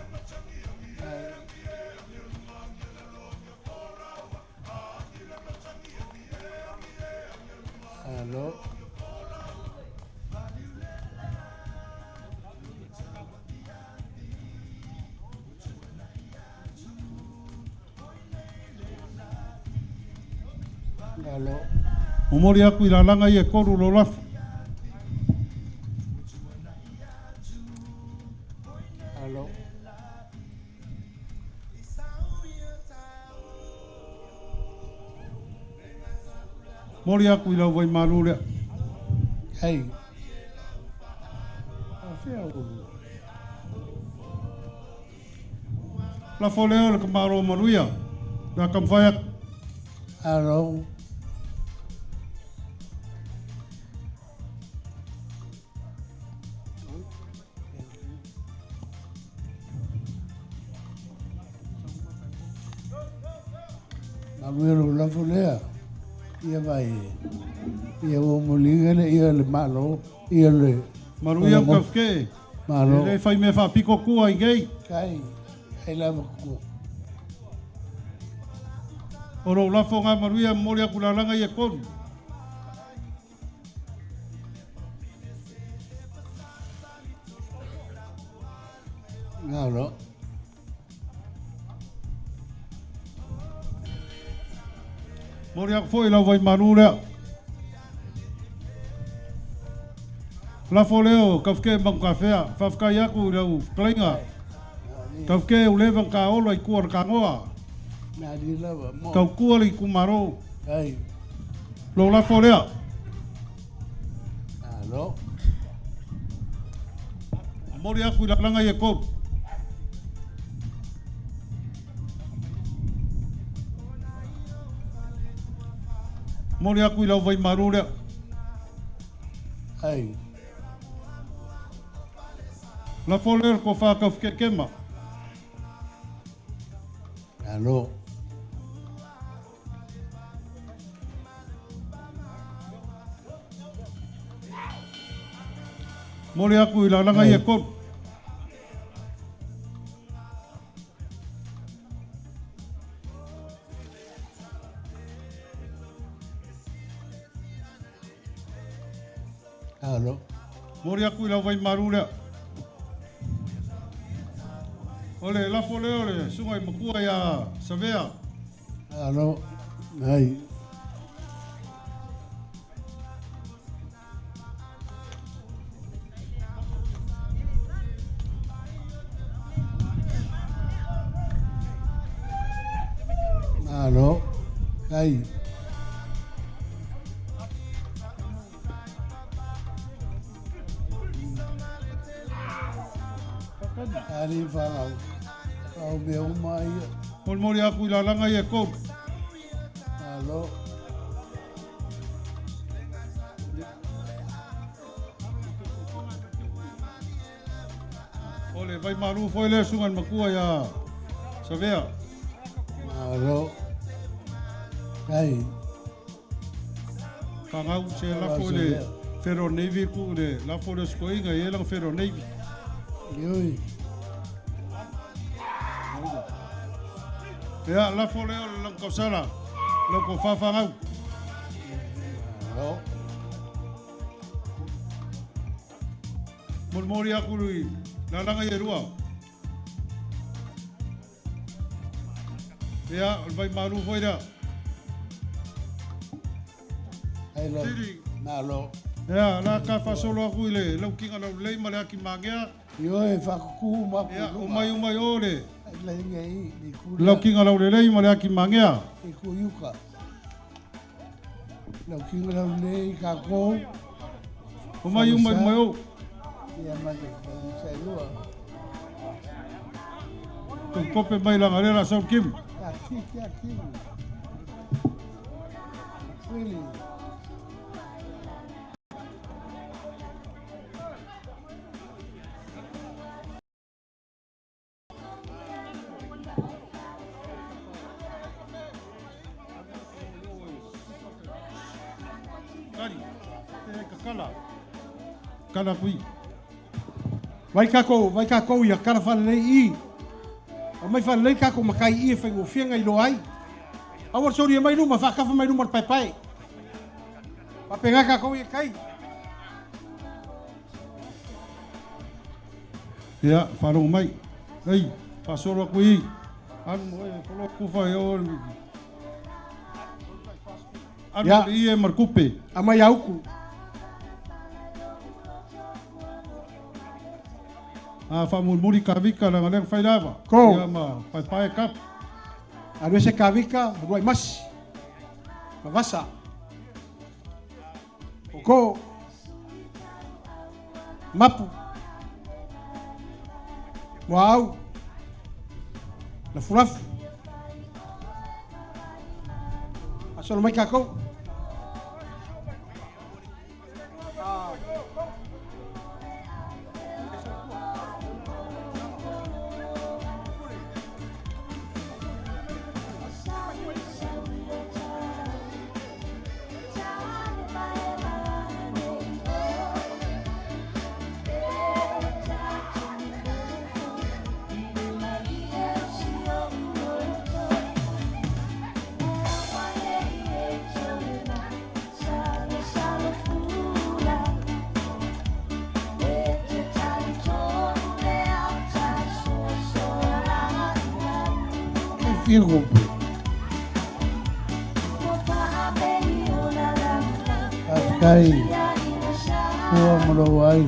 Alo. Alo. O mori aku i la langa i e koru lo lafu. Alo. Mori aku i lau vai maru lea. Ai. Awhia uru. La fo leo le ka maro maruia. La kam whaiak. Alo. Maruero la folea. Ia vai. Ia o molinga le ia le malo. Ia le. Maruia ka whke. Malo. Le fai me fa piko kua i gei. Kai. Kai lava ku. Oro lafo ngā maruia mori aku lalanga i e konu. Ngalo. Mori aku foi lau vai manu lea. Lafo leo kafke bang kafea. Fafkai aku lau klainga. Kafke ulevang ka olo i kuar ka ngoa. Nadi lava. Kau kua li kumaro. Kai. Lo lafo lea. Ngalo. Mori aku i lalanga i e konu. Mori aku i lau vai maru lea. Ai. Lafo lea ko wha kafke kema. Ngalo. Mori aku i lalanga i e konu. Ngalo. Mori aku i lau vai maru lea. Ole, lafo leo le, sungai makua ia savea. Ngalo. Ai. Ngalo. Kai. Ari whanau. Kau me umai. Mori mori aku i lalanga i e konu. Ngalo. Ole, vai maru foi le sungai makua ia savea. Ngalo. Kai. Ka ngau se lafo le Fero Navy ku le lafo le skoinga i elang Fero Navy. Yui. Ia, lafo leo le lang kausala. Lau ko whawhangau. Ngalo. Mori mori aku lui lalanga i e rua. Ia, vai maru foi lea. Ai lo. Tiri. Ngalo. Ia, la ka whasolo aku i le lau kinga lau lei ma le aki mangea. Yoi whakuku maku. Ia, umai umai o le. Ai lai ngai. Ni kura. Lau kinga lau le lei ma le aki mangea. I ku yuka. Lau kinga lau nei ka kou. Umai umai umai o. Ia mani. Sai lua. Tung kope mai langa rera Saul Kim. Aki. Really. Kari, kakala. Kala kui. Vai kako ia kara whanelei i. O mai whanelei kako makai i e whaingo whianga i lo ai. Awar sori e mai ruma, whakafa mai ruma pai pai. Papenga kako i e kai. Ia, whanau mai. Ei, whasoro aku i. Anu mo e, kolo kuwha e o. Anu Ia. i e markupe. A mai auku. A whamulmuri ka vika na ngaleng whairawa. Ko. Ia ma, pai pai kap. Anu se kavika, ruai masi. Mavasa. Ko. Mapu. Wow. Na furafu. Asal mai kako. Pico. Afkai. Kua Malawai.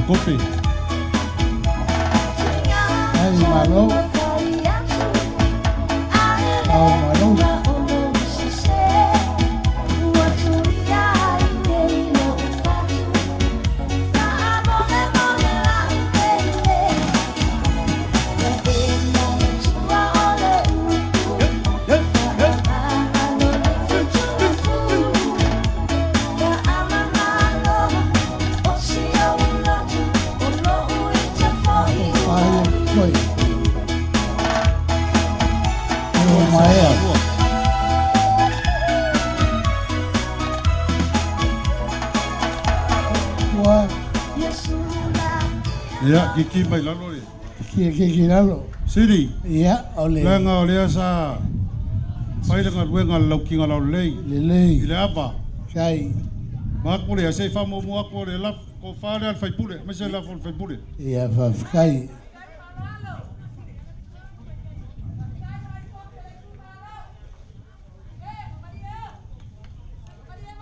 Kopi. Ai malo. Au malo. Ya, kiki mai lalo le. Kiki lalo. Siri. Ya, ole. Lenga ole asa. Pai lenga luenga lauki ngala lei. Lei. Ile apa? Kai. Maku le ase fa mo aku le la ko fa le al fai pule. Ma se la fai pule. Ya fa kai.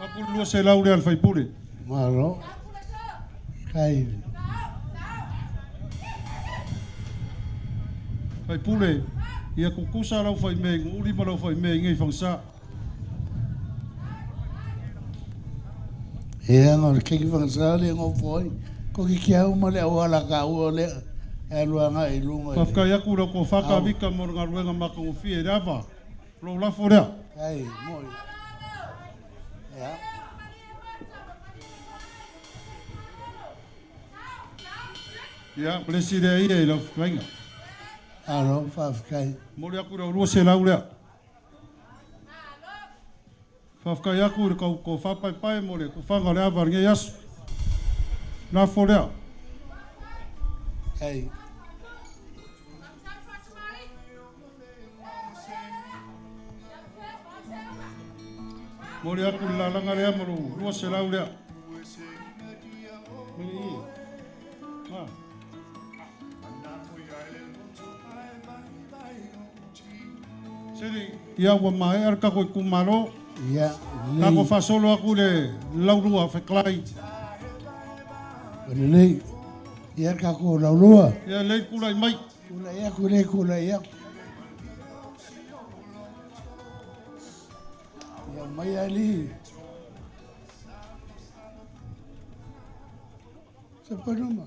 Aku lu se la ule al fai pule. Malo. Kai. Fai pule. Ia kukusa lau fai me, uli ma lau fai me ngai fangsa. Ia ngor kiki fangsa le ngo foi. Ko ki kia uma le wala ka u le e luanga i lunga. Fafka ia ku ko faka vika mo nga ruenga maka o fie rava. Lo la fora. Ai, moi. Ya. Ya, preside ia la fenga. Alo, fafkai. Mo le aku ro se la ule. Fafka ia ku ko fa pai pai mo le ku fanga le avar ngai as. La fora. Ai. Mori aku lalanga lea maru, lua se lau lea. Seri, ia ua mai arka koe kumaro. Ia, Kako fasolo aku le laurua wheklai. lei. Ia kako laulua. Ia lei kulai mai. Kula ia kule kula ia. Ia mai ali. Siapa nama?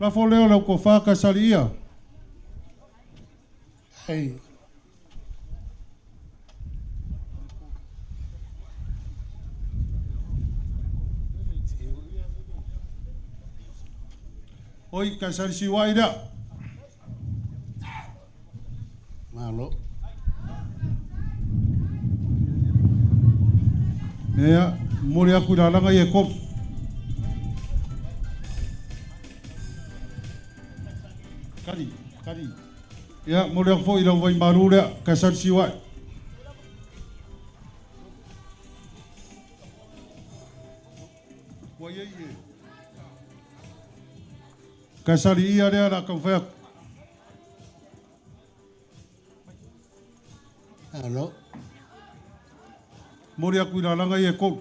La foleo lau ko whaka sari ia. Hei. Oi, ka sari siwai rea. Malo. Nea, mori aku lalanga ia kom. Kari. Ya, mori aku fo ilau vai maru rea, ka sari siwai. Kasari ia rea la kau whea. Halo. Mori aku i lalanga ia kom.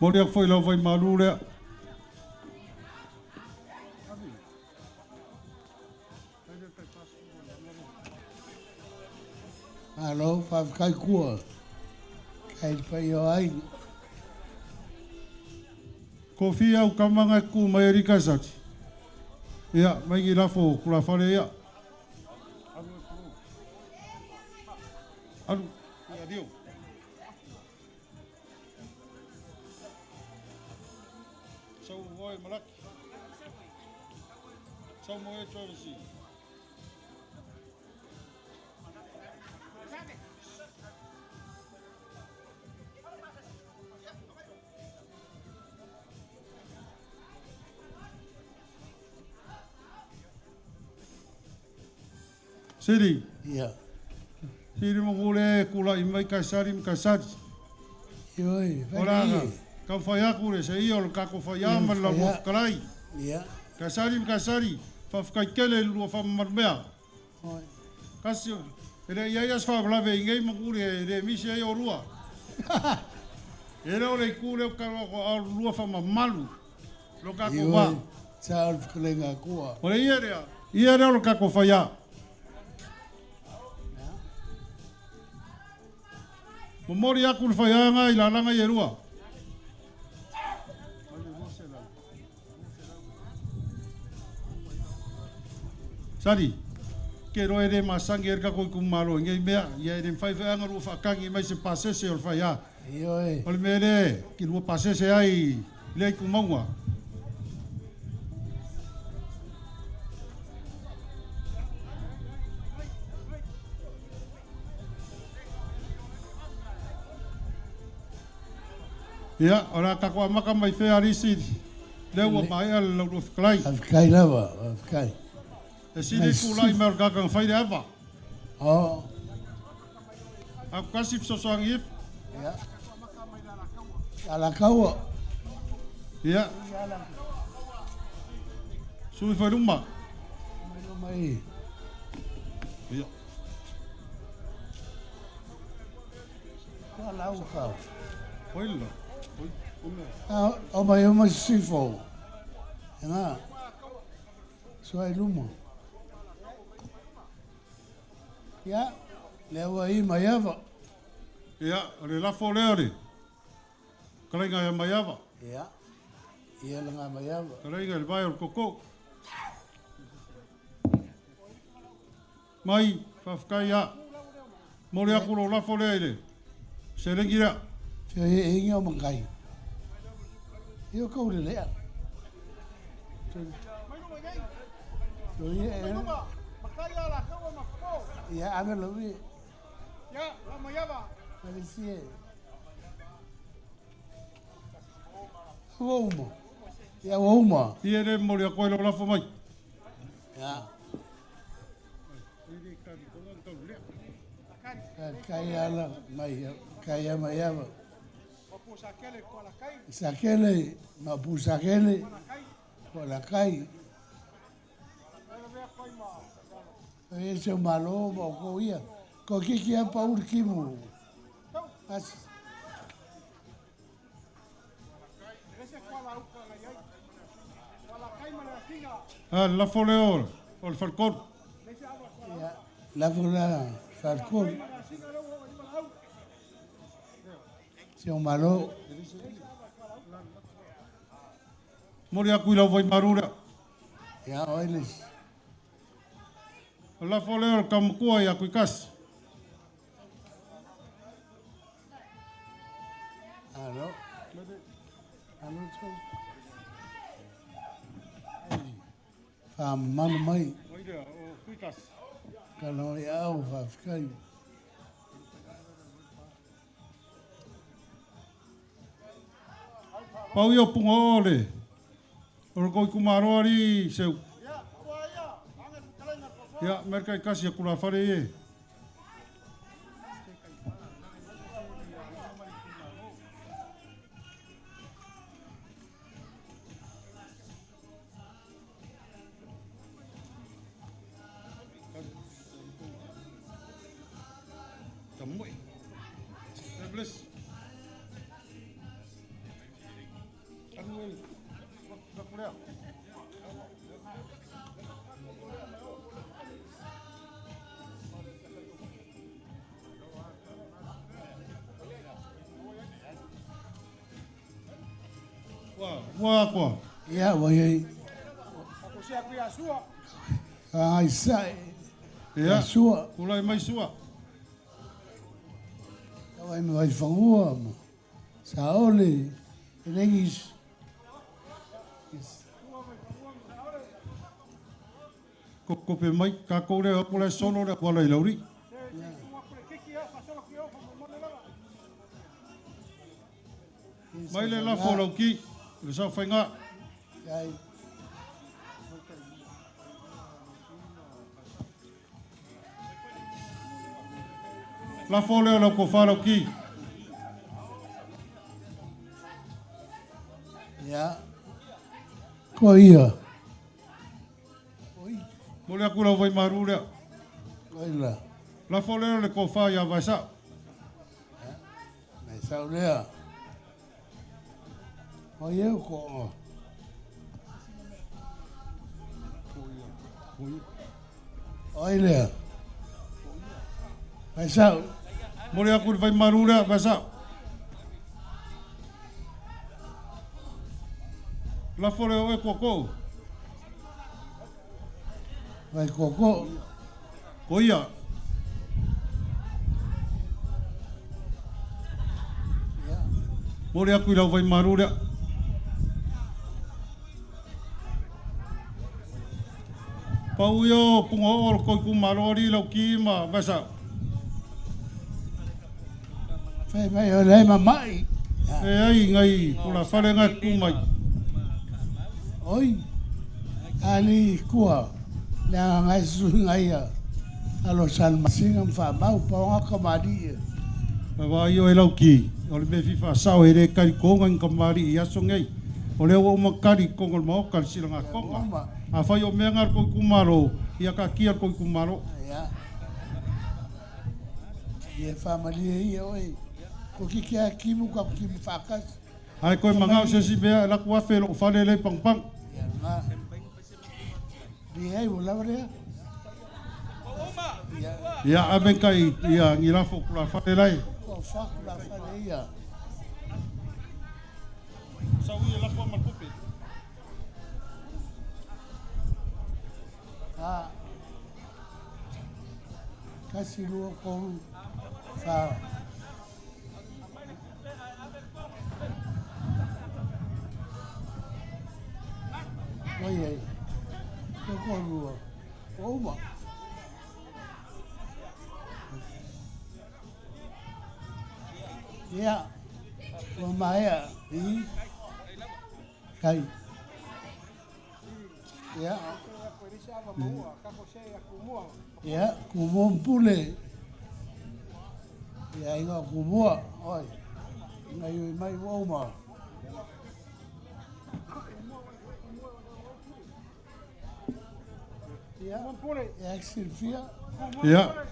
Mori aku fo ilau vai maru rea. Halo, whawkai kua. Kai pai o ai. Ko fia au kamanga ku mai rika sati. Ia, mai ki lafo kula whare ia. Aru, ia dio. Sau ngoi malaki. Sau moe chorisi. Siri. Ia. Siri mo kule kula imai kasari mkasari. Ioi, Oranga. Kau whai aku re se iyo kako whai ama la wafkarai. Ia. Kasari mkasari. Whafkai kele lua whamarmea. Kasi ere iai as whablave ingai mo kule re misi ai o rua. Ere o rei kule o karo o lua whamamalu. Lo kako wā. Ioi, tāu whakalenga kua. Ore ia rea. Ia rea o kako whai a. Mo mori aku le whaianga i lalanga i erua. Sari, ke roe re masangi erka koi kumaro ngai mea, ia ere mwhaiwhanga rua whakangi mai se pasese o le whaia. Ioi. Ole me re, ki rua pasese ai le ai kumaunga. Ia, ora kako amaka mai whea risi, leu a mai ala lau whiklai. Whawkai lava, whawkai. E siri kulai mea kakang whaire awa. Oh. Aku kasi fisosoangi if. Ia. Ala kaua. Ia. Sui whairuma. Mai. Ia. Ala au kau. Oila. O mai sifo. Nga. Suai luma. Ia. Lewa i mai ava. Ia, re lafo lea re. Kalainga e mai awa. Ia. Ia langa mai ava. Kalainga le vai o koko. Mai, whawkai a. Mori aku ro lafo lea ere. Se rengi rea. Fio e inga o mangai. Io kau le lea. Ia ame lo vi. Ya, lama ya ba. Malisie. Wouma. Ia wouma. Ia re mori a koe lo lafo mai. Ya. Kai ala mai kai ama yava. Sakele ko la kai. Sakele ma pu sakele. Ko la kai. Ese o malo mo ko ia. Ko ki a pa urkimu. As. Ese ko la uka la yai. Wala kai mala kinga. Ah, lafo leo, o le falcón. Ya. La vola falcon. Se o malo. Mori a kui lau vai marura. Ya oiles. O lafo leo le kamakua ia kui kasi. Alo. Alo tu. Mano mai. Oida, o kui kasi. Kalau ia au fa fikai. Pau ia punga ole. O koi kumaro ari seu. Ya, merkai kasi a kula fare e. Tamoi. Bless. Wah, wah. Ya, voi. Ako siya kuya sua. Ai sai. Ya, Sua. kulai mai sua. Ai me vai fangua. Saole. Elegis. Ko pe mai ka kore a kore solo re kwala i lauri. Mai le la folo ki. Le sa fainga. Ai. La folo lo ko falo ki. Ya. Ko ia. Mole akula vai marura. Oila. La folo le ko fa ya vai sa. Mai saulea. Oye ko. Oile. Mai sau. Mole akula vai marura vai sa. La folo e ko. Vai koko. Ko ia. Mole akula vai marura. Pau yo punga o ko ku marori lo ki ma vai sa. Fai mai o lei mamai. E ai ngai kula fale ngai ku mai. Oi. Ali kua. Na ngai su ngai ya. Alo san masingam fa mau pa nga kamari. Wa yo e lau ki. O le me fifa sao e re kari konga in kamari i aso ngai. O le o makari konga le mao kari sila ngā konga. A whai o mea ngar koi kumaro. Ia ka kia koi kumaro. Ya. Ia familia ia oi. Ko ki kia kimu ka kimu fakas. Ai koi mangau se si mea la kua whelo o whale le pang pang. Ya nga. Di ai wala wala. Ia aven kai ia ngirafo kula whale lai. Ko fakula fale ia. Sawi e la kua malpupe. Ah. Kasi lua ko fa. Oye. Ko lua. Oma. Ia. O maia. I. Kai. Ia. Ia. Kumon pule. Ia inga kumua. Oi. Inga yui mai woma. Ia. Ia Silvia. Ia.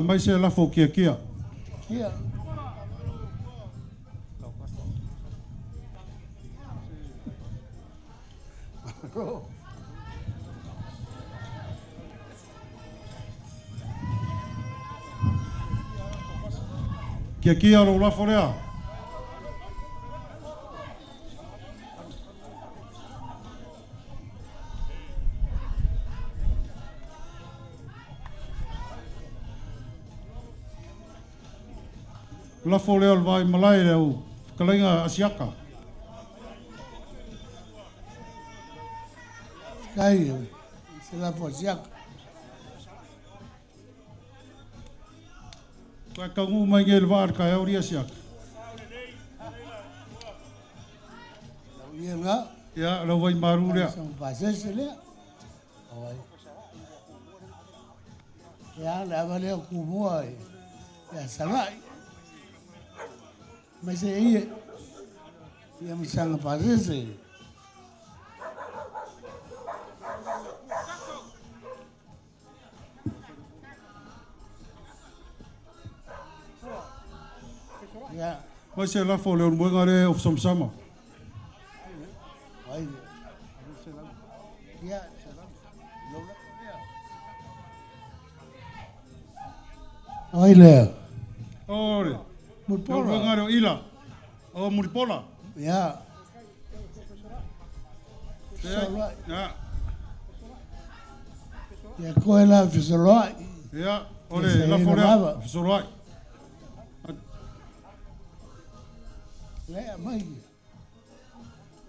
Mai se lafo kia. Kia. Kia lo lafo rea. Lafo leo vai malai leo. Kalainga asiaka. Kai. Se la posiak. Ka kangu mai ngel var ka ori asiaka. Ia nga. Ya, lo vai maru rea. São passes le. Oi. Ya la vale kumua. Ya salai. Mas aí ia me sanga passes. Ya. Mai se lafo leo mwenga re of somsama. Ai. Ya. Ai le. Ore. Muripola. Mwenga re ila. O muripola. Ya. Ya. Ya koela fisoloi. Ya. Ore lafo rea. Solai. Le mai.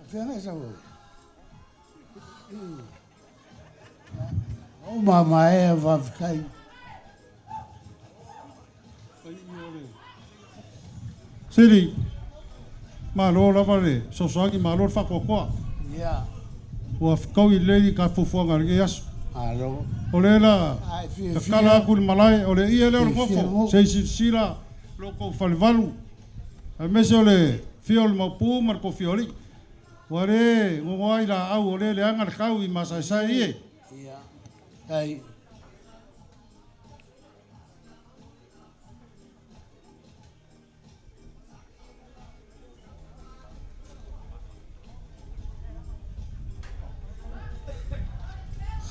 Fena esa wo. O mama é vai ficar. Siri. Malo la vale. So sangi malo fa kokoa. Ya. O kau i lei ka fufuanga nge yasu. Alo. Ole la. Ai fi. Kala kul malai ole ia le ngofo. Sei sila loko falvalu. A mese ole fiol mapu marco fioli. Ware ngoi la au ole le angar kau i masai sai e. Ya. Ai.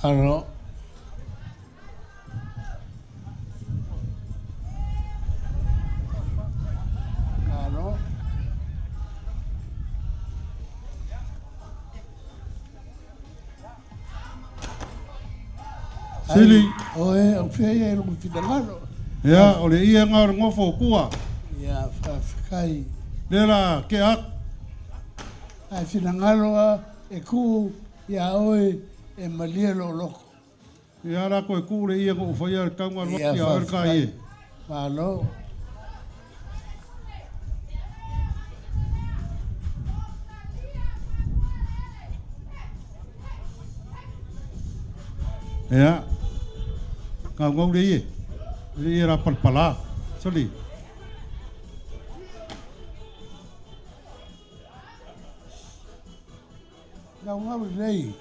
Alo. Alo. Sili. Oe, o fei no fidalano. Ya, ole ia ngar ngofo kua. Ya, fa fikai. Dela ke ak. Ai finangalo e ku ya oe e malia lo loko. Ya ra ko kure ia ko fa ia ka ngar Ya, ya fa ar ka ie. Alo. Ya. Ka ngau de ie. Ia ra palpala. Sali. Ngau ngau lei.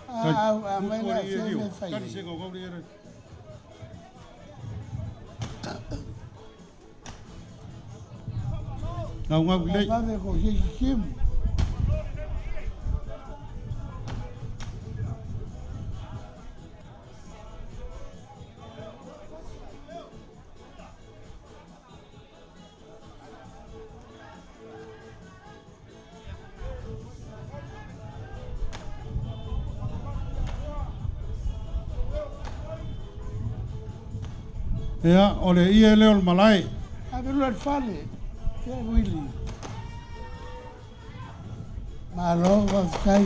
A mai na se me fai. Kan se ngau de ia. Ngau lei. Va de ko kim. Ya, ole ia leo malai. Ave lo fale. Che Willy. Malo va fikai.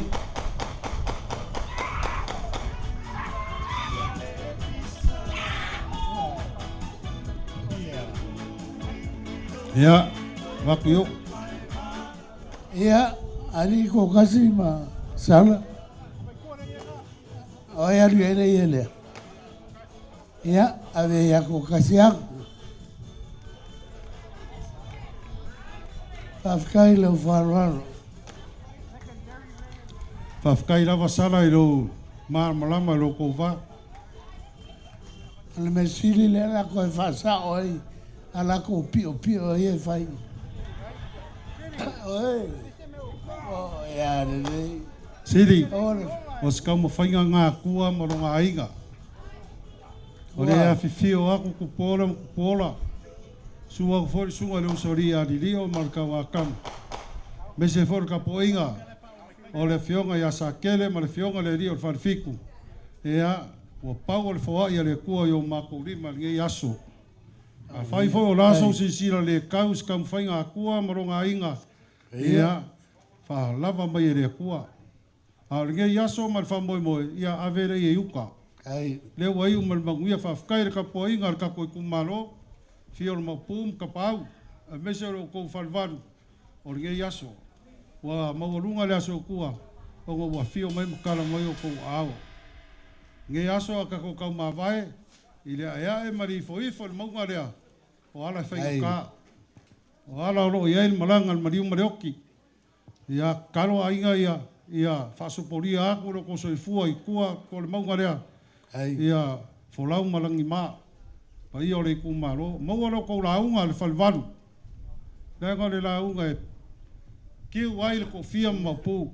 Ia, waku yo. Ia, ali ko kasi ma sala. O ia lu ele ele. Ia, ave ia ko kasi aku. Whawhikai lau wharoaro. Whawhikai lawa sala i lo malama lo kou wha. Ana me sili le ala koe whasa oi. Ala ko pio e whai. Oi. O ia re. Siri, Ora. o skau ma whainga ngā kua ma ronga ainga. O le a whiwhio aku kupola. Sua fori sunga le usori a lilio marka wa kam. Me se for ka poinga. O le fionga ya sakele ma le fionga le rio farfiku. Ea o pau le foa ia le kua yo makuri ma nge yaso. A fai fo o laso si sira le kaus kam fainga a kua ma ronga inga. Ea fa lava mai le kua. A nge yaso ma fa moi moi ia avere e uka. Ai Le wai o manguia fa fkai ka poinga ka ko kumalo. Fio ma pum ka pau. A mese ro ko falvaru. O nge yaso. Wa maurunga le aso kua. O wa fio mai kala mai o ko ao. Nge yaso ka ko ka ma vai. Ile aya e mari foi le maunga rea. O ala fai ka. O ala ro ia il malanga mari marioki. Ia kalo ainga ia fasoporia aku ro ko soifua i kua ko le maunga rea. Ia folau malangi ma. Pa ia le kumaro, mau alo ko launga le falvaru. Lenga le launga e ki wai le kofia mapu.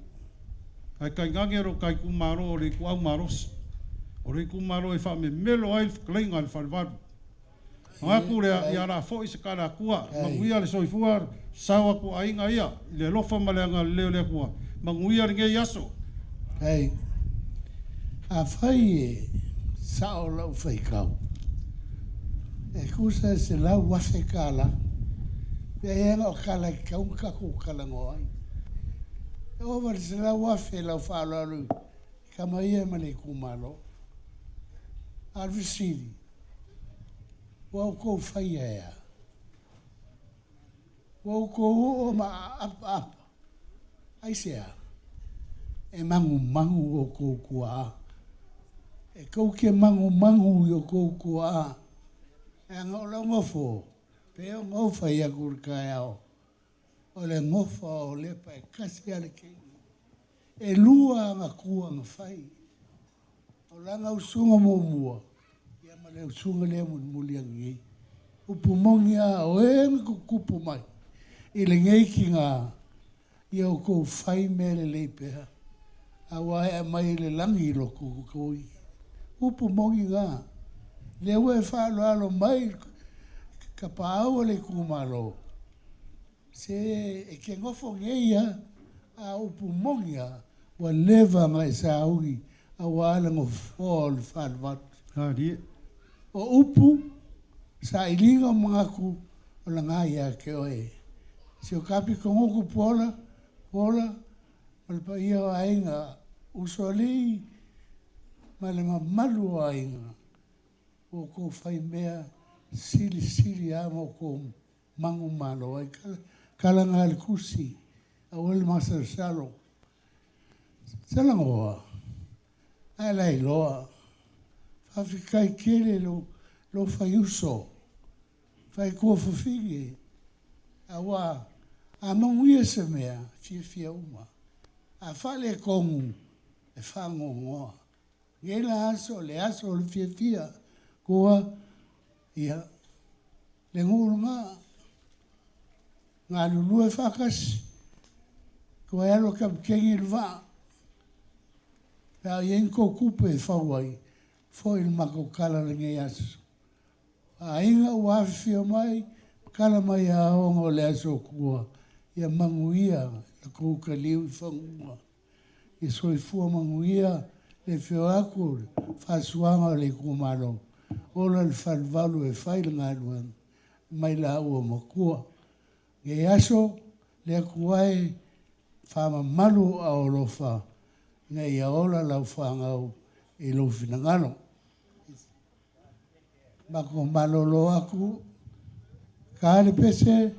Ai kai gange ro kai kumaro le ku au maros. O le kumaro e fa me melo ai klenga le falvaru. Aku le ia ra fo is kala kua, manguia le soifua sawa ku ainga ia, le lofa malanga le kua. Manguia nge yaso. ai. A fai sao lau fai kau. E kusa se lau wafe kala. Pe ena o kala kau kaku kala ngoai. E over se lau wafe lau whaalaru. Kama ia mane kumalo. Arvisiri. Wau kou whai ea. Wau kou o ma apa. Ai sea. E mangu o kou kua. E kou ke mangu i o kou kua. E anga o lau ngofo. Pe o ngofa i a kurkai ao. O le ngofa o lepa e kasi ale kei. E lua anga kua anga whai. O langa usunga mua. Ia ma le usunga le muli angi. Upu mongi a o e nga kukupu mai. I le ngei ki ngā. Ia o kou whai me le leipea. A wae mai le langi lo kukui. Upu mongi ngā. Le ue whaalo alo mai ka pāua le kumaro. Se e ke ngofo ngeia a upu mongia wa leva mai sa augi a wala ngofo le whaalo. O upu sa ilinga mangaku o la ngāia ke oe. Se o kapi kongoku pola, malpa ia o ainga usoli ma le mamalu o ainga. O ko fai mea sili ama ko mangu malo ai kala ngal kusi awal masa salo salangoa ala iloa fa fikai kele lo fai uso fai ko fofige awa a manguia se mea fia uma a fale kongu e fango ngoa ngela aso le fia koa ia le nguru ngā lulu e whakas koa e alo kam kengi lwa pēr yenko kupe e whawai fo il mako kala le ngai aso a inga wawhia mai kala mai a ongo le aso kua ia manguia la kouka liu i whangunga i soifua manguia le whio aku whasuanga le kumaro ola le whalvalu e whaile ngā luan mai la ua makua. Nge aso le akuai whama malu a orofa ngai a ola lau whangau i lo finangano. Mako malolo aku ka ale pese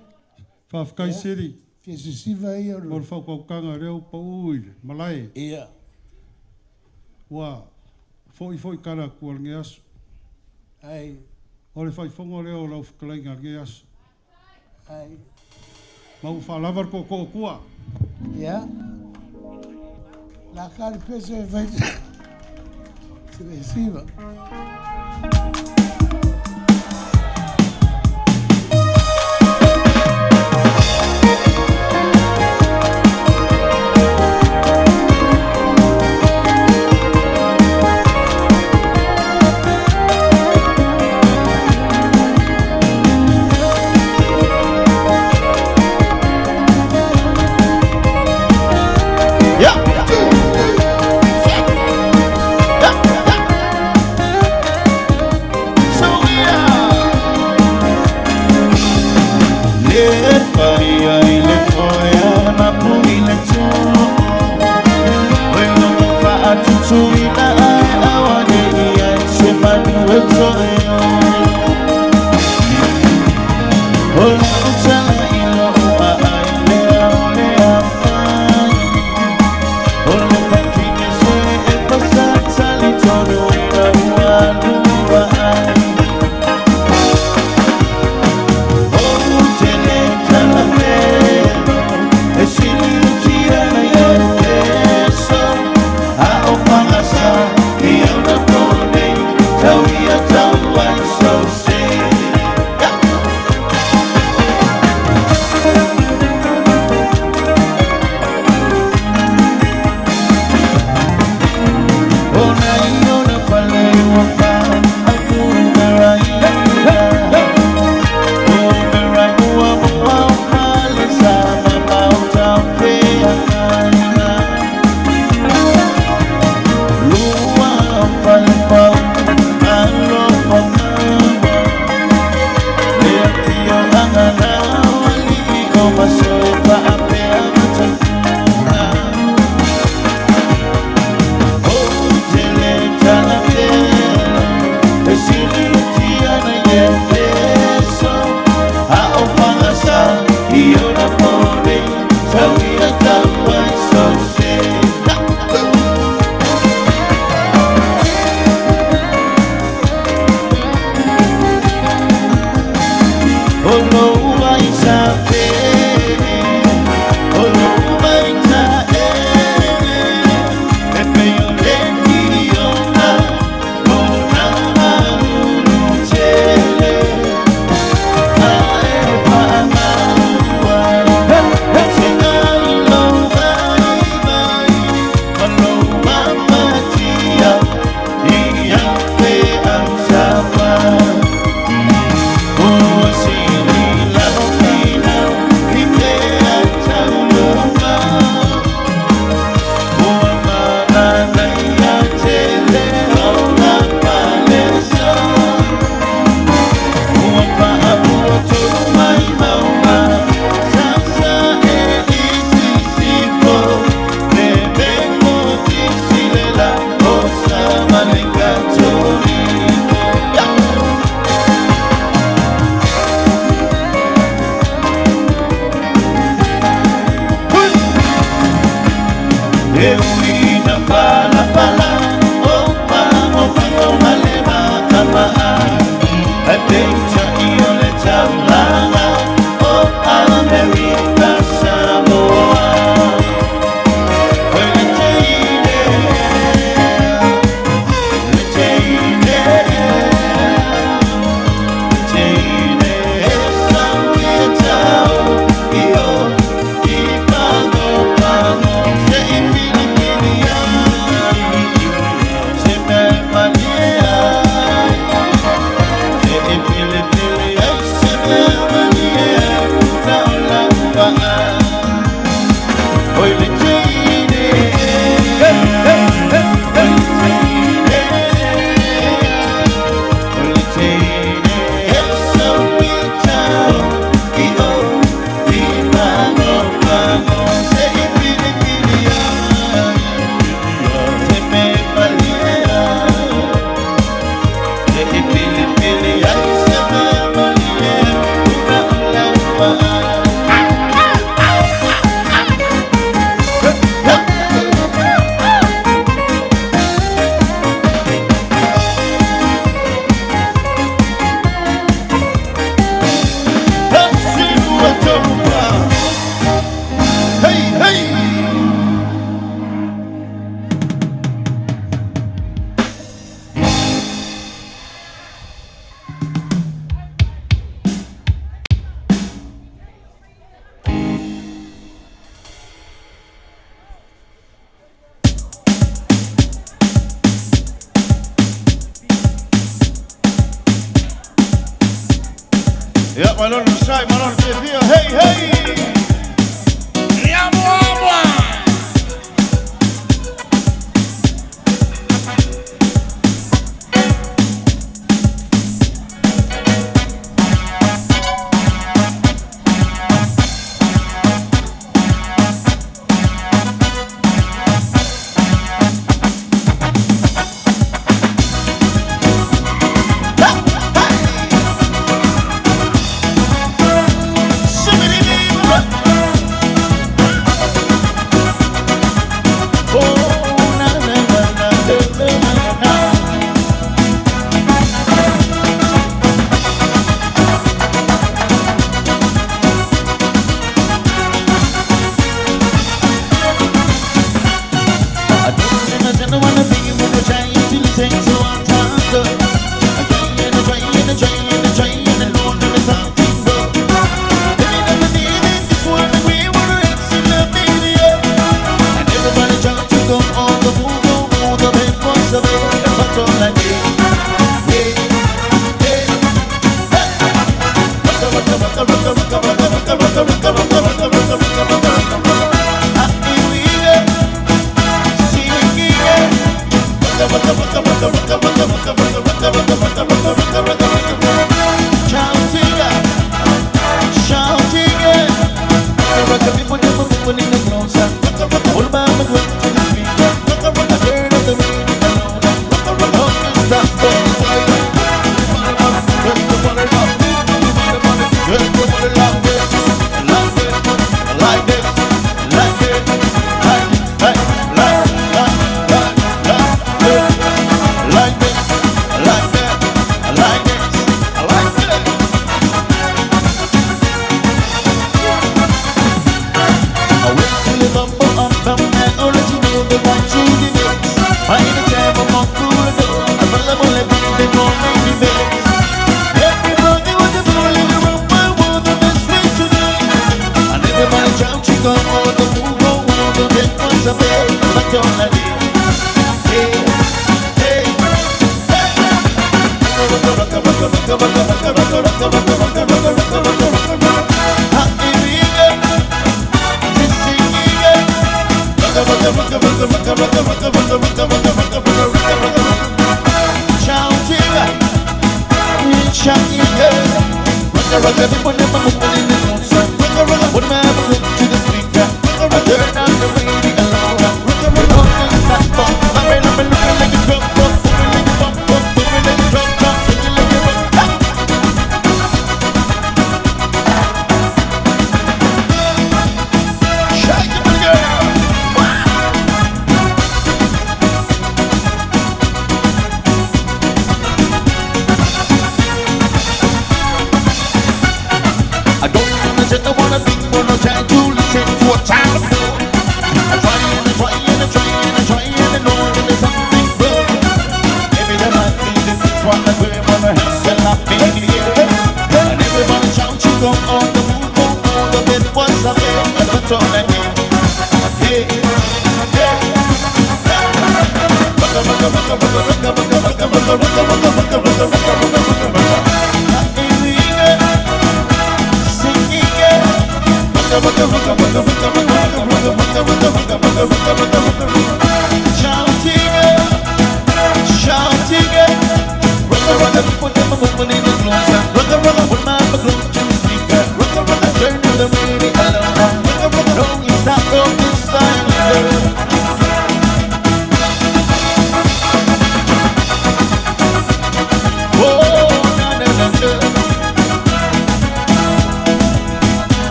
Whawhakai siri. Fiesisiva ia Mo ro. le whakaukanga reo pa uile. Malai. Ia. Wa. Foi kara kua nge asu. Ai. O le whaifongo reo lau whakalainga nge asu. Ai. Mau whalavar ko kua. Ia. La kari pese e vai. Fiesisiva. Yeah. Yeah, Malon Shy, Malon Kefia. Hey, hey! I don't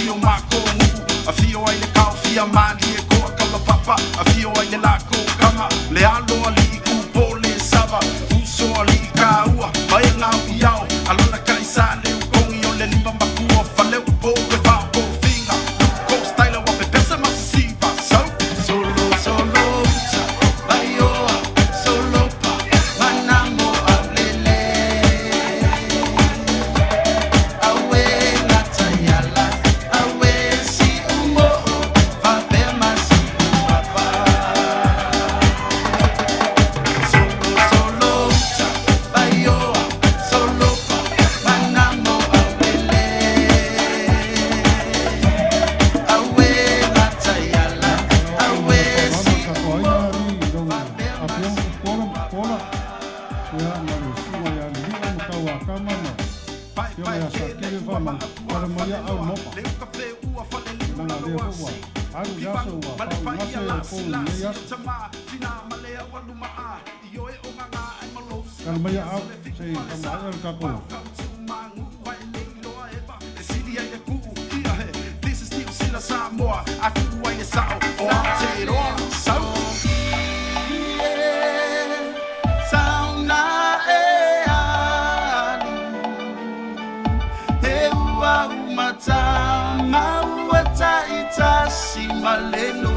fio makongu a fio ai le kau fia mani e ko kala papa a fio ai le lako kama le alo ali ku pole sava uso ali ka ua mai nga iao alona kai sale kongi o le limba makua fale po ke fa po finga ko style wa pe pesa masiva solo bayo solo pa manamo alele awe na tayala awe si umo va pe masi papa solo bayo solo pa manamo alele awe na tayala awe si umo va pe masi This is still sila sa moa aku ai sa o te ro sa sauna e ali e wa mata ma wata ita si malelo